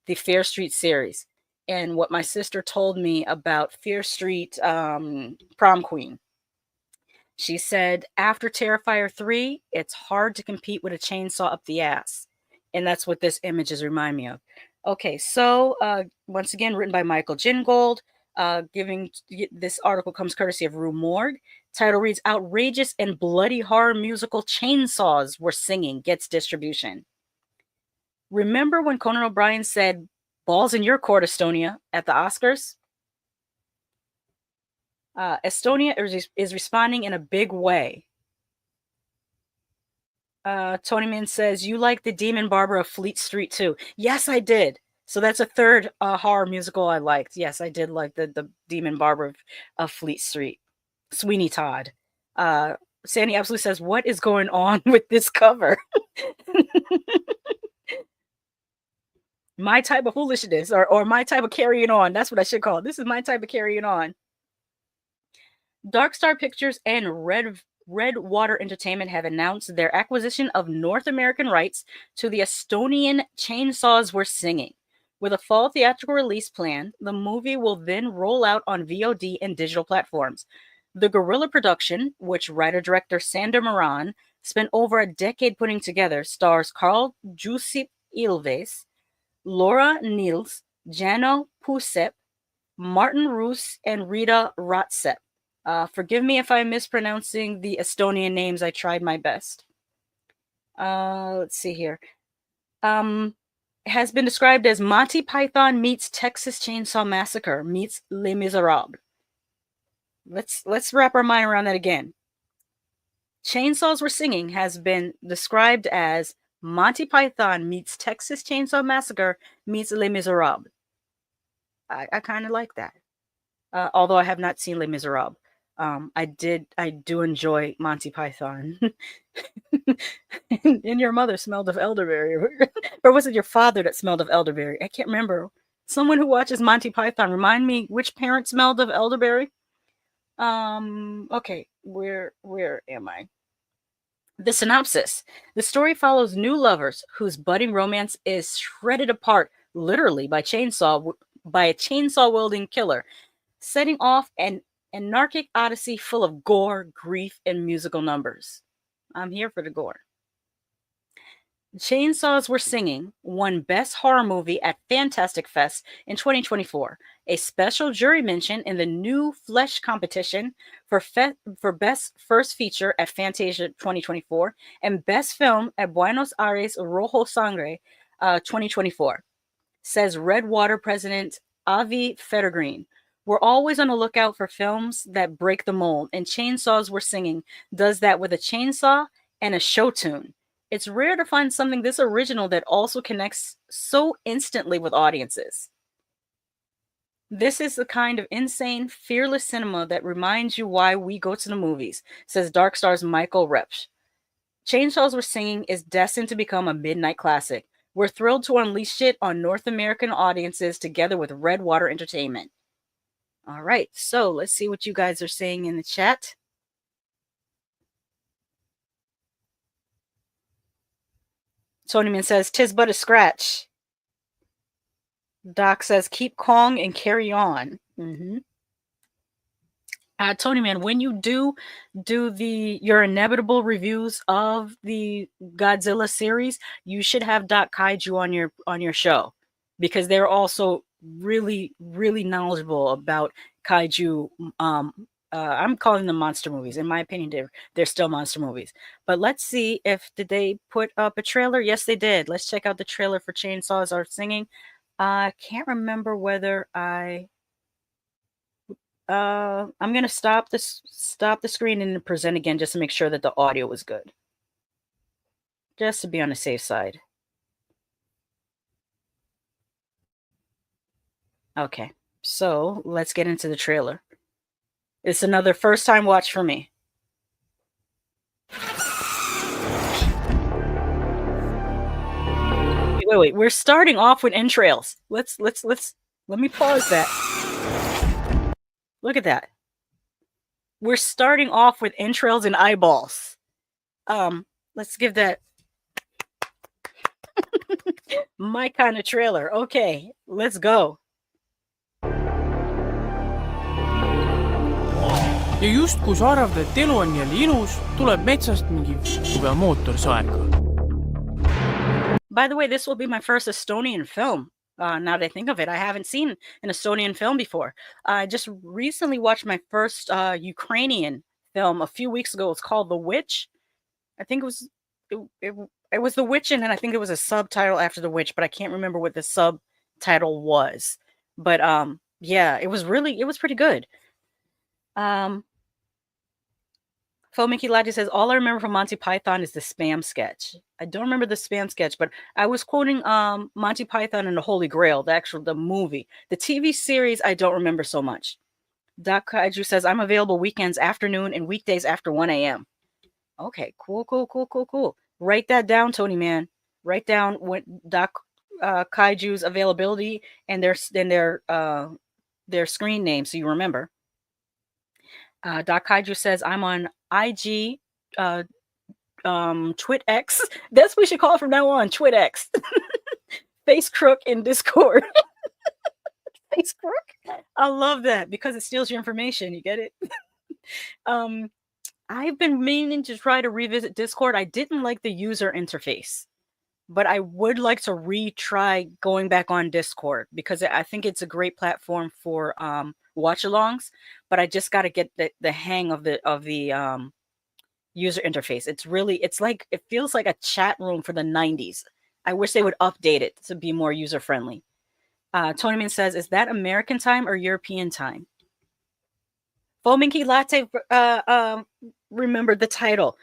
the Fear Street series, and what my sister told me about Fear Street Prom Queen. She said after Terrifier 3, it's hard to compete with a chainsaw up the ass. And that's what this image is remind me of. Okay, so once again, written by Michael Gingold. This article comes courtesy of Rumour. Title reads, Outrageous and Bloody Horror Musical Chainsaws Were Singing Gets Distribution. Remember when Conan O'Brien said, balls in your court, Estonia, at the Oscars? Estonia is responding in a big way. Tony Man says, you like the Demon Barber of Fleet Street too. Yes, I did. So that's a third horror musical I liked. Yes, I did like the Demon Barber of Fleet Street. Sweeney Todd. Sandy absolutely says, what is going on with this cover? My type of foolishness or my type of carrying on. That's what I should call it. This is my type of carrying on. Dark Star Pictures and Redwater Entertainment have announced their acquisition of North American rights to the Estonian Chainsaws Were Singing. With a fall theatrical release plan, the movie will then roll out on VOD and digital platforms. The guerrilla production, which writer-director Sander Moran spent over a decade putting together, stars Carl Jusip Ilves, Laura Niels, Jano Pusep, Martin Roos, and Rita Rotsep. Forgive me if I'm mispronouncing the Estonian names. I tried my best. Let's see here. Has been described as Monty Python meets Texas Chainsaw Massacre meets Les Miserables. Let's wrap our mind around that again. Chainsaws Were Singing has been described as Monty Python meets Texas Chainsaw Massacre meets Les Miserables. I kind of like that. Although I have not seen Les Miserables. I do enjoy Monty Python. And your mother smelled of elderberry. Or was it your father that smelled of elderberry? I can't remember. Someone who watches Monty Python, remind me which parent smelled of elderberry? Okay, where am I? The synopsis. The story follows new lovers whose budding romance is shredded apart, literally, by a chainsaw-wielding killer, setting off an anarchic odyssey full of gore, grief, and musical numbers. I'm here for the gore. Chainsaws Were Singing won Best Horror Movie at Fantastic Fest in 2024, a special jury mention in the New Flesh competition for Best First Feature at Fantasia 2024, and Best Film at Buenos Aires Rojo Sangre 2024, says Redwater President Avi Federgreen. We're always on the lookout for films that break the mold, and Chainsaws Were Singing does that with a chainsaw and a show tune. It's rare to find something this original that also connects so instantly with audiences. This is the kind of insane, fearless cinema that reminds you why we go to the movies, says Dark Star's Michael Repsch. Chainsaws Were Singing is destined to become a midnight classic. We're thrilled to unleash it on North American audiences together with Redwater Entertainment. All right, so let's see what you guys are saying in the chat. Tonyman says, "'Tis but a scratch." Doc says, "Keep calm and carry on." Tonyman, when you do your inevitable reviews of the Godzilla series, you should have Doc Kaiju on your show, because they're also really, really knowledgeable about kaiju. I'm calling them monster movies. In my opinion, they're still monster movies. But let's see did they put up a trailer? Yes, they did. Let's check out the trailer for Chainsaws Are Singing. I can't remember whether I'm gonna stop the screen and present again just to make sure that the audio was good, just to be on the safe side. Okay, so let's get into the trailer. It's another first time watch for me. Wait. We're starting off with entrails. Let me pause that. Look at that. We're starting off with entrails and eyeballs. Let's give that my kind of trailer. Okay, let's go. ja justkui sa arvad, et elu on jälle ilus, tuleb metsast mingi tugev mootorsaeg. By the way, this will be my first Estonian film. Now that I think of it, I haven't seen an Estonian film before. I just recently watched my first Ukrainian film a few weeks ago. It's called The Witch. I think it was The Witch, and then I think it was a subtitle after The Witch, but I can't remember what the subtitle was. But yeah, it was pretty good. Mickey Laddie says, all I remember from Monty Python is the Spam sketch. I don't remember the Spam sketch, but I was quoting Monty Python and the Holy Grail, the movie. The TV series, I don't remember so much. Doc Kaiju says, I'm available weekends afternoon and weekdays after 1 a.m. Okay, cool. Write that down, Tony Man. Write down what Doc Kaiju's availability and their screen name so you remember. Doc Kaiju says, I'm on IG, TwitX. That's what we should call it from now on, TwitX. Face Crook in Discord. Face Crook? I love that because it steals your information. You get it? I've been meaning to try to revisit Discord. I didn't like the user interface, but I would like to retry going back on Discord because I think it's a great platform for watch-alongs, but I just got to get the hang of the user interface. It feels like a chat room for the 90s. I wish they would update it to be more user-friendly. Tony Man says, is that American time or European time? Fominky Latte remembered the title.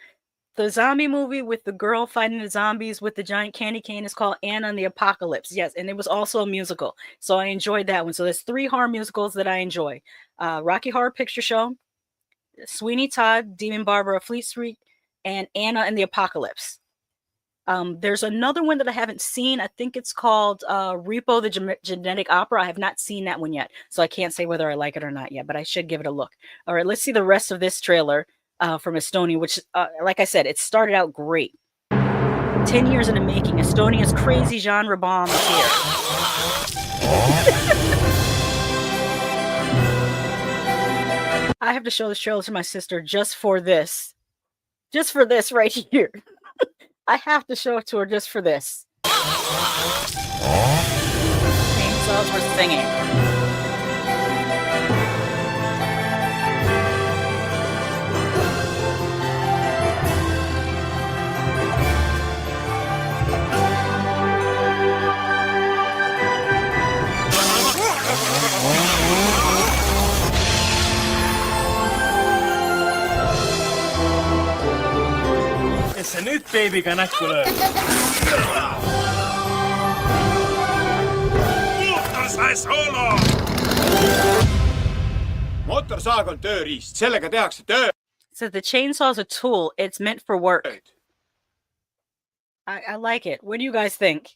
The zombie movie with the girl fighting the zombies with the giant candy cane is called Anna and the Apocalypse. Yes, and it was also a musical. So I enjoyed that one. So there's 3 horror musicals that I enjoy. Rocky Horror Picture Show, Sweeney Todd, Demon Barber of Fleet Street, and Anna and the Apocalypse. There's another one that I haven't seen. I think it's called Repo the Genetic Opera. I have not seen that one yet. So I can't say whether I like it or not yet, but I should give it a look. All right, let's see the rest of this trailer. From Estonia, which, like I said, it started out great. 10 years in the making, Estonia's crazy genre bomb is here. I have to show this trailer to my sister just for this. Just for this right here. I have to show it to her just for this. Chainsaws were singing. Kes sa nüüd beebiga näkku lööb? Mootorsae soolo! Mootorsaag on tööriist, sellega tehakse töö. So the chainsaw is a tool. It's meant for work. I like it. What do you guys think?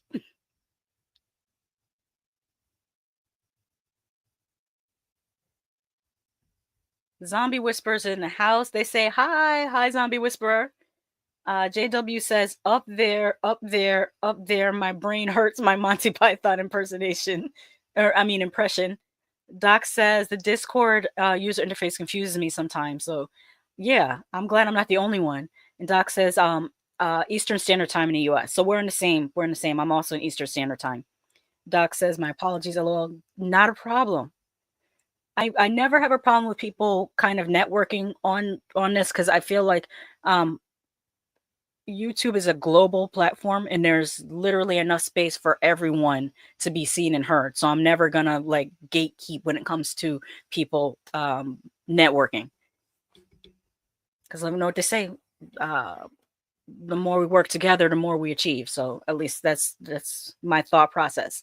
Zombie Whisperers in the house. They say, hi, Zombie Whisperer. JW says, up there, my brain hurts my Monty Python impersonation. Impression. Doc says, the Discord user interface confuses me sometimes. So, yeah, I'm glad I'm not the only one. And Doc says, Eastern Standard Time in the U.S. So we're in the same. I'm also in Eastern Standard Time. Doc says, my apologies, LOL. Not a problem. I never have a problem with people kind of networking on this because I feel like YouTube is a global platform and there's literally enough space for everyone to be seen and heard. So I'm never gonna like gatekeep when it comes to people networking. Because let me know what they say. The more we work together, the more we achieve. So at least that's my thought process.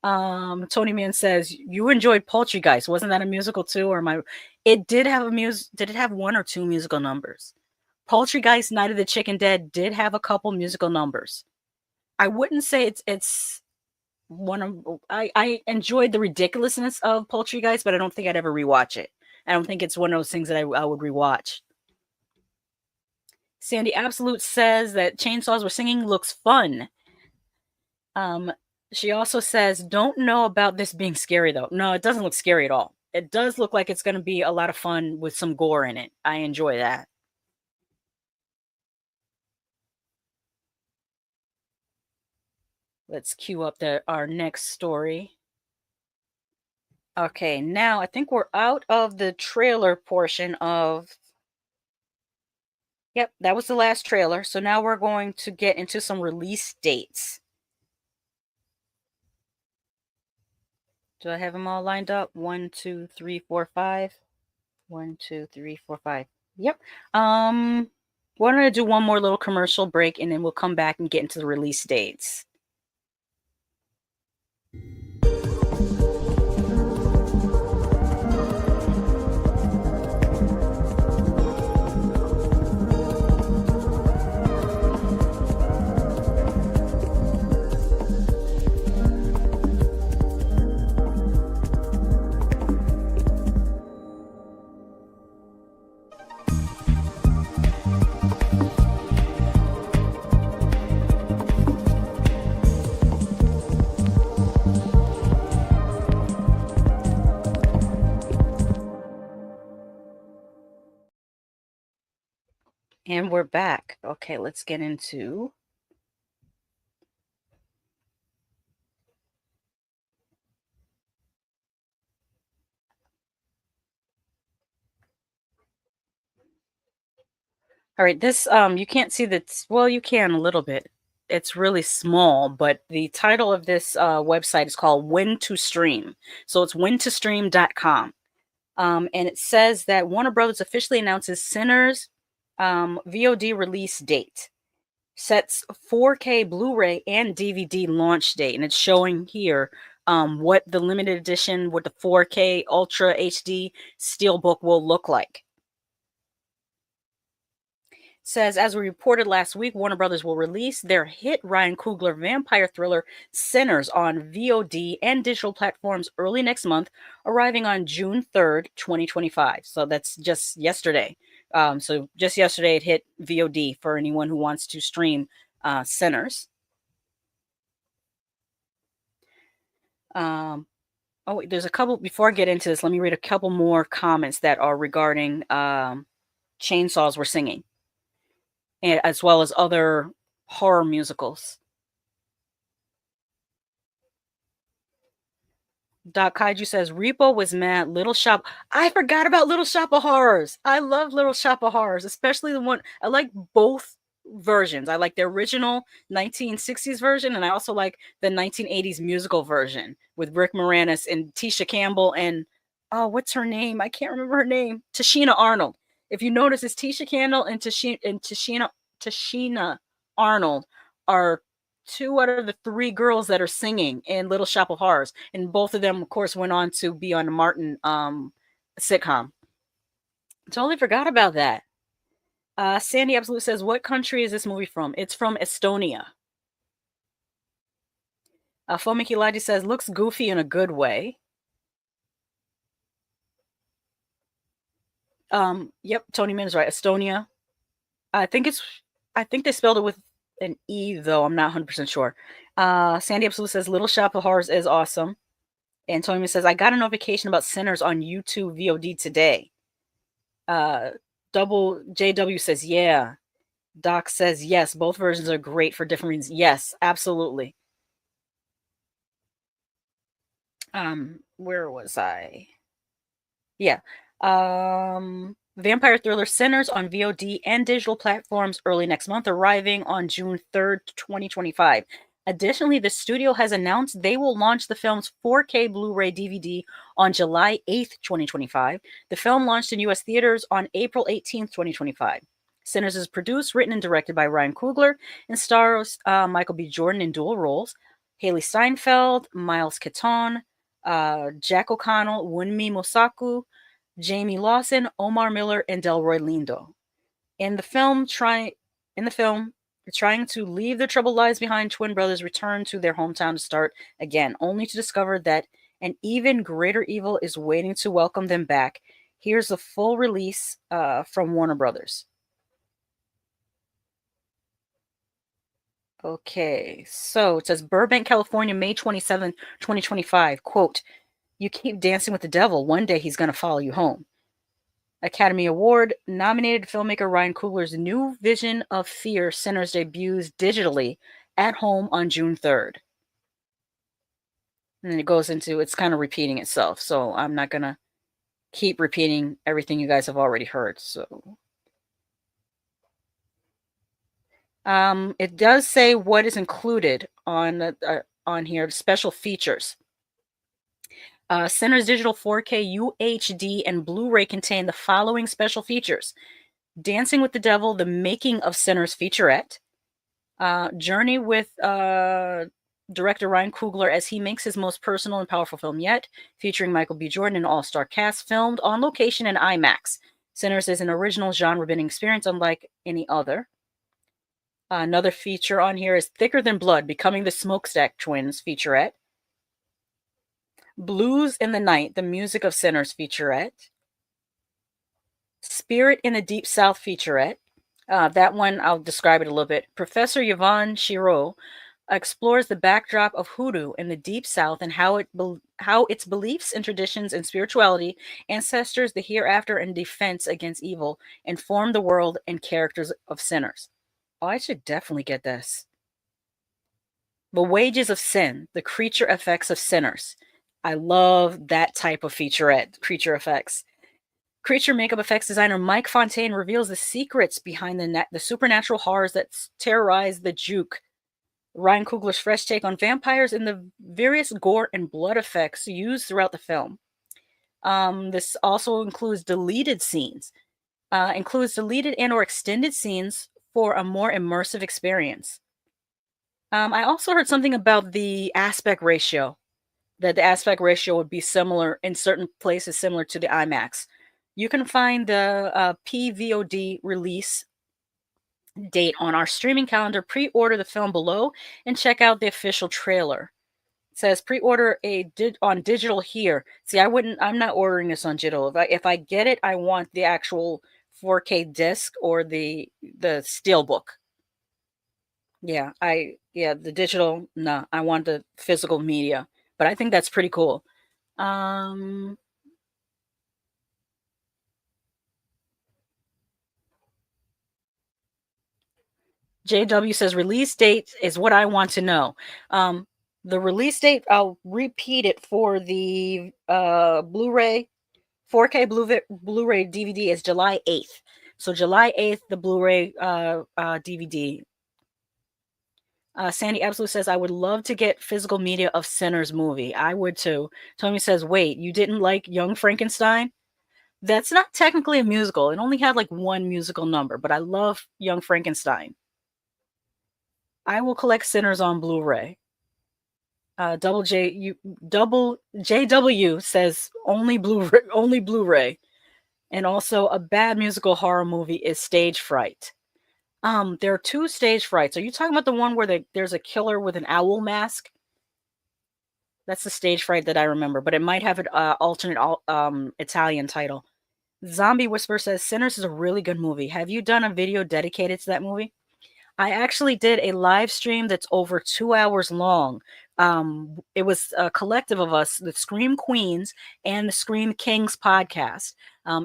Tony Man says, you enjoyed Poultrygeist. Wasn't that a musical too? It did have did it have 1 or 2 musical numbers? Poultrygeist, Night of the Chicken Dead did have a couple musical numbers. I wouldn't say it's one of I enjoyed the ridiculousness of Poultrygeist, but I don't think I'd ever rewatch it. I don't think it's one of those things that I would rewatch. Sandy Absolute says that Chainsaws Were Singing looks fun. She also says, don't know about this being scary, though. No, it doesn't look scary at all. It does look like it's going to be a lot of fun with some gore in it. I enjoy that. Let's queue up our next story. Okay, now I think we're out of the trailer portion of... Yep, that was the last trailer. So now we're going to get into some release dates. Do I have them all lined up? 1, 2, 3, 4, 5. 1, 2, 3, 4, 5. Yep. We're going to do one more little commercial break, and then we'll come back and get into the release dates. And we're back. Okay, let's get into... All right, this, you can't see that. Well, you can a little bit. It's really small, but the title of this website is called When to Stream. So it's whentostream.com. And it says that Warner Brothers officially announces Sinners VOD release date. Sets 4K Blu-ray and DVD launch date. And it's showing here what the limited edition with the 4K Ultra HD Steelbook will look like. Says, as we reported last week, Warner Brothers will release their hit Ryan Coogler vampire thriller Sinners on VOD and digital platforms early next month, arriving on June 3rd, 2025. So that's just yesterday. So just yesterday it hit VOD for anyone who wants to stream Sinners. Oh, wait, there's a couple, before I get into this, let me read a couple more comments that are regarding Chainsaws Were Singing, and as well as other horror musicals. Doc Kaiju says, Repo was mad. Little Shop. I forgot about Little Shop of Horrors. I love Little Shop of Horrors, especially the one. I like both versions. I like the original 1960s version, and I also like the 1980s musical version with Rick Moranis and Tisha Campbell and, oh, what's her name? I can't remember her name. Tashina Arnold. If you notice, it's Tisha Campbell and Tashina Arnold are two out of the three girls that are singing in Little Shop of Horrors, and both of them, of course, went on to be on the Martin sitcom. Totally forgot about that. Sandy Absolute says, what country is this movie from? It's from Estonia. Fomiki Ladi says, looks goofy in a good way. Yep, Tony Min is right. Estonia. I think they spelled it with an E, though. I'm not 100% sure. Sandy Absolute says, Little Shop of Horrors is awesome. And Tony Min says, I got a notification about Sinners on YouTube VOD today. Double JW says, yeah. Doc says, yes, both versions are great for different reasons. Yes, absolutely. Where was I? Yeah. Vampire thriller Sinners on VOD and digital platforms early next month, arriving on June 3rd, 2025. Additionally, the studio has announced they will launch the film's 4K Blu-ray DVD on July 8th, 2025. The film launched in U.S. theaters on April 18th, 2025. Sinners is produced, written, and directed by Ryan Coogler and stars Michael B. Jordan in dual roles, Haley Steinfeld, Miles Keaton, Jack O'Connell, Wunmi Mosaku, Jamie Lawson, Omar Miller, and Delroy Lindo. In the film, trying to leave their troubled lives behind, twin brothers return to their hometown to start again, only to discover that an even greater evil is waiting to welcome them back. Here's the full release from Warner Brothers. Okay, so it says Burbank, California, May 27, 2025. Quote, "You keep dancing with the devil. One day he's going to follow you home." Academy Award nominated filmmaker Ryan Coogler's new Vision of Fear Sinners debuts digitally at home on June 3rd. And then it goes into, it's kind of repeating itself. So I'm not going to keep repeating everything you guys have already heard. So it does say what is included on here, special features. Sinners Digital 4K UHD and Blu-ray contain the following special features: Dancing with the Devil, the Making of Sinners Featurette, journey with director Ryan Coogler as he makes his most personal and powerful film yet, featuring Michael B. Jordan and all-star cast, filmed on location in IMAX. Sinners is an original genre-bending experience unlike any other. Another feature on here is Thicker Than Blood, Becoming the Smokestack Twins featurette. Blues in the Night, the Music of Sinners featurette. Spirit in the Deep South featurette. That one, I'll describe it a little bit. Professor Yvonne Shiro explores the backdrop of hoodoo in the Deep South and how its beliefs and traditions and spirituality, ancestors, the hereafter, and defense against evil inform the world and characters of sinners. Oh, I should definitely get this. The Wages of Sin, the creature effects of sinners. I love that type of featurette, creature effects. Creature makeup effects designer Mike Fontaine reveals the secrets behind the supernatural horrors that terrorize the Juke. Ryan Coogler's fresh take on vampires and the various gore and blood effects used throughout the film. This also includes deleted scenes. Includes deleted and or extended scenes for a more immersive experience. I also heard something about the aspect ratio. That the aspect ratio would be similar in certain places, similar to the IMAX. You can find the PVOD release date on our streaming calendar. Pre-order the film below and check out the official trailer. It says pre-order on digital here. See, I'm not ordering this on digital. If I get it, I want the actual 4K disc or the steelbook. Yeah, the digital, nah, I want the physical media. But I think that's pretty cool. JW says release date is what I want to know. The release date, I'll repeat it for the Blu-ray, 4K Blu-ray DVD is July 8th. So July 8th, the Blu-ray DVD. Sandy Absolute says, I would love to get physical media of Sinners movie. I would too. Tommy says, wait, you didn't like Young Frankenstein? That's not technically a musical. It only had like one musical number, but I love Young Frankenstein. I will collect Sinners on Blu-ray. Double JW says only Blu-ray. And also a bad musical horror movie is Stage Fright. There are two stage frights. Are you talking about the one where there's a killer with an owl mask? That's the stage fright that I remember, but it might have an alternate Italian title. Zombie Whisperer says, Sinners is a really good movie. Have you done a video dedicated to that movie? I actually did a live stream that's over 2 hours long. It was a collective of us, the Scream Queens and the Scream Kings podcast.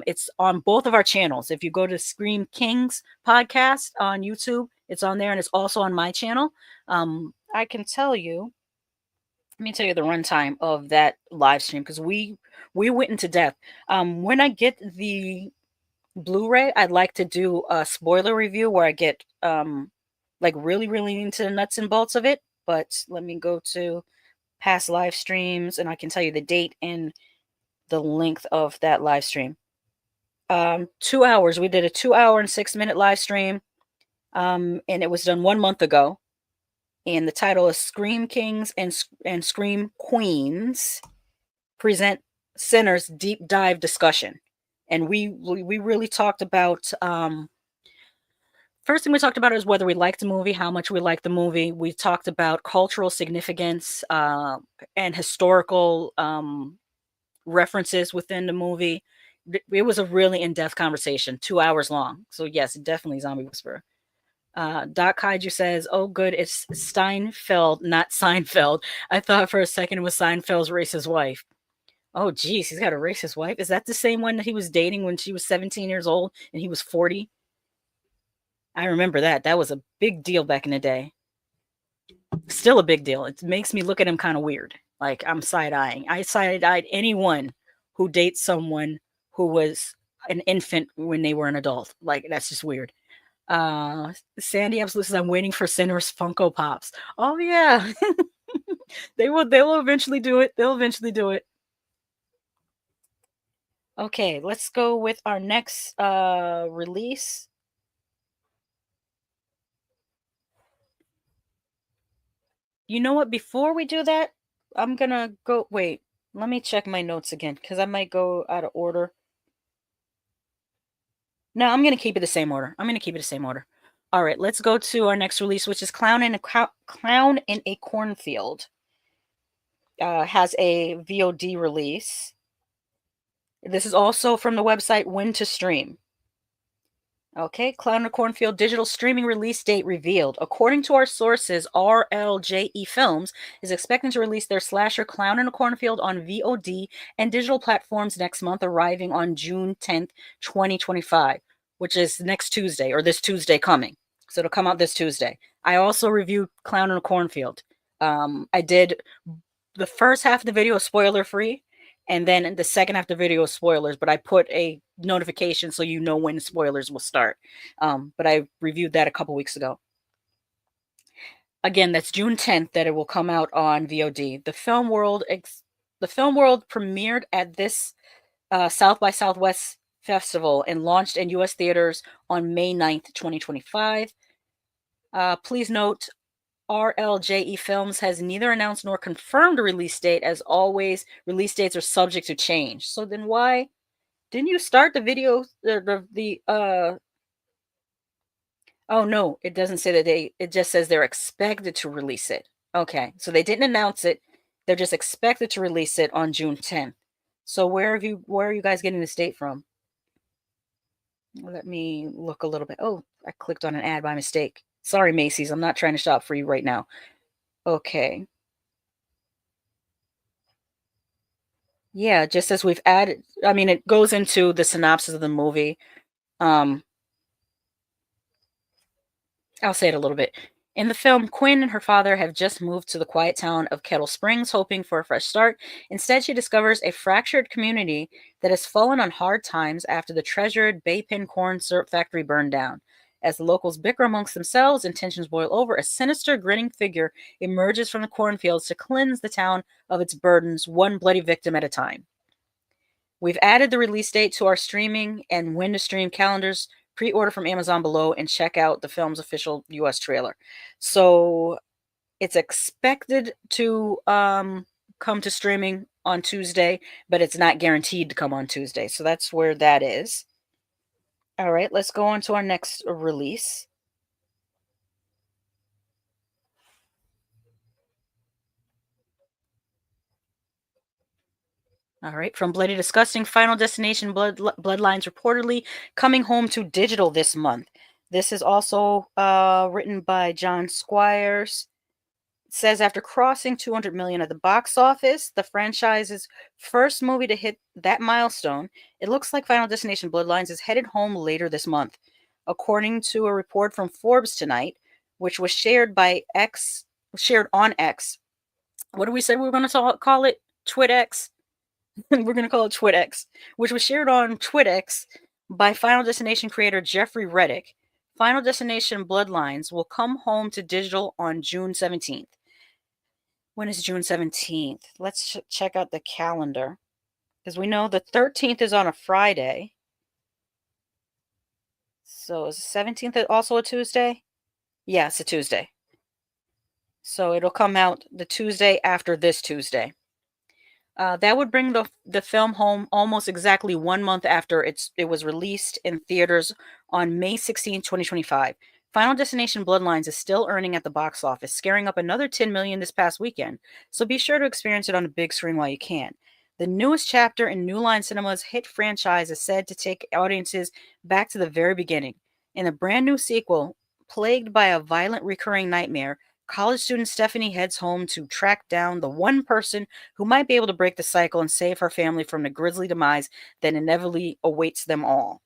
It's on both of our channels. If you go to Scream Kings podcast on YouTube, it's on there, and it's also on my channel. I can tell you, let me tell you the runtime of that live stream, because we went into depth. When I get the Blu-ray, I'd like to do a spoiler review where I get like really, really into the nuts and bolts of it. But let me go to past live streams, and I can tell you the date and the length of that live stream. 2 hours. We did a 2 hour and 6 minute live stream. And it was done 1 month ago. And the title is Scream Kings and Scream Queens present Sinners deep dive discussion. And we really talked about, first thing we talked about is whether we liked the movie, how much we liked the movie. We talked about cultural significance and historical references within the movie. it was a really in-depth conversation, 2 hours long. So yes, definitely Zombie Whisperer. Doc Kaiju says, "Oh, good, it's Steinfeld, not Seinfeld. I thought for a second it was Seinfeld's racist wife." Oh, geez, he's got a racist wife. Is that the same one that he was dating when she was 17 years old and he was 40? I remember that. That was a big deal back in the day. Still a big deal. It makes me look at him kind of weird. Like I'm side-eyeing. I side-eyed anyone who dates someone who was an infant when they were an adult. Like that's just weird. Sandy absolutely says, "I'm waiting for Sinner's Funko Pops." Oh yeah. They'll eventually do it. They'll eventually do it. Okay, let's go with our next release. You know what? Before we do that, I'm gonna go. Wait, let me check my notes again because I might go out of order. No, I'm gonna keep it the same order. All right, let's go to our next release, which is Clown in a Cornfield. Has a VOD release. This is also from the website When to Stream. Okay, Clown in a Cornfield digital streaming release date revealed. According to our sources, RLJE Films is expecting to release their slasher Clown in a Cornfield on VOD and digital platforms next month, arriving on June 10th, 2025, which is next Tuesday, or this Tuesday coming. So it'll come out this Tuesday. I also reviewed Clown in a Cornfield. I did the first half of the video spoiler-free, and then the second half of the video is spoilers, but I put a notification so you know when the spoilers will start. But I reviewed that a couple weeks ago. Again, that's June 10th that it will come out on VOD. The Film World premiered at this South by Southwest Festival and launched in U.S. theaters on May 9th, 2025. Please note, RLJE Films has neither announced nor confirmed a release date. As always, release dates are subject to change. So then why didn't you start the video? Oh no, it doesn't say that it just says they're expected to release it. Okay, so they didn't announce it. They're just expected to release it on June 10th. So where are you guys getting this date from? Let me look a little bit. Oh, I clicked on an ad by mistake. Sorry, Macy's. I'm not trying to shop for you right now. Okay. Yeah, just as we've added, I mean, it goes into the synopsis of the movie. I'll say it a little bit. In the film, Quinn and her father have just moved to the quiet town of Kettle Springs, hoping for a fresh start. Instead, she discovers a fractured community that has fallen on hard times after the treasured Bay Pin corn syrup factory burned down. As the locals bicker amongst themselves and tensions boil over, a sinister, grinning figure emerges from the cornfields to cleanse the town of its burdens, one bloody victim at a time. We've added the release date to our streaming and when to stream calendars. Pre-order from Amazon below and check out the film's official US trailer. So it's expected to come to streaming on Tuesday, but it's not guaranteed to come on Tuesday. So that's where that is. All right, let's go on to our next release. All right, from Bloody Disgusting, Final Destination Bloodlines reportedly coming home to digital this month. This is also written by John Squires. It says, after crossing 200 million at the box office, the franchise's first movie to hit that milestone, it looks like Final Destination Bloodlines is headed home later this month. According to a report from Forbes tonight, which was shared on X. What did we say we were going to call it? TwitX? We're going to call it TwitX, which was shared on TwitX by Final Destination creator Jeffrey Reddick. Final Destination Bloodlines will come home to digital on June 17th. When is June 17th? Let's check out the calendar, because we know the 13th is on a Friday. So is the 17th also a Tuesday? Yeah, it's a Tuesday. So it'll come out the Tuesday after this Tuesday. That would bring the film home almost exactly 1 month after it was released in theaters on May 16, 2025. Final Destination Bloodlines is still earning at the box office, scaring up another 10 million this past weekend, so be sure to experience it on a big screen while you can. The newest chapter in New Line Cinema's hit franchise is said to take audiences back to the very beginning. In the brand new sequel, plagued by a violent recurring nightmare, college student Stephanie heads home to track down the one person who might be able to break the cycle and save her family from the grisly demise that inevitably awaits them all.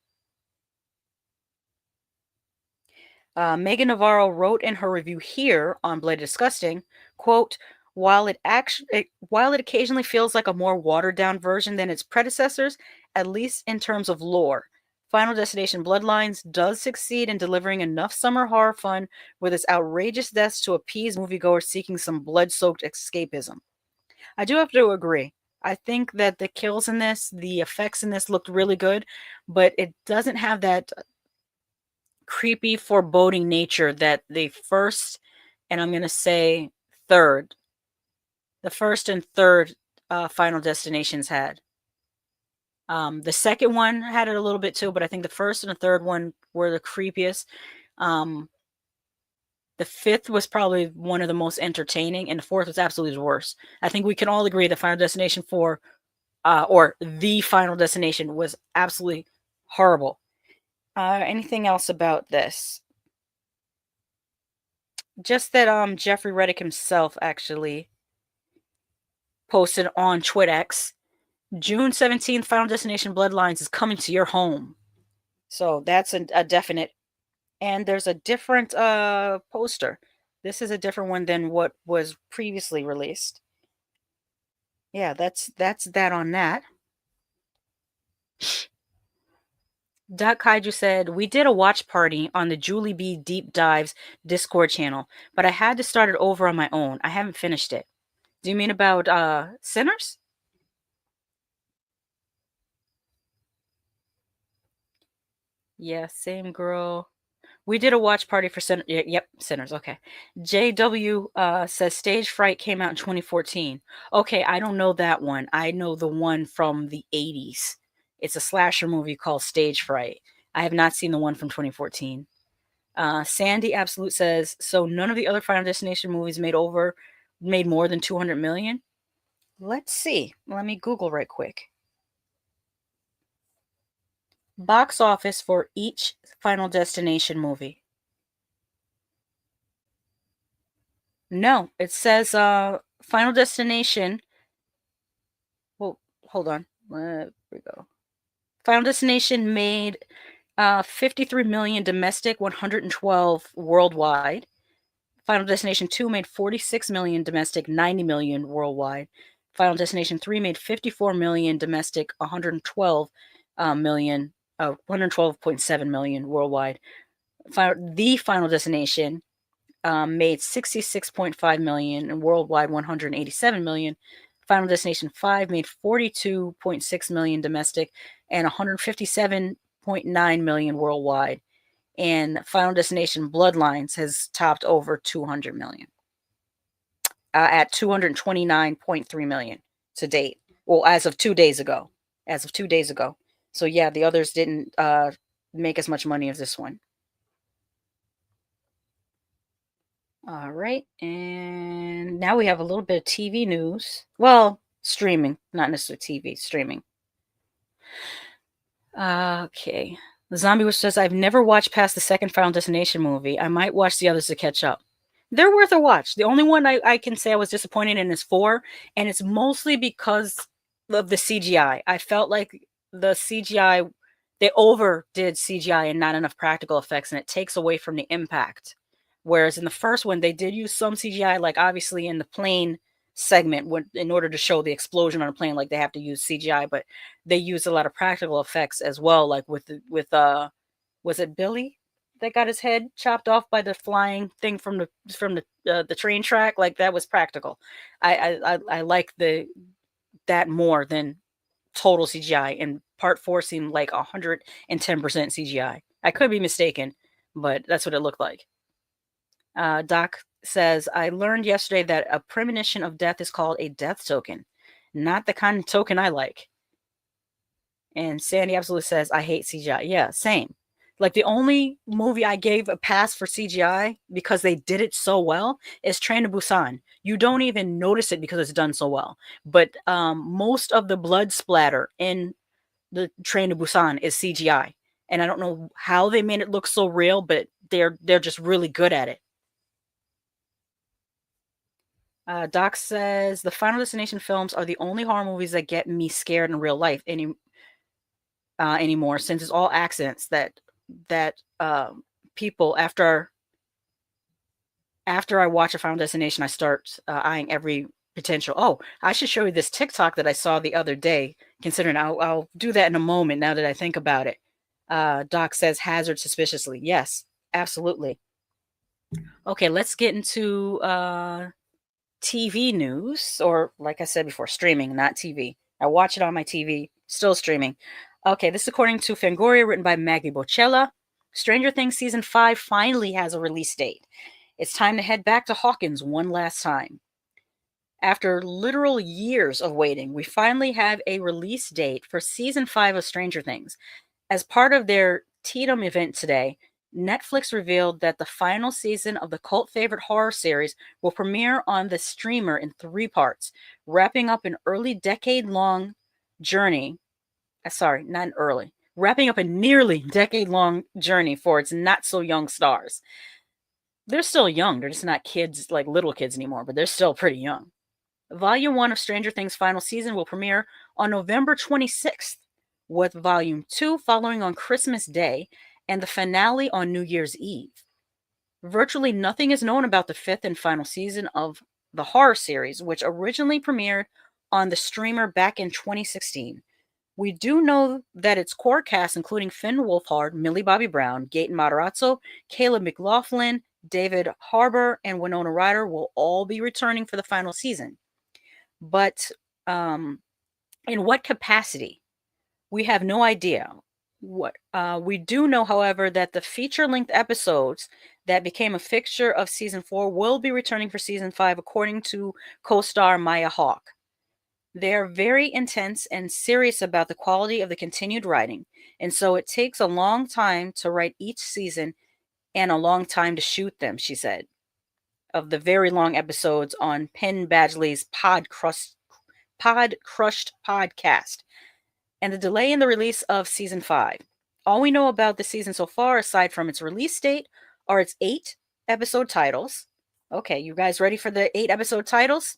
Megan Navarro wrote in her review here on Bloody Disgusting, quote, while it occasionally feels like a more watered-down version than its predecessors, at least in terms of lore, Final Destination Bloodlines does succeed in delivering enough summer horror fun with its outrageous deaths to appease moviegoers seeking some blood-soaked escapism. I do have to agree. I think that the kills in this, the effects in this looked really good, but it doesn't have that creepy, foreboding nature that the first, and I'm going to say third, the first and third Final Destinations had. The second one had it a little bit too, but I think the first and the third one were the creepiest. The fifth was probably one of the most entertaining, and the fourth was absolutely the worst. I think we can all agree that Final Destination 4, or the Final Destination, was absolutely horrible. Anything else about this? Just that Jeffrey Reddick himself actually posted on TwitX, June 17th, Final Destination Bloodlines is coming to your home. So that's a definite. And there's a different poster. This is a different one than what was previously released. Yeah, that's that on that. Duck Kaiju said, we did a watch party on the Julie B Deep Dives Discord channel, but I had to start it over on my own. I haven't finished it. Do you mean about Sinners? Yeah, same girl. We did a watch party for Sinners. Yep, Sinners. Okay. JW says Stage Fright came out in 2014. Okay, I don't know that one. I know the one from the 80s. It's a slasher movie called Stage Fright. I have not seen the one from 2014. Sandy Absolute says, so none of the other Final Destination movies made more than 200 million? Let's see. Let me Google right quick. Box office for each Final Destination movie. No, it says Final Destination. Well, hold on. There we go. Final Destination made 53 million domestic, 112 worldwide. Final Destination 2 made 46 million domestic, 90 million worldwide. Final Destination 3 made 54 million domestic, 112.7 million worldwide. The Final Destination made 66.5 million and worldwide 187 million. Final Destination 5 made 42.6 million domestic and 157.9 million worldwide. And Final Destination Bloodlines has topped over 200 million at 229.3 million to date. Well, as of 2 days ago. So yeah, the others didn't make as much money as this one. All right, and now we have a little bit of TV news. Well, streaming, not necessarily TV, streaming. Okay. The Zombie Witch says, I've never watched past the second Final Destination movie. I might watch the others to catch up. They're worth a watch. The only one I can say I was disappointed in is 4, and it's mostly because of the CGI. I felt like the CGI, they overdid CGI and not enough practical effects, and it takes away from the impact. Whereas in the first one, they did use some CGI, like obviously in the plane segment, in order to show the explosion on a plane, like they have to use CGI, but they used a lot of practical effects as well, like with was it Billy that got his head chopped off by the flying thing from the train track? Like that was practical. I like that more than total CGI, and part 4 seemed like 110% CGI. I could be mistaken, but that's what it looked like. Doc says, I learned yesterday that a premonition of death is called a death token. Not the kind of token I like. And Sandy absolutely says, I hate CGI. Yeah, same. Like, the only movie I gave a pass for CGI because they did it so well is Train to Busan. You don't even notice it because it's done so well. But most of the blood splatter in the Train to Busan is CGI. And I don't know how they made it look so real, but they're just really good at it. Doc says, the Final Destination films are the only horror movies that get me scared in real life anymore, since it's all accidents that people, after I watch a Final Destination, I start eyeing every potential. Oh, I should show you this TikTok that I saw the other day, considering I'll do that in a moment now that I think about it. Doc says hazard suspiciously. Yes, absolutely. Okay, let's get into TV news, or like I said before, streaming, not TV. I watch it on my TV, still streaming. Okay, this is according to Fangoria, written by Maggie Bocella. Stranger Things Season 5 finally has a release date. It's time to head back to Hawkins one last time. After literal years of waiting, we finally have a release date for Season 5 of Stranger Things. As part of their Tatum event today, Netflix revealed that the final season of the cult favorite horror series will premiere on the streamer in 3 parts, wrapping up an early decade-long journey. Wrapping up a nearly decade-long journey for its not-so-young stars. They're still young. They're just not kids, like little kids anymore, but they're still pretty young. Volume 1 of Stranger Things' final season will premiere on November 26th, with Volume 2 following on Christmas Day, and the finale on New Year's Eve. Virtually nothing is known about the 5th and final season of the horror series, which originally premiered on the streamer back in 2016. We do know that its core cast, including Finn Wolfhard, Millie Bobby Brown, Gaten Matarazzo, Caleb McLaughlin, David Harbour, and Winona Ryder, will all be returning for the final season. But in what capacity? We have no idea. We do know, however, that the feature-length episodes that became a fixture of Season 4 will be returning for Season 5, according to co-star Maya Hawke. They are very intense and serious about the quality of the continued writing, and so it takes a long time to write each season and a long time to shoot them, she said, of the very long episodes on Penn Badgley's Pod Crushed podcast, and the delay in the release of Season 5. All we know about the season so far, aside from its release date, are its 8 episode titles. Okay, you guys ready for the 8 episode titles?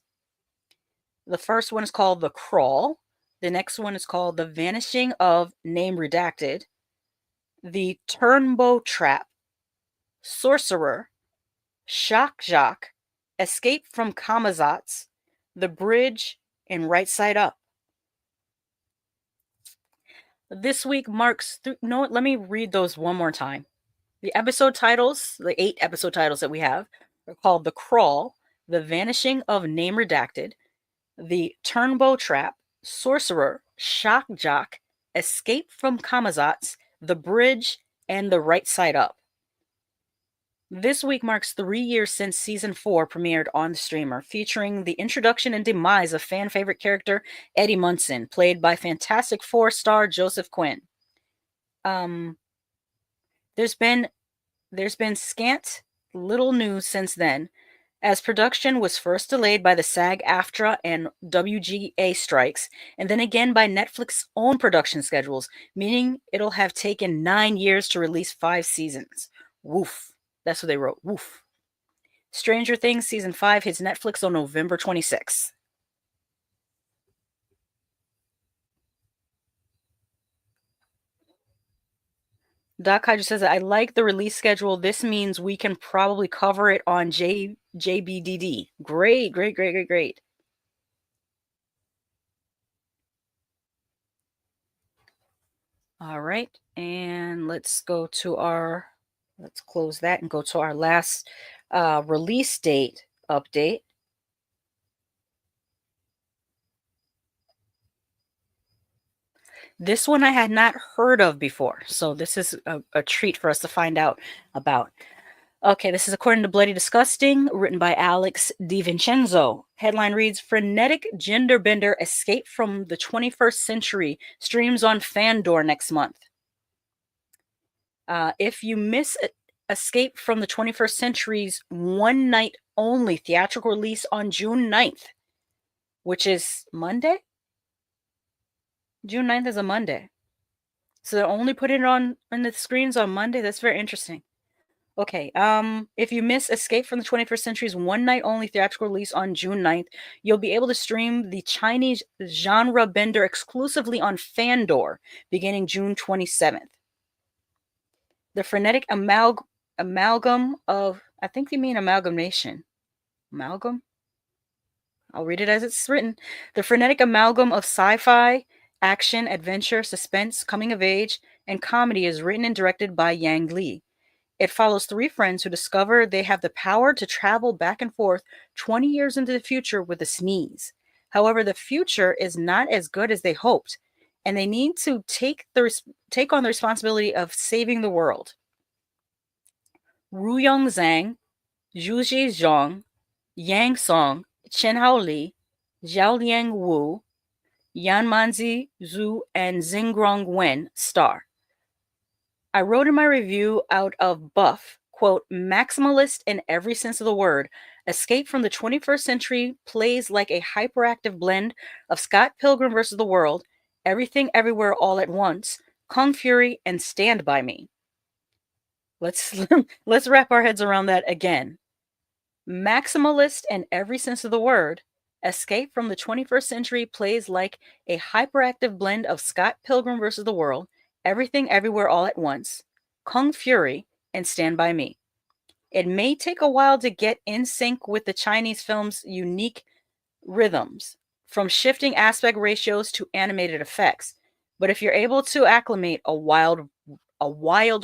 The first one is called The Crawl. The next one is called The Vanishing of Name Redacted, The Turnbow Trap, Sorcerer, Shock Jock, Escape from Kamazats, The Bridge, and Right Side Up. This week marks... let me read those one more time. The episode titles, the 8 episode titles that we have, are called The Crawl, The Vanishing of Name Redacted, The Turnbow Trap, Sorcerer, Shock Jock, Escape from Kamazats, The Bridge, and The Right Side Up. This week marks 3 years since Season 4 premiered on the streamer, featuring the introduction and demise of fan-favorite character Eddie Munson, played by Fantastic Four star Joseph Quinn. There's been scant little news since then, as production was first delayed by the SAG-AFTRA and WGA strikes, and then again by Netflix's own production schedules, meaning it'll have taken 9 years to release 5 seasons. Woof. That's what they wrote. Woof. Stranger Things Season 5 hits Netflix on November 26th. Doc Hydra says that I like the release schedule. This means we can probably cover it on JBDD. Great. All right. And let's close that and go to our last release date update. This one I had not heard of before, so this is a treat for us to find out about. Okay, this is according to Bloody Disgusting, written by Alex DiVincenzo. Headline reads, Frenetic Gender Bender Escape from the 21st Century streams on Fandor next month. If you miss Escape from the 21st Century's one night only theatrical release on June 9th, which is Monday? June 9th is a Monday. So they're only putting it on the screens on Monday? That's very interesting. Okay, if you miss Escape from the 21st Century's one night only theatrical release on June 9th, you'll be able to stream the Chinese genre bender exclusively on Fandor beginning June 27th. The frenetic amalgam of, I think they mean amalgamation. Amalgam? I'll read it as it's written. The frenetic amalgam of sci-fi, action, adventure, suspense, coming of age, and comedy is written and directed by Yang Li. It follows three friends who discover they have the power to travel back and forth 20 years into the future with a sneeze. However, the future is not as good as they hoped, and they need to take on the responsibility of saving the world. Ruyong Zhang, Zhuji Zhang, Yang Song, Chen-Hao Li, Zhaoliang Wu, Yanmanzi Zhu, and Xingrong Wen star. I wrote in my review out of Buff, quote, maximalist in every sense of the word, Escape from the 21st Century plays like a hyperactive blend of Scott Pilgrim vs. the World, Everything Everywhere All at Once, Kung Fury, and Stand By Me. Let's wrap our heads around that again. Maximalist in every sense of the word, Escape from the 21st Century plays like a hyperactive blend of Scott Pilgrim vs. the World, Everything Everywhere All at Once, Kung Fury, and Stand By Me. It may take a while to get in sync with the Chinese film's unique rhythms, from shifting aspect ratios to animated effects, but if you're able to acclimate, a wild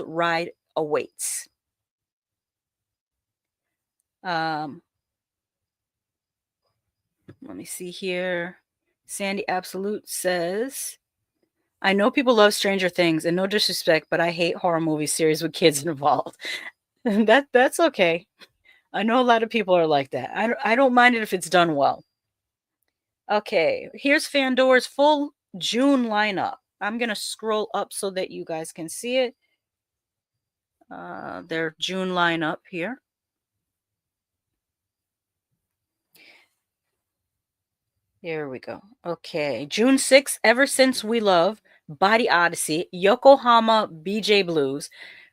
ride awaits. Let me see here. Sandy Absolute says, I know people love Stranger Things, and no disrespect, but I hate horror movie series with kids involved. That's okay. I know a lot of people are like that. I don't mind it if it's done well. Okay, here's Fandor's full June lineup. I'm going to scroll up so that you guys can see it. Their June lineup here. Here we go. Okay, June 6th, Ever Since We Love, Body Odyssey, Yokohama BJ Blues,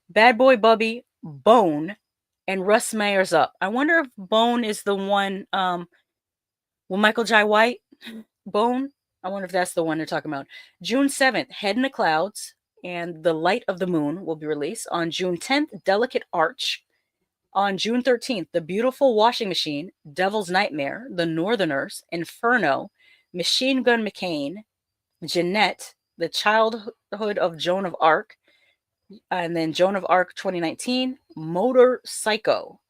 Bad Boy Bubby, Bone, and Russ Meyer's Up. I wonder if Bone is the one, Michael Jai White, Bone? I wonder if that's the one they're talking about. June 7th, Head in the Clouds and The Light of the Moon will be released. On June 10th, Delicate Arch. On June 13th, The Beautiful Washing Machine, Devil's Nightmare, The Northerners, Inferno, Machine Gun McCain, Jeanette, The Childhood of Joan of Arc, and then Joan of Arc 2019, Motor Psycho.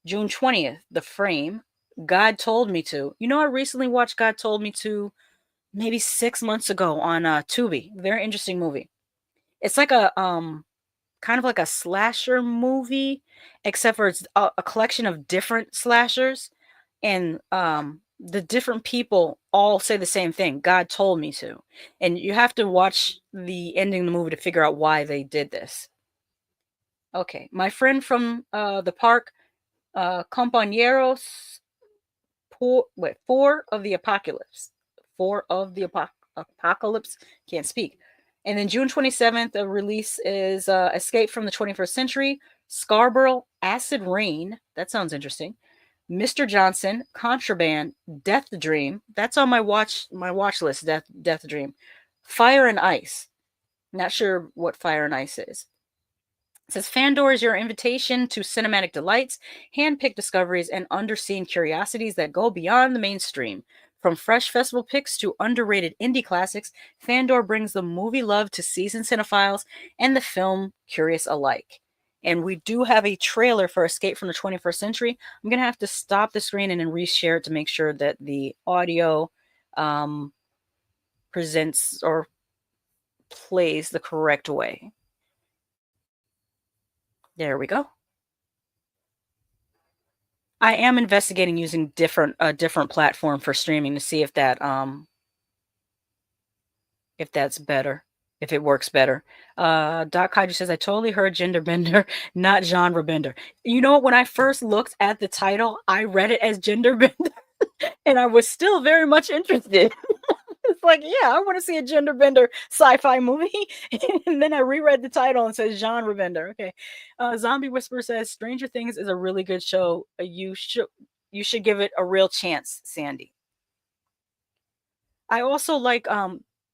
June 20th, The Frame, God Told Me To. You know, I recently watched God Told Me To maybe 6 months ago on Tubi. Very interesting movie. It's like a kind of like a slasher movie, except for it's a collection of different slashers, and the different people all say the same thing, God told me to. And you have to watch the ending of the movie to figure out why they did this. Okay, My Friend from the Park, Compañeros, Four of the Apocalypse. Four of the Apocalypse, can't speak. And then June 27th, the release is Escape from the 21st Century, Scarborough, Acid Rain. That sounds interesting. Mr. Johnson, Contraband, Death Dream. That's on my watch list, Death Dream. Fire and Ice. Not sure what Fire and Ice is. It says, Fandor is your invitation to cinematic delights, hand-picked discoveries, and underseen curiosities that go beyond the mainstream. From fresh festival picks to underrated indie classics, Fandor brings the movie love to seasoned cinephiles and the film curious alike. And we do have a trailer for Escape from the 21st Century. I'm going to have to stop the screen and then reshare it to make sure that the audio presents or plays the correct way. There we go. I am investigating using a different platform for streaming to see if that's better. if it works better. Doc Kaiju says, I totally heard gender bender, not genre bender. You know what? When I first looked at the title, I read it as gender bender, and I was still very much interested. It's like, yeah, I want to see a gender bender sci-fi movie. And then I reread the title and says genre bender. Okay. Zombie Whisperer says, Stranger Things is a really good show. You should give it a real chance, Sandy. I also like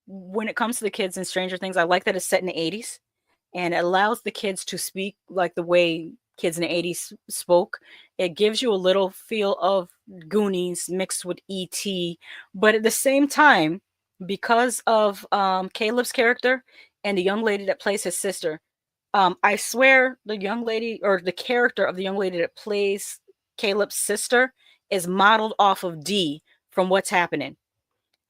when it comes to the kids in Stranger Things, I like that it's set in the 80s and it allows the kids to speak like the way kids in the 80s spoke. It gives you a little feel of Goonies mixed with E.T., but at the same time, because of Caleb's character and the young lady that plays his sister, I swear the young lady or the character of the young lady that plays Caleb's sister is modeled off of Dee from What's Happening.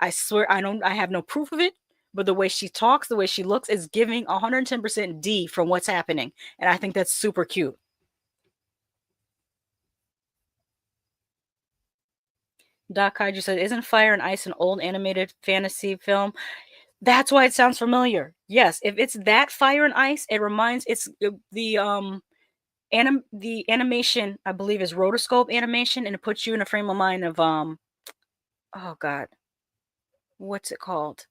I swear I have no proof of it, but the way she talks, the way she looks is giving 110% Dee from What's Happening. And I think that's super cute. Doc Kaiju said, isn't Fire and Ice an old animated fantasy film? That's why it sounds familiar. Yes, if it's that Fire and Ice, it reminds it's the animation, I believe, is rotoscope animation, and it puts you in a frame of mind of oh god. What's it called?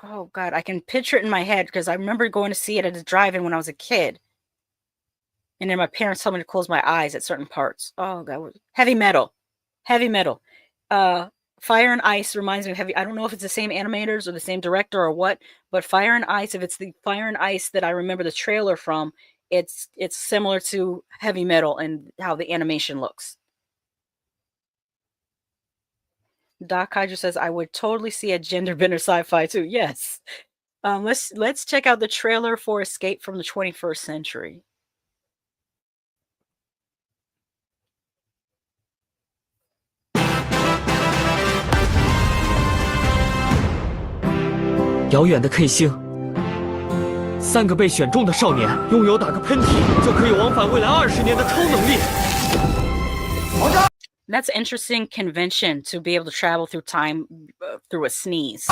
Oh god, I can picture it in my head because I remember going to see it at a drive-in when I was a kid. And then my parents told me to close my eyes at certain parts. Oh god, Heavy Metal. Heavy Metal. Fire and Ice reminds me of Heavy. I don't know if it's the same animators or the same director or what, but Fire and Ice, if it's the Fire and Ice that I remember the trailer from, it's similar to Heavy Metal and how the animation looks. Doc Kaiju says, I would totally see a gender bender sci-fi too. Yes. Let's check out the trailer for Escape from the 21st Century.遥远的 K 星，3个被选中的少年拥有打个喷嚏就可以往返未来20年的超能力。That's an interesting convention to be able to travel through time through a sneeze.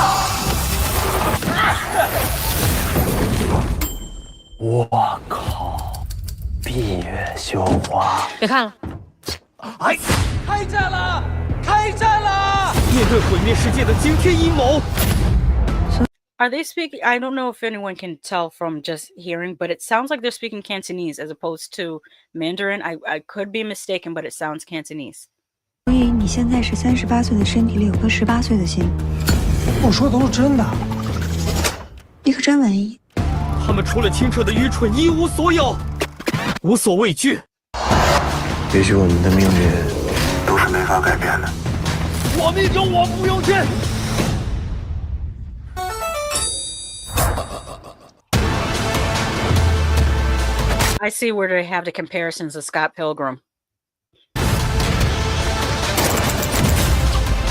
我靠！闭月羞花。别看了。哎，开战了！开战了！面对毁灭世界的惊天阴谋。 Are they speaking? I don't know if anyone can tell from just hearing, but it sounds like they're speaking Cantonese as opposed to Mandarin. I could be mistaken, but it sounds Cantonese. 所以你现在是38岁的身体里有颗18岁的心。我说的都是真的。你可真文艺。他们除了清澈的愚蠢一无所有，无所畏惧。也许我们的命运都是没法改变的。我命中我不由天。 I see where they have the comparisons of Scott Pilgrim.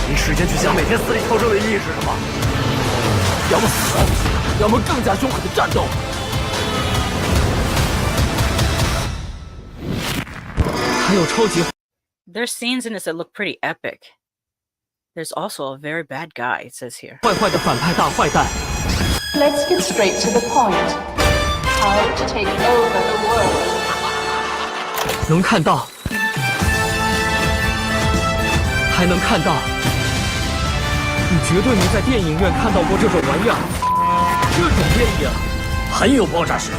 你时间去想每天死里逃生的意义是什么？要么死，要么更加凶狠的战斗。还有超级。There's scenes in this that look pretty epic. There's also a very bad guy, it says here. 坏坏的反派大坏蛋。 Let's get straight to the point. How to take over the world. 能看到，还能看到，你绝对没在电影院看到过这种玩意儿。这种电影很有爆炸性。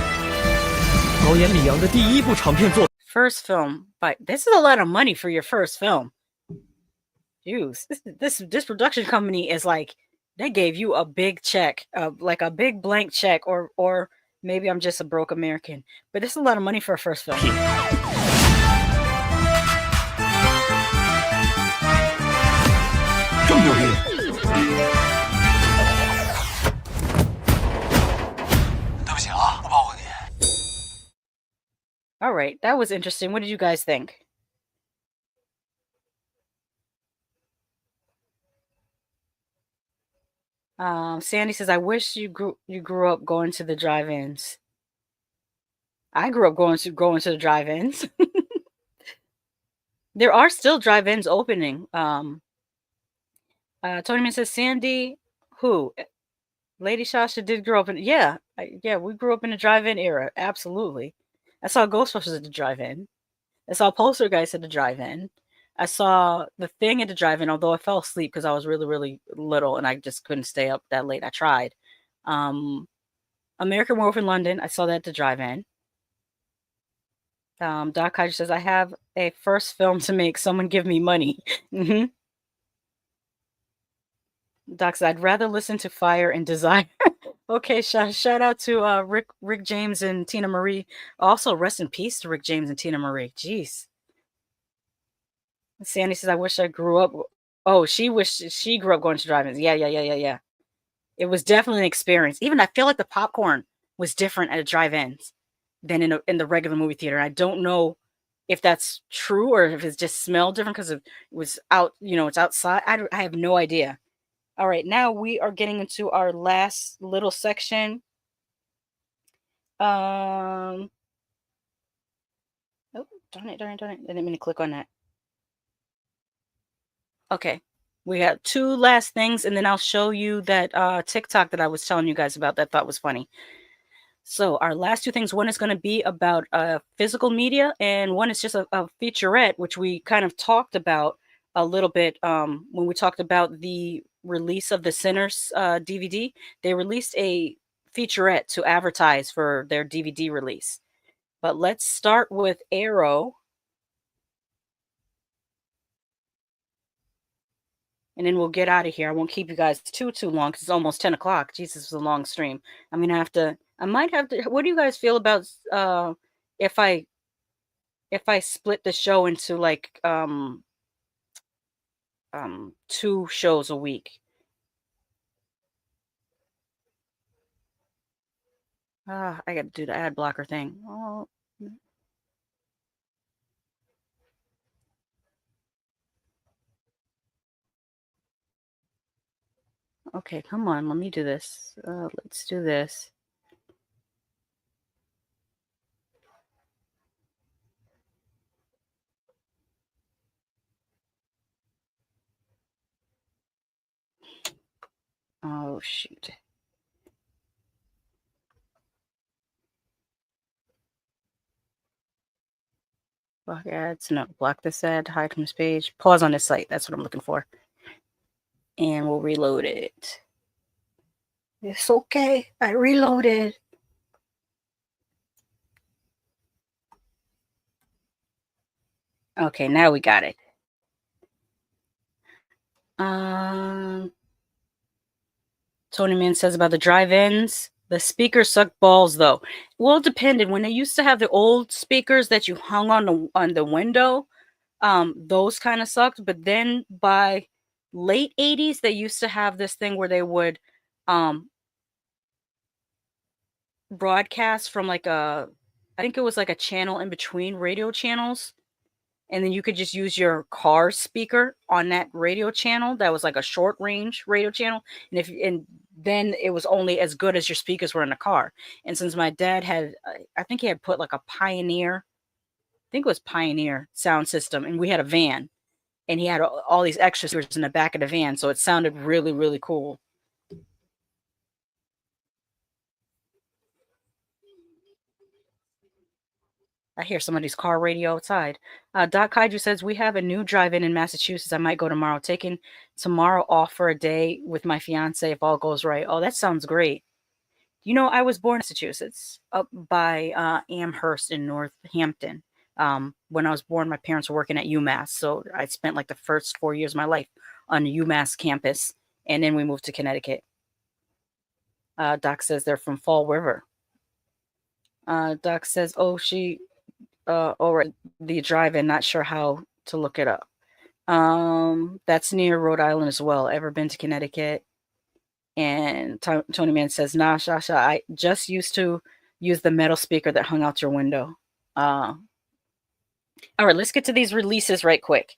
导演李阳的第一部长片作。First film, but this is a lot of money for your first film. Jeez, this production company is like they gave you a big check, like a big blank check, or maybe I'm just a broke American, but this is a lot of money for a first film. 这么牛逼！对不起啊，不保护你。All right, that was interesting. What did you guys think? Sandy says, I wish you grew up going to the drive-ins. I grew up going to the drive-ins. There are still drive-ins opening. Tony Man says, Sandy, Who? Lady Shasha did grow up in, yeah, we grew up in the drive-in era. Absolutely. I saw Ghostbusters at the drive-in. I saw Poltergeist at the drive-in. I saw The Thing at the drive-in, although I fell asleep because I was really, really little and I just couldn't stay up that late. I tried. American Werewolf in London, I saw that at the drive-in. Doc Hyder says, I have a first film to make. Someone give me money. Doc says, I'd rather listen to Fire and Desire. Okay, shout out to Rick James and Tina Marie. Also, rest in peace to Rick James and Tina Marie. Jeez. Sandy says, I wish I grew up. Oh, she wished she grew up going to drive-ins. Yeah. It was definitely an experience. Even I feel like the popcorn was different at drive-ins than in the regular movie theater. I don't know if that's true or if it's just smelled different because it was out, it's outside. I have no idea. All right, now we are getting into our last little section. Oh, darn it. I didn't mean to click on that. Okay. We got two last things, and then I'll show you that TikTok that I was telling you guys about that I thought was funny. So our last two things, one is going to be about physical media, and one is just a featurette, which we kind of talked about a little bit when we talked about the release of the Sinners DVD. They released a featurette to advertise for their DVD release. But let's start with Arrow. And then we'll get out of here. I won't keep you guys too long because it's almost 10 o'clock. Jesus, was a long stream. I might have to. What do you guys feel about if I split the show into like 2 shows a week? I got to do the ad blocker thing. Oh. Okay, come on. Let me do this. Let's do this. Oh, shoot. Block ads. No, block this ad. Hide from this page. Pause on this site. That's what I'm looking for. And we'll reload it. It's okay. I reloaded. Okay, now we got it. Tony Man says about the drive-ins. The speakers suck balls, though. Well, it depended. When they used to have the old speakers that you hung on the window, those kind of sucked. But then by late 80s, they used to have this thing where they would broadcast from like I think it was like a channel in between radio channels. And then you could just use your car speaker on that radio channel. That was like a short range radio channel. And then it was only as good as your speakers were in the car. And since my dad had, I think he had put like a Pioneer, I think it was Pioneer sound system. And we had a van and he had all these extra speakers in the back of the van. So it sounded really, really cool. I hear somebody's car radio outside. Doc Kaiju says, we have a new drive-in in Massachusetts. I might go tomorrow. Taking tomorrow off for a day with my fiance if all goes right. Oh, that sounds great. I was born in Massachusetts, up by Amherst in Northampton. When I was born, my parents were working at UMass. So I spent like the first 4 years of my life on the UMass campus. And then we moved to Connecticut. Doc says they're from Fall River. Doc says, right, the drive-in, not sure how to look it up. That's near Rhode Island as well. Ever been to Connecticut? And Tony Man says, nah, Shasha, I just used to use the metal speaker that hung out your window. All right, let's get to these releases right quick.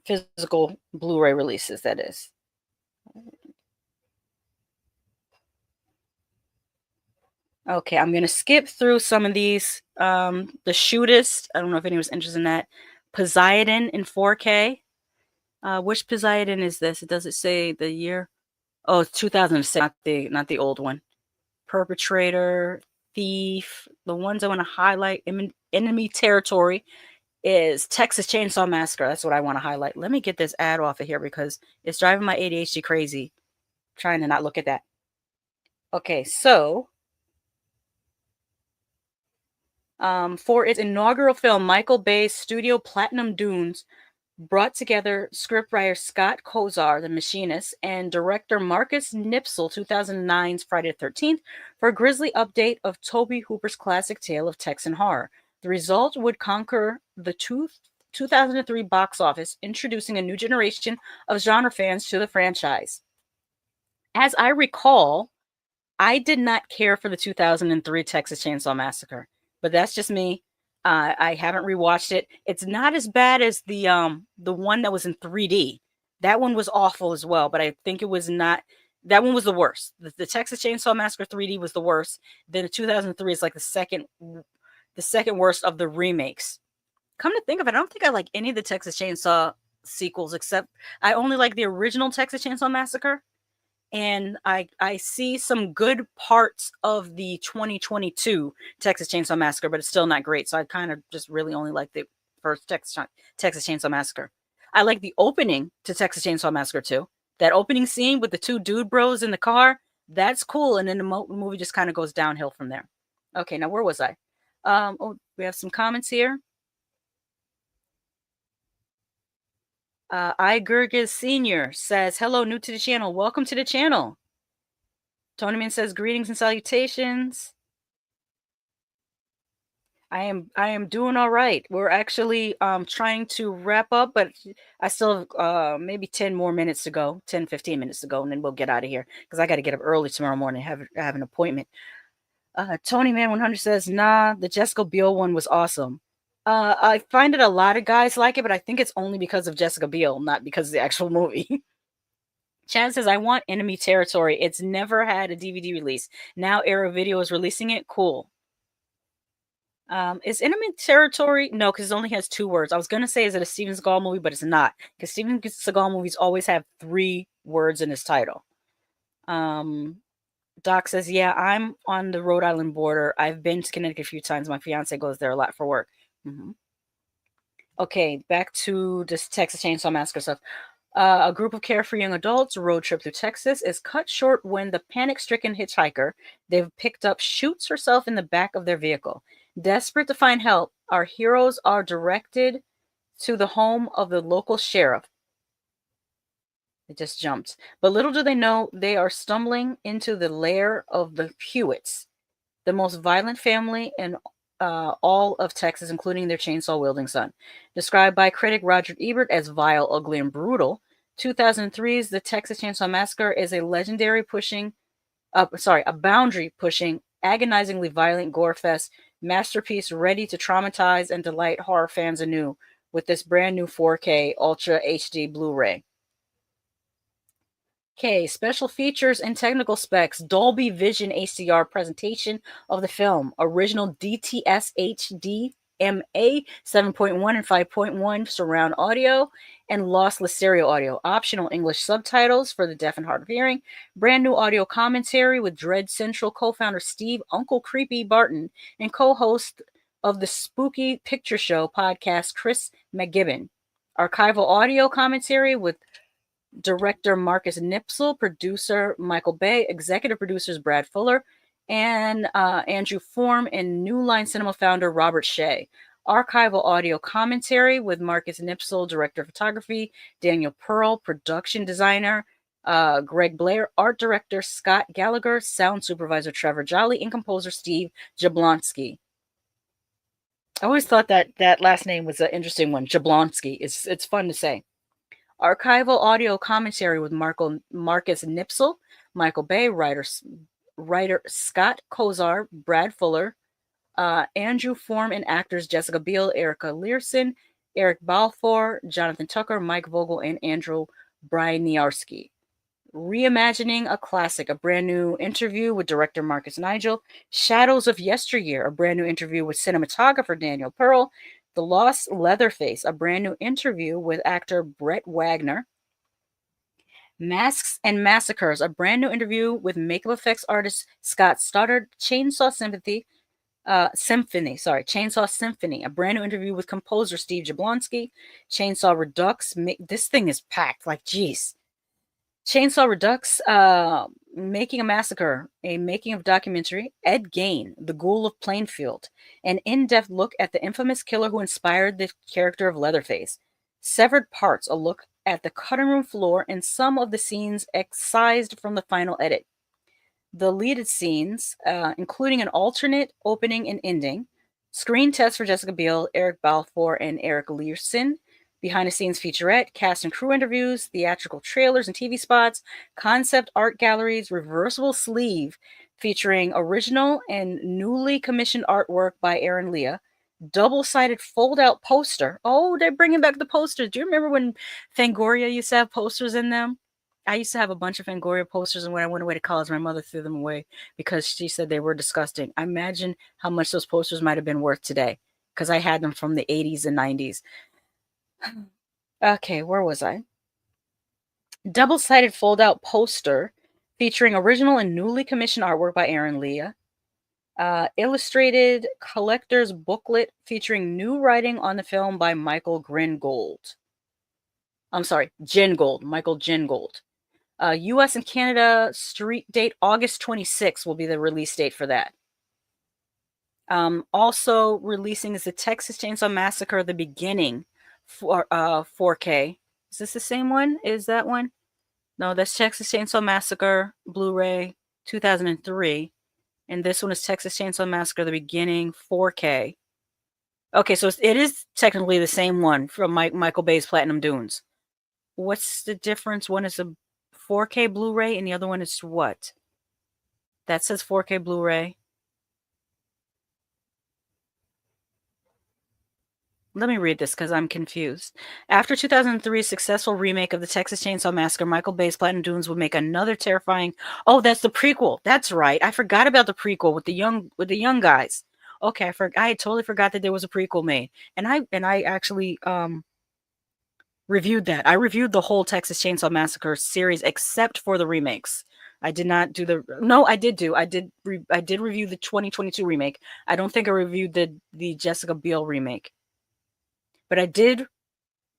Physical Blu-ray releases, that is. Okay, I'm going to skip through some of these. The Shootist, I don't know if anyone's interested in that. Poseidon in 4K. Which Poseidon is this? Does it say the year? Oh, it's 2006, not the old one. Perpetrator, Thief. The ones I want to highlight, Enemy Territory, is Texas Chainsaw Massacre. That's what I want to highlight. Let me get this ad off of here because it's driving my ADHD crazy. Trying to not look at that. Okay, so for its inaugural film, Michael Bay's studio Platinum Dunes brought together scriptwriter Scott Kozar, The Machinist, and director Marcus Nipsel, 2009's Friday the 13th, for a grisly update of Tobe Hooper's classic tale of Texan horror. The result would conquer the 2003 box office, introducing a new generation of genre fans to the franchise. As I recall, I did not care for the 2003 Texas Chainsaw Massacre, but that's just me. I haven't rewatched it. It's not as bad as the one that was in 3D. That one was awful as well, but I think it was not. That one was the worst. The Texas Chainsaw Massacre 3D was the worst. Then the 2003 is like the second worst of the remakes. Come to think of it, I don't think I like any of the Texas Chainsaw sequels, except I only like the original Texas Chainsaw Massacre. And I see some good parts of the 2022 Texas Chainsaw Massacre, but it's still not great. So I kind of just really only like the first Texas Chainsaw Massacre. I like the opening to Texas Chainsaw Massacre 2. That opening scene with the two dude bros in the car, that's cool. And then the movie just kind of goes downhill from there. Okay, now where was I? Oh, we have some comments here. I Gurgis Senior says, hello, new to the channel. Welcome to the channel. Tonyman says, greetings and salutations. I am doing all right. We're actually trying to wrap up, but I still have maybe 10 more minutes to go, 10, 15 minutes to go, and then we'll get out of here because I got to get up early tomorrow morning, have an appointment. Tony Man 100 says, nah, the Jessica Biel one was awesome. I find that a lot of guys like it, but I think it's only because of Jessica Biel, not because of the actual movie. Chad says, I want Enemy Territory. It's never had a DVD release. Now Arrow Video is releasing it. Cool. Is Enemy Territory? No, because it only has 2 words. I was going to say, is it a Steven Seagal movie? But it's not. Because Steven Seagal movies always have 3 words in his title. Doc says, yeah, I'm on the Rhode Island border. I've been to Connecticut a few times. My fiance goes there a lot for work. Okay, back to this Texas Chainsaw Massacre stuff. A group of carefree young adults road trip through Texas is cut short when the panic-stricken hitchhiker they've picked up shoots herself in the back of their vehicle. Desperate to find help, our heroes are directed to the home of the local sheriff. It just jumped. But little do they know, they are stumbling into the lair of the Hewitts, the most violent family in all of Texas, including their chainsaw-wielding son. Described by critic Roger Ebert as vile, ugly, and brutal, 2003's The Texas Chainsaw Massacre is a boundary-pushing, agonizingly violent gore fest masterpiece ready to traumatize and delight horror fans anew with this brand new 4K Ultra HD Blu-ray. Okay, special features and technical specs. Dolby Vision HDR presentation of the film. Original DTS HD MA 7.1 and 5.1 surround audio and lossless stereo audio. Optional English subtitles for the deaf and hard of hearing. Brand new audio commentary with Dread Central co-founder Steve Uncle Creepy Barton and co-host of the Spooky Picture Show podcast Chris McGibbon. Archival audio commentary with director Marcus Nipsel, producer Michael Bay, executive producers Brad Fuller, and Andrew Form, and New Line Cinema founder Robert Shea. Archival audio commentary with Marcus Nipsel, director of photography, Daniel Pearl, production designer, Greg Blair, art director Scott Gallagher, sound supervisor Trevor Jolly, and composer Steve Jablonski. I always thought that last name was an interesting one, Jablonski. It's fun to say. Archival audio commentary with Marcus Nipsel, Michael Bay, writer Scott Kozar, Brad Fuller, Andrew Form, and actors Jessica Biel, Erica Learson, Eric Balfour, Jonathan Tucker, Mike Vogel, and Andrew Bryniarski. Reimagining a classic, a brand new interview with director Marcus Nigel. Shadows of Yesteryear, a brand new interview with cinematographer Daniel Pearl. The Lost Leatherface, a brand new interview with actor Brett Wagner. Masks and Massacres, a brand new interview with makeup effects artist Scott Stoddard. Chainsaw Symphony, Chainsaw Symphony, a brand new interview with composer Steve Jablonsky. Chainsaw Redux, this thing is packed, like, geez. Chainsaw Redux, Making a Massacre, a making of documentary. Ed Gein, The Ghoul of Plainfield, an in-depth look at the infamous killer who inspired the character of Leatherface. Severed Parts, a look at the cutting room floor and some of the scenes excised from the final edit. The deleted scenes, including an alternate opening and ending. Screen test for Jessica Biel, Eric Balfour, and Eric Learson. Behind-the-scenes featurette, cast and crew interviews, theatrical trailers and TV spots, concept art galleries, reversible sleeve featuring original and newly commissioned artwork by Aaron Leah, double-sided fold-out poster. Oh, they're bringing back the posters. Do you remember when Fangoria used to have posters in them? I used to have a bunch of Fangoria posters, and when I went away to college, my mother threw them away because she said they were disgusting. I imagine how much those posters might have been worth today, because I had them from the 80s and 90s. Okay, where was I? Double-sided fold-out poster featuring original and newly commissioned artwork by Aaron Leah. Illustrated collector's booklet featuring new writing on the film by Michael Gingold. Michael Gingold. U.S. and Canada street date August 26th will be the release date for that. Also releasing is the Texas Chainsaw Massacre: The Beginning for 4K. Is this the same one? Is that one? No, that's Texas Chainsaw Massacre Blu-ray 2003. And this one is Texas Chainsaw Massacre: The Beginning 4K. Okay, so it is technically the same one from Michael Bay's Platinum Dunes. What's the difference? One is a 4K Blu-ray and the other one is what? That says 4K Blu-ray. Let me read this because I'm confused. After 2003's successful remake of the Texas Chainsaw Massacre, Michael Bay's Platinum Dunes would make another terrifying... Oh, that's the prequel. That's right. I forgot about the prequel with the young guys. Okay, I had totally forgot that there was a prequel made. And I actually reviewed that. I reviewed the whole Texas Chainsaw Massacre series except for the remakes. I did not do the... No, I did review the 2022 remake. I don't think I reviewed the Jessica Biel remake. But I did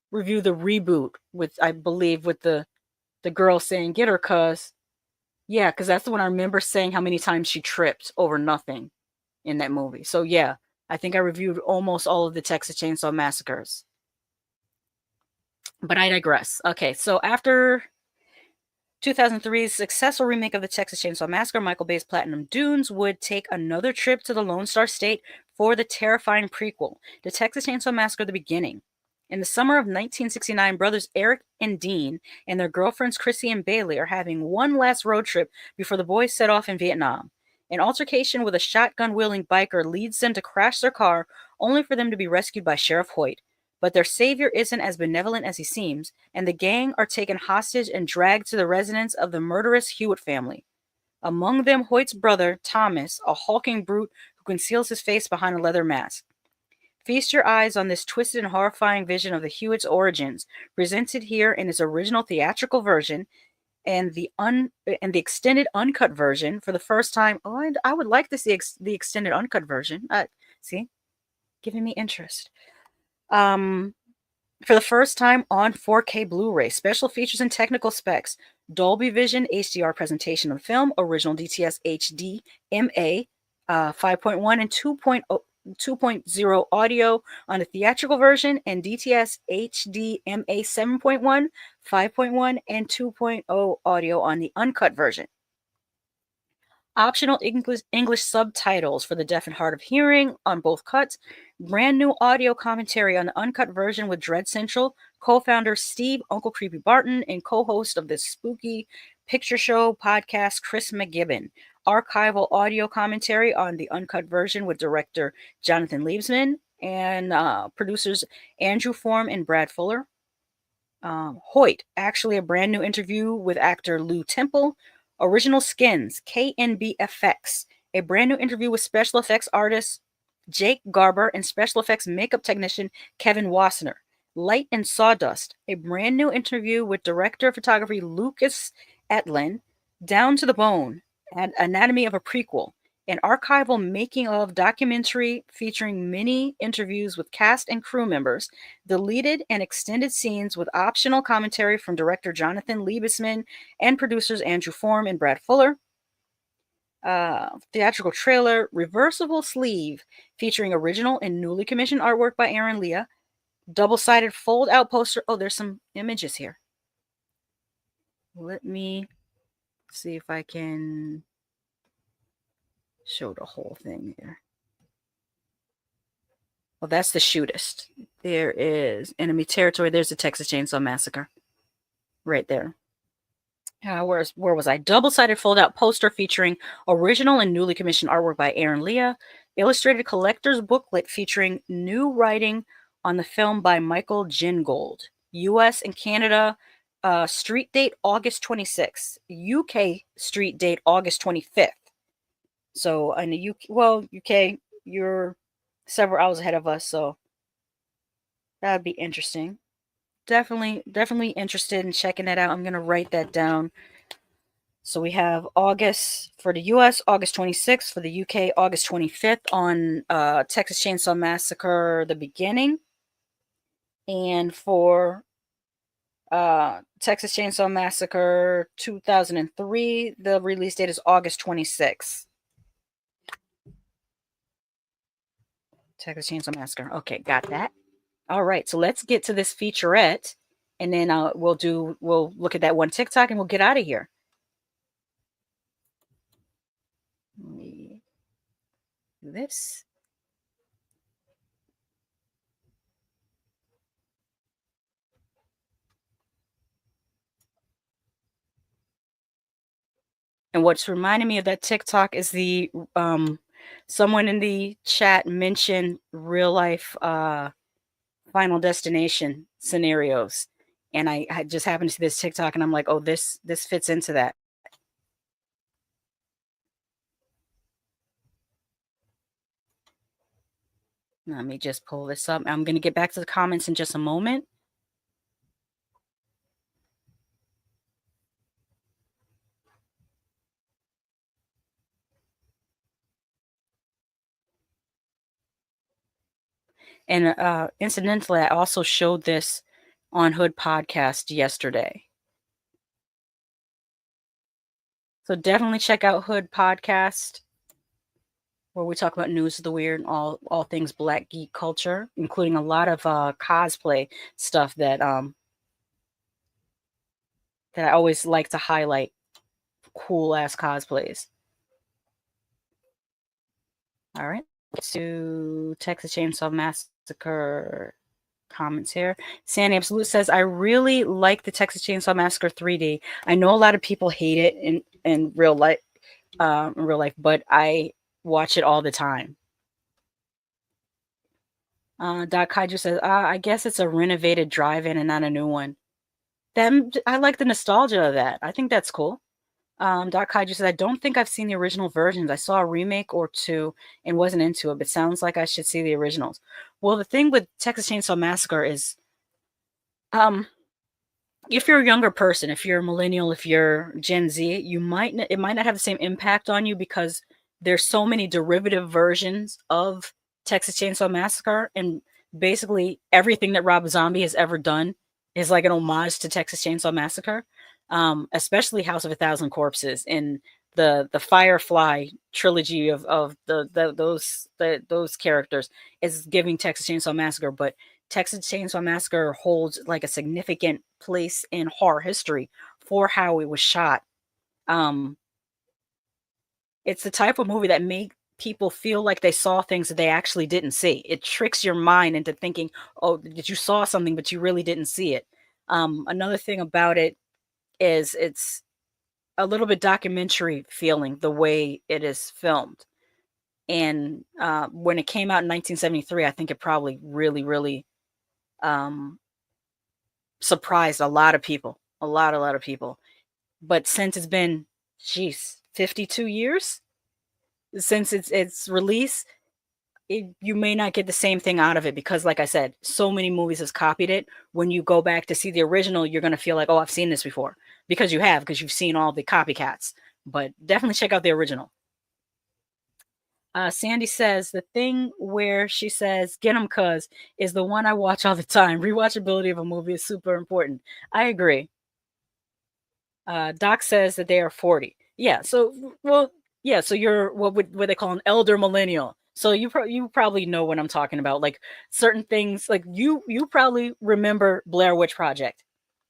review the reboot with, I believe, with the girl saying, "Get her, cuz." Yeah, because that's the one I remember saying how many times she tripped over nothing in that movie. So yeah, I think I reviewed almost all of the Texas Chainsaw Massacres. But I digress. Okay, so after 2003's successful remake of the Texas Chainsaw Massacre, Michael Bay's Platinum Dunes would take another trip to the Lone Star State for the terrifying prequel, The Texas Chainsaw Massacre: The Beginning. In the summer of 1969, brothers Eric and Dean and their girlfriends Chrissy and Bailey are having one last road trip before the boys set off in Vietnam. An altercation with a shotgun-wielding biker leads them to crash their car, only for them to be rescued by Sheriff Hoyt. But their savior isn't as benevolent as he seems, and the gang are taken hostage and dragged to the residence of the murderous Hewitt family. Among them, Hoyt's brother, Thomas, a hulking brute who conceals his face behind a leather mask. Feast your eyes on this twisted and horrifying vision of the Hewitt's origins, presented here in its original theatrical version and the extended uncut version for the first time. Oh, and I would like to see the extended uncut version. See? Giving me interest. For the first time on 4K Blu-ray, special features and technical specs, Dolby Vision HDR presentation of the film, original DTS HD MA 5.1 and 2.0 audio on the theatrical version, and DTS HD MA 7.1, 5.1, and 2.0 audio on the uncut version. Optional English subtitles for the deaf and hard of hearing on both cuts. Brand new audio commentary on the uncut version with Dread Central co-founder Steve Uncle Creepy Barton and co-host of the Spooky Picture Show podcast Chris McGibbon. Archival audio commentary on the uncut version with director Jonathan Liebsman and producers Andrew Form and Brad Fuller. Hoyt, actually a brand new interview with actor Lou Temple. Original skins, KNB FX, a brand new interview with special effects artist Jake Garber, and special effects makeup technician Kevin Wassner. Light and Sawdust, a brand new interview with director of photography Lucas Etlin. Down to the Bone, an anatomy of a prequel, an archival making of documentary featuring mini interviews with cast and crew members, deleted and extended scenes with optional commentary from director Jonathan Liebesman and producers Andrew Form and Brad Fuller. Theatrical trailer, Reversible Sleeve, featuring original and newly commissioned artwork by Aaron Leah. Double-sided fold-out poster. Oh, there's some images here. Let me see if I can show the whole thing here. Well, that's the shootist. There is enemy territory. There's the Texas Chainsaw Massacre. Right there. Where was I? Double-sided fold-out poster featuring original and newly commissioned artwork by Aaron Leah. Illustrated collector's booklet featuring new writing on the film by Michael Gingold. U.S. and Canada street date August 26th. UK street date August 25th. So in the UK, you're several hours ahead of us, so that would be interesting. Definitely interested in checking that out. I'm gonna write that down. So we have August for the US, August 26th, for the UK, August 25th on Texas Chainsaw Massacre: The Beginning. And for Texas Chainsaw Massacre 2003, the release date is August 26th. Texas Chainsaw Massacre. Okay, got that. All right, so let's get to this featurette, and then we'll look at that one TikTok, and we'll get out of here. Let me do this. And what's reminding me of that TikTok is the someone in the chat mentioned real life Final Destination scenarios, and I just happened to see this TikTok, and I'm like, oh, this fits into that. Let me just pull this up. I'm going to get back to the comments in just a moment. And incidentally, I also showed this on Hood Podcast yesterday. So definitely check out Hood Podcast, where we talk about news of the weird and all things Black geek culture, including a lot of cosplay stuff that I always like to highlight. Cool ass cosplays. All right, to Texas Chainsaw Massacre comments here. Sandy Absolute says, I really like the Texas Chainsaw Massacre 3D. I know a lot of people hate it in real life, but I watch it all the time. Doc Kaiju says, I guess it's a renovated drive-in and not a new one. I like the nostalgia of that. I think that's cool. Doc Kaiju says, I don't think I've seen the original versions. I saw a remake or two and wasn't into it, but sounds like I should see the originals. Well, the thing with Texas Chainsaw Massacre is, if you're a younger person, if you're a millennial, if you're Gen Z, it might not have the same impact on you because there's so many derivative versions of Texas Chainsaw Massacre, and basically everything that Rob Zombie has ever done is like an homage to Texas Chainsaw Massacre. Especially House of a Thousand Corpses and the Firefly trilogy of those characters is giving Texas Chainsaw Massacre, but Texas Chainsaw Massacre holds like a significant place in horror history for how it was shot. It's the type of movie that make people feel like they saw things that they actually didn't see. It tricks your mind into thinking, oh, that you saw something, but you really didn't see it. Another thing about it is it's a little bit documentary feeling the way it is filmed. And when it came out in 1973, I think it probably really surprised a lot of people. A lot of people. But since it's been 52 years since its release, you may not get the same thing out of it because, like I said, so many movies has copied it. When you go back to see the original, you're going to feel like, oh, I've seen this before, because you've seen all the copycats. But definitely check out the original. Sandy says the thing where she says "get 'em cuz" is the one I watch all the time. Rewatchability of a movie is super important. I agree. Doc says that they are 40. Yeah, so so you're what they call an elder millennial. So you probably know what I'm talking about. Like certain things, like you probably remember Blair Witch Project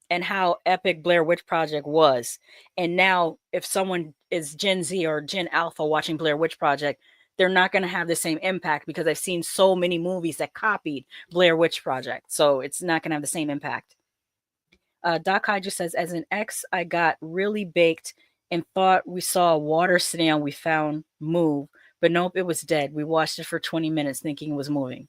and how epic Blair Witch Project was. And now if someone is Gen Z or Gen Alpha watching Blair Witch Project, they're not going to have the same impact because I've seen so many movies that copied Blair Witch Project. So it's not going to have the same impact. Doc Kaiju says, as an ex, I got really baked and thought we saw a water snail we found move, but nope, it was dead. We watched it for 20 minutes thinking it was moving.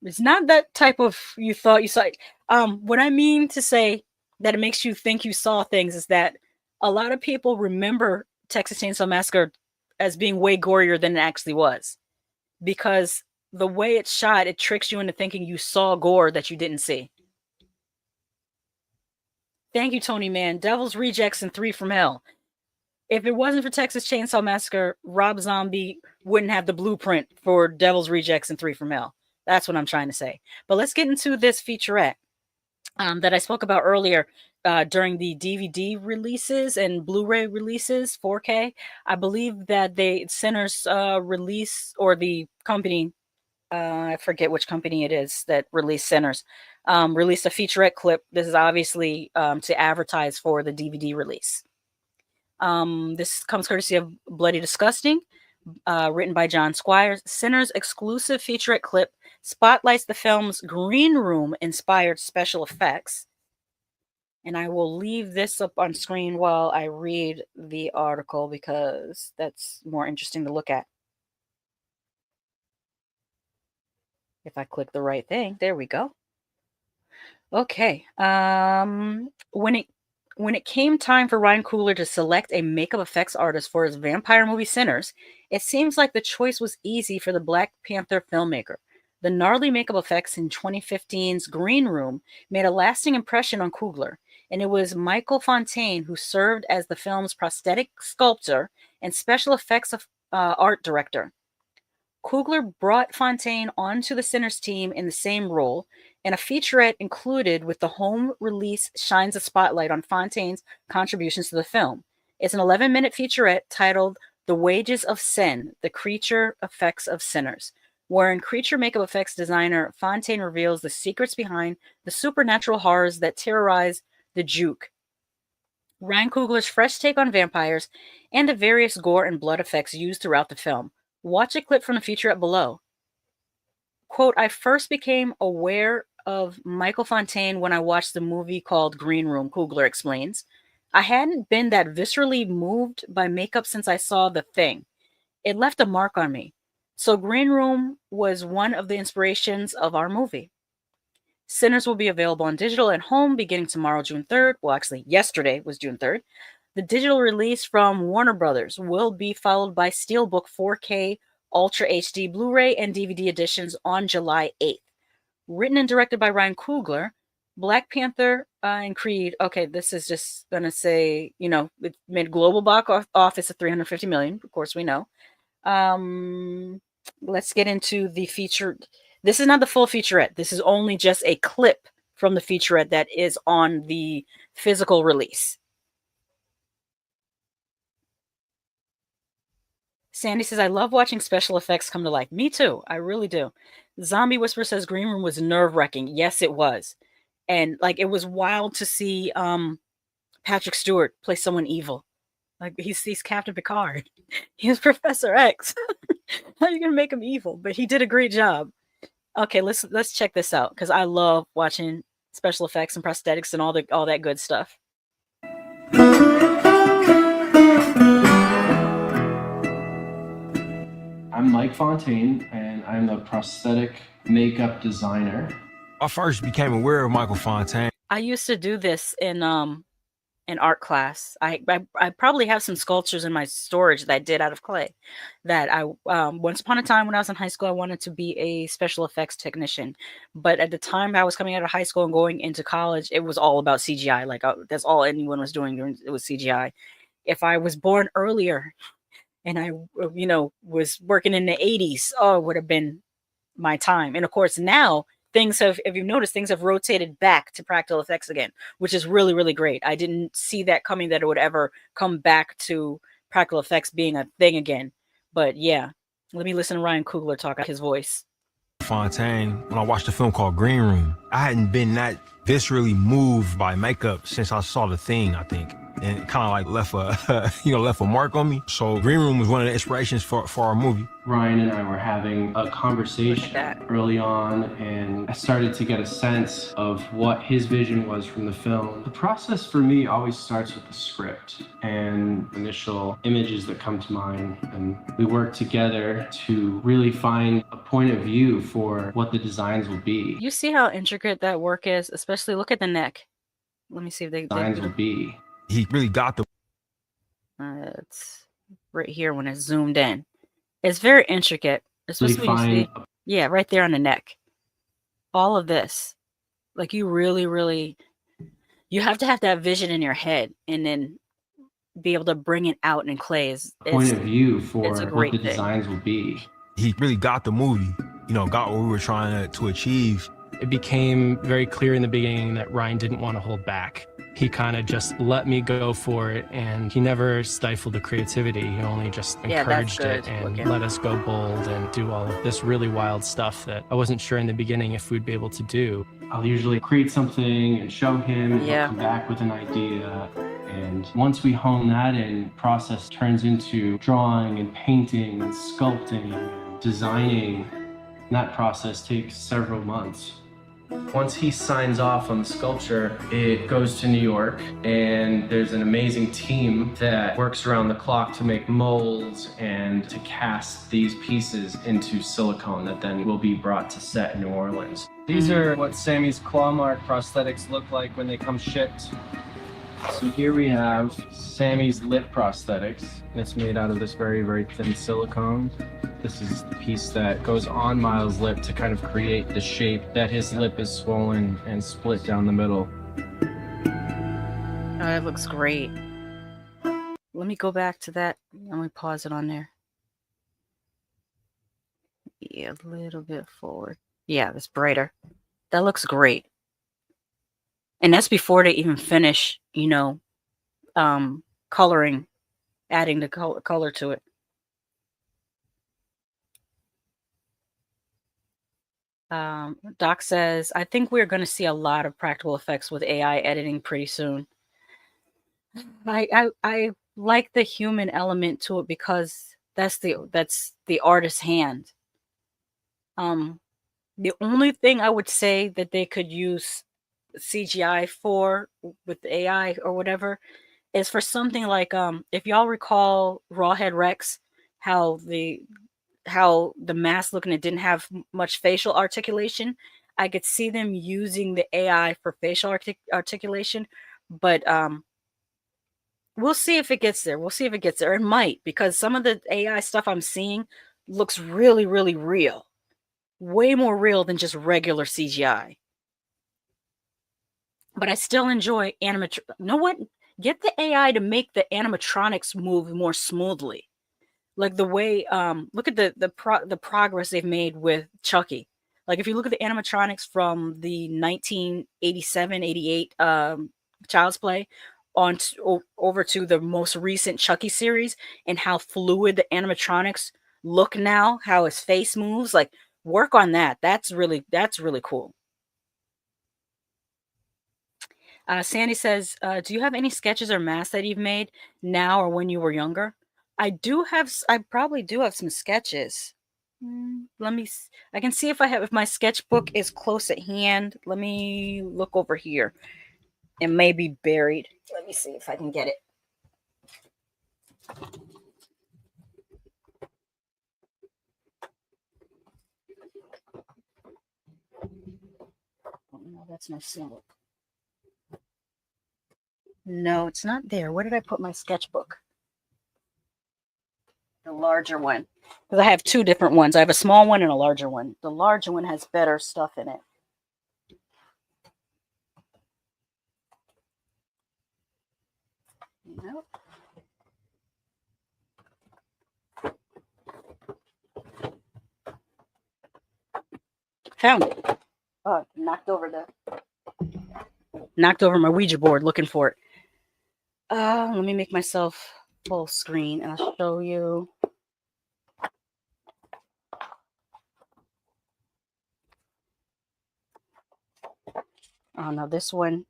It's not that type of you thought you saw it. What I mean to say that it makes you think you saw things is that a lot of people remember Texas Chainsaw Massacre as being way gorier than it actually was. Because the way it's shot, it tricks you into thinking you saw gore that you didn't see. Thank you, Tony Man. Devil's Rejects and 3 from Hell. If it wasn't for Texas Chainsaw Massacre, Rob Zombie wouldn't have the blueprint for Devil's Rejects and 3 from Hell. That's what I'm trying to say. But let's get into this featurette that I spoke about earlier during the DVD releases and Blu-ray releases, 4K. I believe that Sinners release, or the company, I forget which company it is that released Sinners, released a featurette clip. This is obviously to advertise for the DVD release. This comes courtesy of Bloody Disgusting, written by John Squires. Sinners exclusive featurette clip spotlights the film's green room inspired special effects. And I will leave this up on screen while I read the article because that's more interesting to look at. If I click the right thing, there we go. Okay. When it came time for Ryan Coogler to select a makeup effects artist for his vampire movie Sinners, it seems like the choice was easy for the Black Panther filmmaker. The gnarly makeup effects in 2015's Green Room made a lasting impression on Coogler, and it was Michael Fontaine who served as the film's prosthetic sculptor and special effects art director. Coogler brought Fontaine onto the Sinners team in the same role, and a featurette included with the home release shines a spotlight on Fontaine's contributions to the film. It's an 11-minute featurette titled The Wages of Sin, The Creature Effects of Sinners, wherein creature makeup effects designer Fontaine reveals the secrets behind the supernatural horrors that terrorize the Juke. Ryan Coogler's fresh take on vampires and the various gore and blood effects used throughout the film. Watch a clip from the featurette below. Quote, I first became aware of Michael Fontaine when I watched the movie called Green Room, Coogler explains. I hadn't been that viscerally moved by makeup since I saw The Thing. It left a mark on me. So Green Room was one of the inspirations of our movie. Sinners will be available on digital and home beginning tomorrow, June 3rd. Well, actually, yesterday was June 3rd. The digital release from Warner Brothers will be followed by Steelbook 4K Ultra HD Blu-ray and DVD editions on July 8th. Written and directed by Ryan Coogler, Black Panther and Creed. Okay, this is just going to say, it made global box office of $350 million. Of course, we know. Let's get into the feature. This is not the full featurette. This is only just a clip from the featurette that is on the physical release. Sandy says, I love watching special effects come to life. Me too. I really do. Zombie Whisperer says Green Room was nerve-wracking. Yes, it was. And it was wild to see Patrick Stewart play someone evil. He's Captain Picard. He's Professor X. How are you gonna make him evil? But he did a great job. Okay, let's check this out because I love watching special effects and prosthetics and all that good stuff. I'm Mike Fontaine, and I'm the prosthetic makeup designer. I first became aware of Michael Fontaine. I used to do this in in art class. I probably have some sculptures in my storage that I did out of clay that I once upon a time when I was in high school I wanted to be a special effects technician, but at the time I was coming out of high school and going into college, it was all about CGI. Like that's all anyone was doing, it was CGI. If I was born earlier and I was working in the 80s, oh, it would have been my time. And of course now things have, if you've noticed, things have rotated back to practical effects again, which is really, really great. I didn't see that coming, that it would ever come back to practical effects being a thing again. But yeah, let me listen to Ryan Coogler talk out his voice. Fontaine, when I watched a film called Green Room, I hadn't been that viscerally moved by makeup since I saw The Thing, I think. And it kind of like left a mark on me. So Green Room was one of the inspirations for our movie. Ryan and I were having a conversation early on, and I started to get a sense of what his vision was from the film. The process for me always starts with the script and initial images that come to mind, and we work together to really find a point of view for what the designs will be. You see how intricate that work is? Especially look at the neck. Let me see if they designs will be. He really got the... it's right here when it's zoomed in. It's very intricate, especially when you see, yeah, right there on the neck. All of this, like you really, really, you have to have that vision in your head, and then be able to bring it out in clay. Is point of view for what the designs will be. He really got the movie, got what we were trying to achieve. It became very clear in the beginning that Ryan didn't want to hold back. He kind of just let me go for it, and he never stifled the creativity. He only just encouraged it and let us go bold and do all of this really wild stuff that I wasn't sure in the beginning if we'd be able to do. I'll usually create something and show him, and he'll come back with an idea. And once we hone that in, process turns into drawing and painting and sculpting and designing. And that process takes several months. Once he signs off on the sculpture, it goes to New York, and there's an amazing team that works around the clock to make molds and to cast these pieces into silicone that then will be brought to set in New Orleans. These are what Sammy's claw mark prosthetics look like when they come shipped. So here we have Sammy's lip prosthetics, and it's made out of this very, very thin silicone. This is the piece that goes on Miles' lip to kind of create the shape that his lip is swollen and split down the middle. Oh, that looks great. Let me go back to that. Let me pause it on there. Yeah, a little bit forward. Yeah, that's brighter. That looks great. And that's before they even finish, coloring, adding the color to it. Doc says, I think we're going to see a lot of practical effects with AI editing pretty soon. I like the human element to it because that's the artist's hand. The only thing I would say that they could use CGI for with the AI or whatever is for something like if y'all recall Rawhead Rex, how the mask look and it didn't have much facial articulation. I could see them using the AI for facial articulation, but we'll see if it gets there. We'll see if it gets there. It might, because some of the AI stuff I'm seeing looks really, really real. Way more real than just regular CGI. But I still enjoy animatronics. You know what? Get the AI to make the animatronics move more smoothly. Like the way, look at the progress they've made with Chucky. Like if you look at the animatronics from the 1987-88 Child's Play over to the most recent Chucky series, and how fluid the animatronics look now, how his face moves, like work on that. That's really cool. Sandy says, do you have any sketches or masks that you've made now or when you were younger? I probably do have some sketches. I can see if my sketchbook is close at hand. Let me look over here. It may be buried. Let me see if I can get it. Oh, no, that's my symbol. No, it's not there. Where did I put my sketchbook? The larger one. Because I have two different ones. I have a small one and a larger one. The larger one has better stuff in it. Nope. Found it. Oh, knocked over my Ouija board looking for it. Let me make myself full screen and I'll show you. Oh no, this one.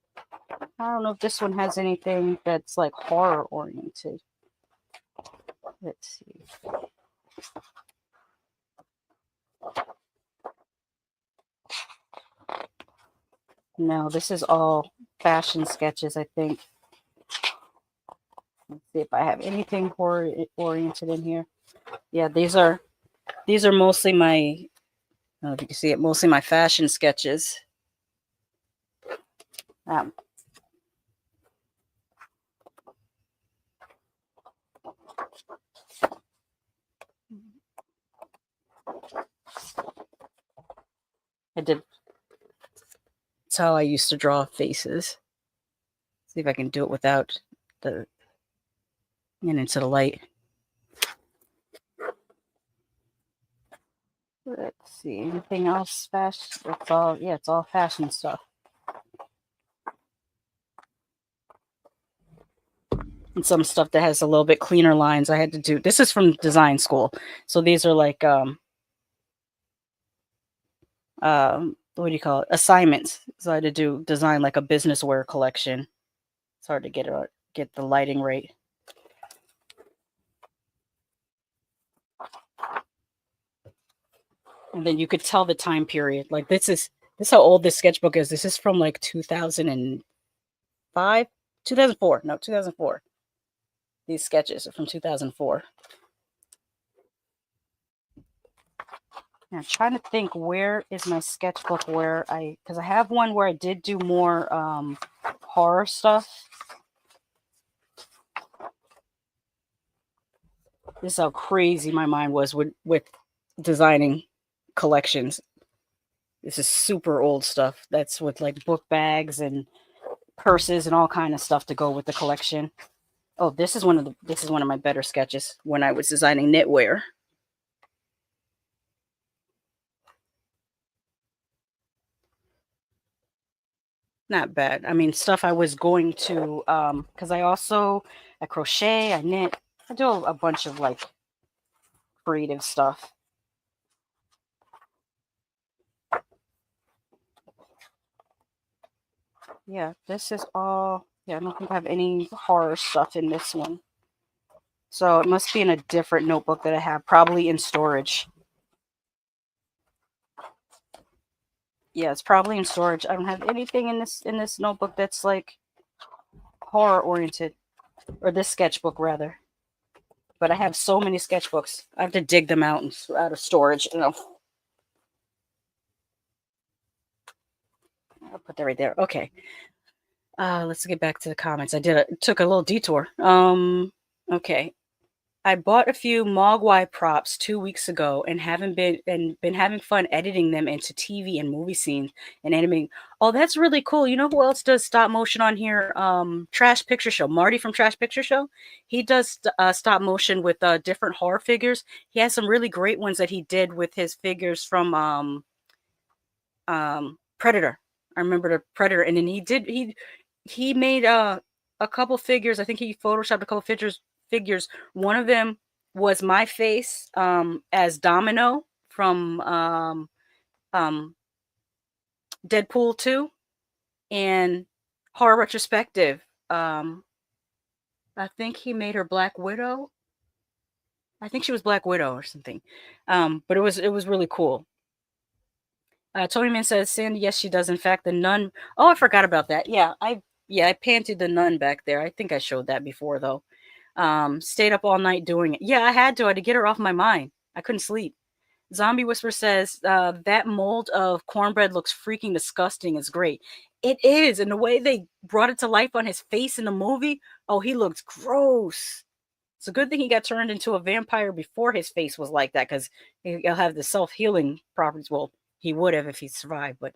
I don't know if this one has anything that's like horror oriented. Let's see. No, this is all fashion sketches, I think. Let's see if I have anything horror oriented in here. Yeah, these are mostly my, I don't know if you can see it, mostly my fashion sketches. That's how I used to draw faces. See if I can do it without the into the light. Let's see, anything else fashion? It's all, yeah, it's all fashion stuff. And some stuff that has a little bit cleaner lines I had to do. This is from design school. So these are like what do you call it? Assignments. So I had to design like a business wear collection. It's hard to get the lighting right. And then you could tell the time period. Like this is how old this sketchbook is. This is from like 2005, 2004. No, 2004. These sketches are from 2004. Now, I'm trying to think, where is my sketchbook where because I have one where I did do more horror stuff. This is how crazy my mind was with designing collections. This is super old stuff. That's with like book bags and purses and all kind of stuff to go with the collection. Oh, this is one of my better sketches when I was designing knitwear. Not bad. I mean, stuff I was going to because I crochet, I knit, I do a bunch of like creative stuff. Yeah, this is all. Yeah, I don't think I have any horror stuff in this one. So it must be in a different notebook that I have, probably in storage. Yeah, it's probably in storage. I don't have anything in this notebook that's like horror oriented, or this sketchbook rather. But I have so many sketchbooks. I have to dig them out of storage. You know. I'll put that right there. Okay. Let's get back to the comments. Took a little detour. Okay. I bought a few Mogwai props 2 weeks ago and been having fun editing them into TV and movie scenes and animating. Oh, that's really cool. You know who else does stop motion on here? Trash Picture Show. Marty from Trash Picture Show. He does stop motion with different horror figures. He has some really great ones that he did with his figures from Predator. I remember the Predator, and then he made a couple figures. I think he photoshopped a couple figures. One of them was my face as Domino from Deadpool 2 and Horror Retrospective. I think he made her Black Widow. I think she was Black Widow or something. But it was really cool. Tony Man says, Sandy, yes, she does. In fact, the nun. Oh, I forgot about that. Yeah, I painted the nun back there. I think I showed that before, though. Stayed up all night doing it. Yeah, I had to get her off my mind. I couldn't sleep. Zombie Whisper says, that mold of cornbread looks freaking disgusting. It's great. It is, and the way they brought it to life on his face in the movie, oh, he looks gross. It's a good thing he got turned into a vampire before his face was like that, because he'll have the self-healing properties. Well, he would have if he survived, but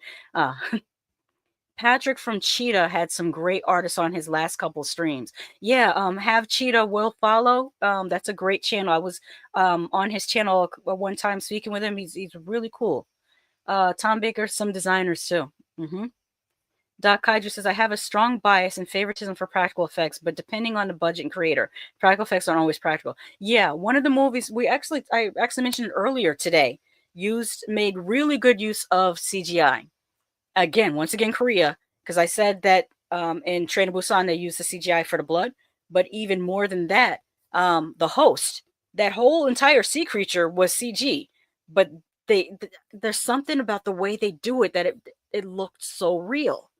Patrick from Cheetah had some great artists on his last couple streams. Yeah, have Cheetah will follow. That's a great channel. I was on his channel one time speaking with him. He's really cool. Tom Baker, some designers too. Doc Kaiju says, I have a strong bias and favoritism for practical effects, but depending on the budget and creator, practical effects aren't always practical. Yeah, one of the movies I actually mentioned earlier today made really good use of CGI. Once again, Korea, because I said that in Train to Busan they used the CGI for the blood, but even more than that, the host, that whole entire sea creature was CG, but there's something about the way they do it that it looked so real.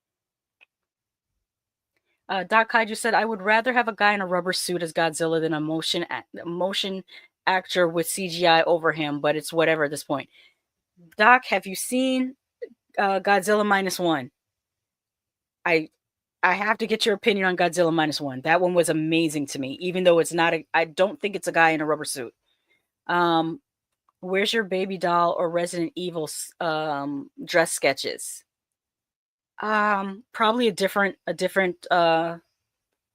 Doc Kaiju said, I would rather have a guy in a rubber suit as Godzilla than a motion actor with CGI over him, but it's whatever at this point. Doc, have you seen Godzilla -1? I have to get your opinion on Godzilla -1. That one was amazing to me, even though it's not I don't think it's a guy in a rubber suit. Where's your baby doll or Resident Evil dress sketches? Probably a different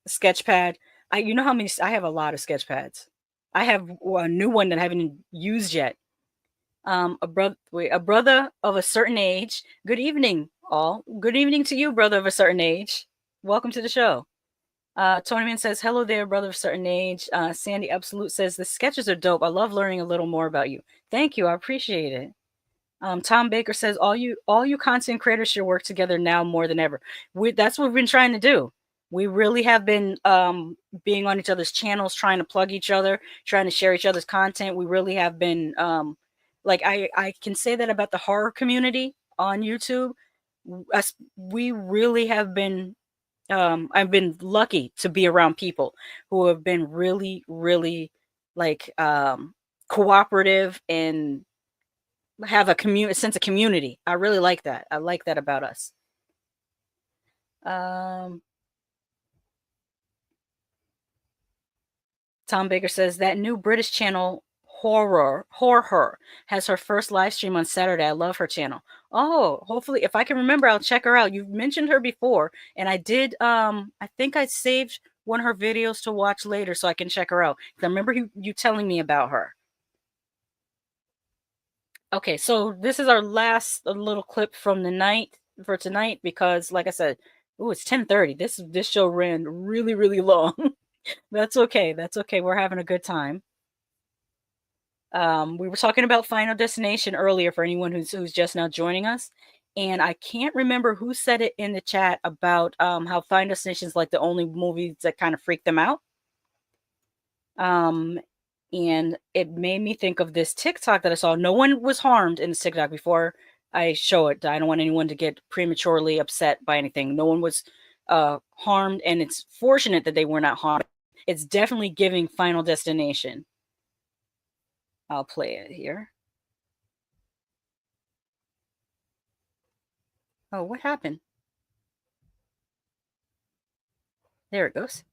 sketch pad. You know how many I have? A lot of sketch pads. I have a new one that I haven't used yet. A brother of a certain age. Good evening, all. Good evening to you, brother of a certain age. Welcome to the show. Tony Man says, hello there, brother of a certain age. Sandy Absolute says, the sketches are dope. I love learning a little more about you. Thank you. I appreciate it. Tom Baker says, all you content creators should work together now more than ever. That's what we've been trying to do. We really have been being on each other's channels, trying to plug each other, trying to share each other's content. We really have been, I can say that about the horror community on YouTube. We really have been, I've been lucky to be around people who have been really, really cooperative and have a sense of community. I really like that. I like that about us. Tom Baker says that new British channel Horror has her first live stream on Saturday. I love her channel. Oh, hopefully if I can remember, I'll check her out. You've mentioned her before, and I did. I think I saved one of her videos to watch later so I can check her out. I remember you telling me about her. Okay, so this is our last little clip from the night for tonight because, like I said, it's 10:30. This show ran really, really long. That's okay. That's okay. We're having a good time. We were talking about Final Destination earlier for anyone who's just now joining us, and I can't remember who said it in the chat about how Final Destination is like the only movie that kind of freaked them out. And it made me think of this TikTok that I saw. No one was harmed in this TikTok before I show it. I don't want anyone to get prematurely upset by anything. No one was harmed, and it's fortunate that they were not harmed. It's definitely giving Final Destination. I'll play it here. Oh, what happened? There it goes.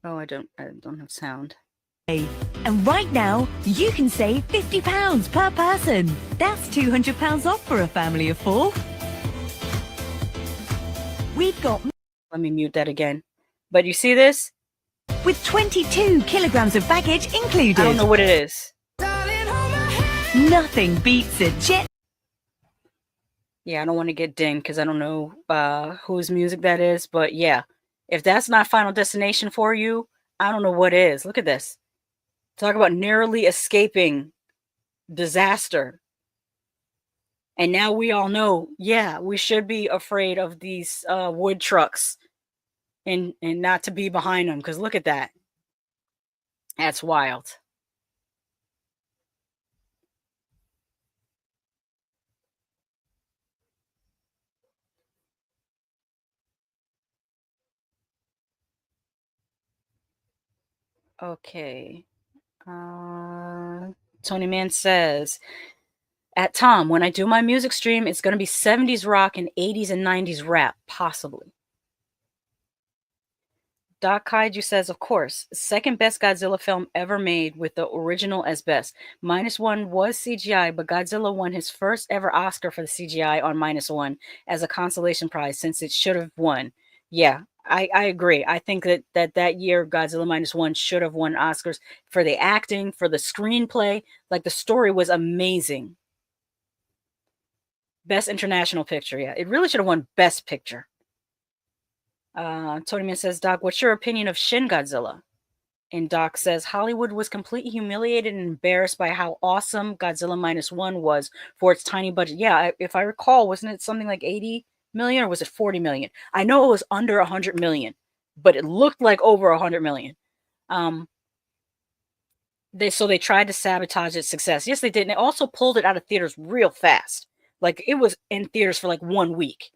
Oh, I don't have sound. And right now, you can save £50 per person. That's £200 off for a family of 4. We've got... Let me mute that again. But you see this? With 22 kilograms of baggage included. I don't know what it is. Nothing beats a jet. Yeah, I don't want to get dinged because I don't know whose music that is. But yeah, if that's not Final Destination for you, I don't know what is. Look at this. Talk about narrowly escaping disaster. And now we all know, yeah, we should be afraid of these wood trucks and not to be behind them. Because look at that. That's wild. Okay. Tony Man says, At Tom, when I do my music stream, it's going to be 70s rock and 80s and 90s rap, possibly. Doc Kaiju says, of course, second best Godzilla film ever made with the original as best. -1 was CGI, but Godzilla won his first ever Oscar for the CGI on -1 as a consolation prize since it should have won. Yeah, I agree. I think that year Godzilla -1 should have won Oscars for the acting, for the screenplay. Like, the story was amazing. Best international picture. Yeah, it really should have won best picture. Tony Man says, Doc, what's your opinion of Shin Godzilla? And Doc says, Hollywood was completely humiliated and embarrassed by how awesome Godzilla -1 was for its tiny budget. Yeah, if I recall, wasn't it something like 80 million or was it 40 million? I know it was under 100 million, but it looked like over 100 million. They tried to sabotage its success. Yes, they did. And they also pulled it out of theaters real fast. Like, it was in theaters for like 1 week.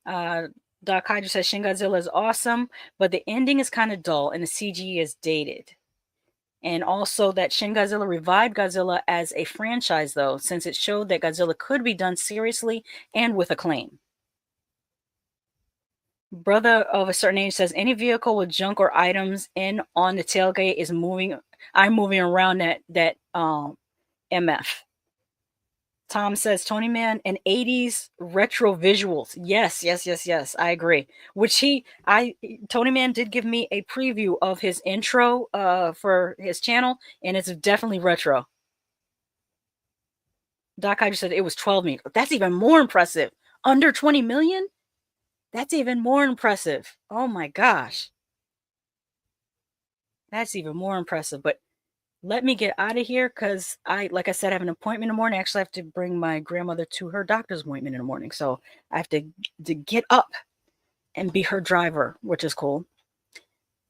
Doc Kaiju says Shin Godzilla is awesome, but the ending is kind of dull and the CG is dated. And also that Shin Godzilla revived Godzilla as a franchise, though, since it showed that Godzilla could be done seriously and with acclaim. Brother of a certain age says any vehicle with junk or items in on the tailgate is moving. I'm moving around that MF. Tom says, Tony Man, and 80s retro visuals. Yes. I agree. Which Tony Man did give me a preview of his intro for his channel, and it's definitely retro. Doc Kaiju said it was 12 million. That's even more impressive. Under 20 million? That's even more impressive. Oh my gosh. That's even more impressive. But let me get out of here because like I said, I have an appointment in the morning. Actually, I have to bring my grandmother to her doctor's appointment in the morning. So I have to get up and be her driver, which is cool.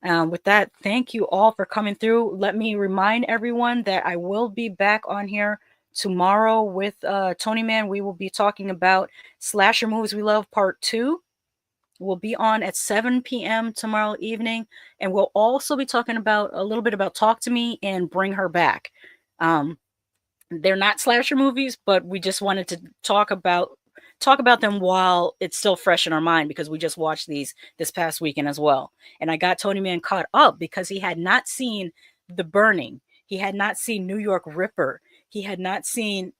With that, thank you all for coming through. Let me remind everyone that I will be back on here tomorrow with Tony Man. We will be talking about Slasher Movies We Love Part 2. We'll be on at 7 p.m. tomorrow evening, and we'll also be talking about a little bit about Talk to Me and Bring Her Back. They're not slasher movies, but we just wanted to talk about them while it's still fresh in our mind because we just watched these this past weekend as well. And I got Tony Man caught up because he had not seen The Burning. He had not seen New York Ripper. He had not seen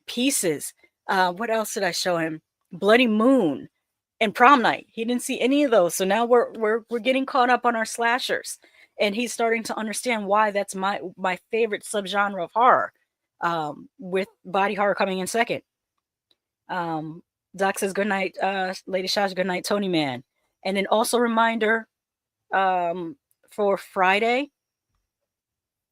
Pieces. What else did I show him? Bloody Moon. And Prom Night. He didn't see any of those. So now we're getting caught up on our slashers. And he's starting to understand why that's my favorite subgenre of horror. With body horror coming in second. Doc says good night, Lady Shasha, good night, Tony Man. And then also reminder for Friday,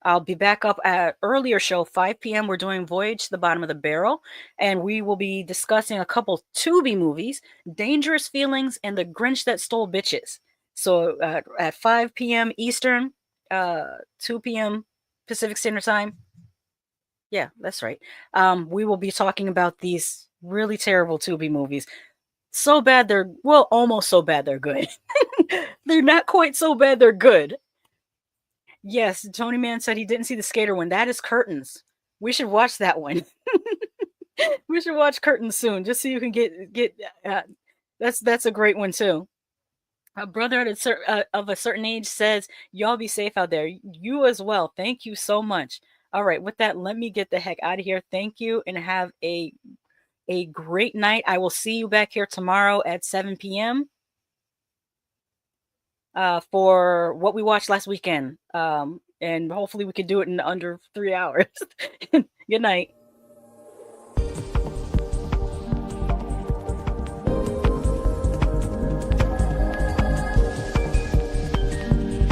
I'll be back up at earlier show, 5 p.m. We're doing Voyage to the Bottom of the Barrel, and we will be discussing a couple Tubi movies, Dangerous Feelings and The Grinch That Stole Bitches. So at 5 p.m. Eastern, 2 p.m. Pacific Standard Time. Yeah, that's right. We will be talking about these really terrible Tubi movies. So bad almost so bad they're good. They're not quite so bad they're good. Yes, Tony Man said he didn't see the Skater one. That is Curtains. We should watch that one. We should watch Curtains soon, just so you can get. That's a great one too. A brother of a certain age says, "Y'all be safe out there. You as well. Thank you so much." All right, with that, let me get the heck out of here. Thank you, and have a great night. I will see you back here tomorrow at 7 p.m. For what we watched last weekend. And hopefully we could do it in under 3 hours. Good night.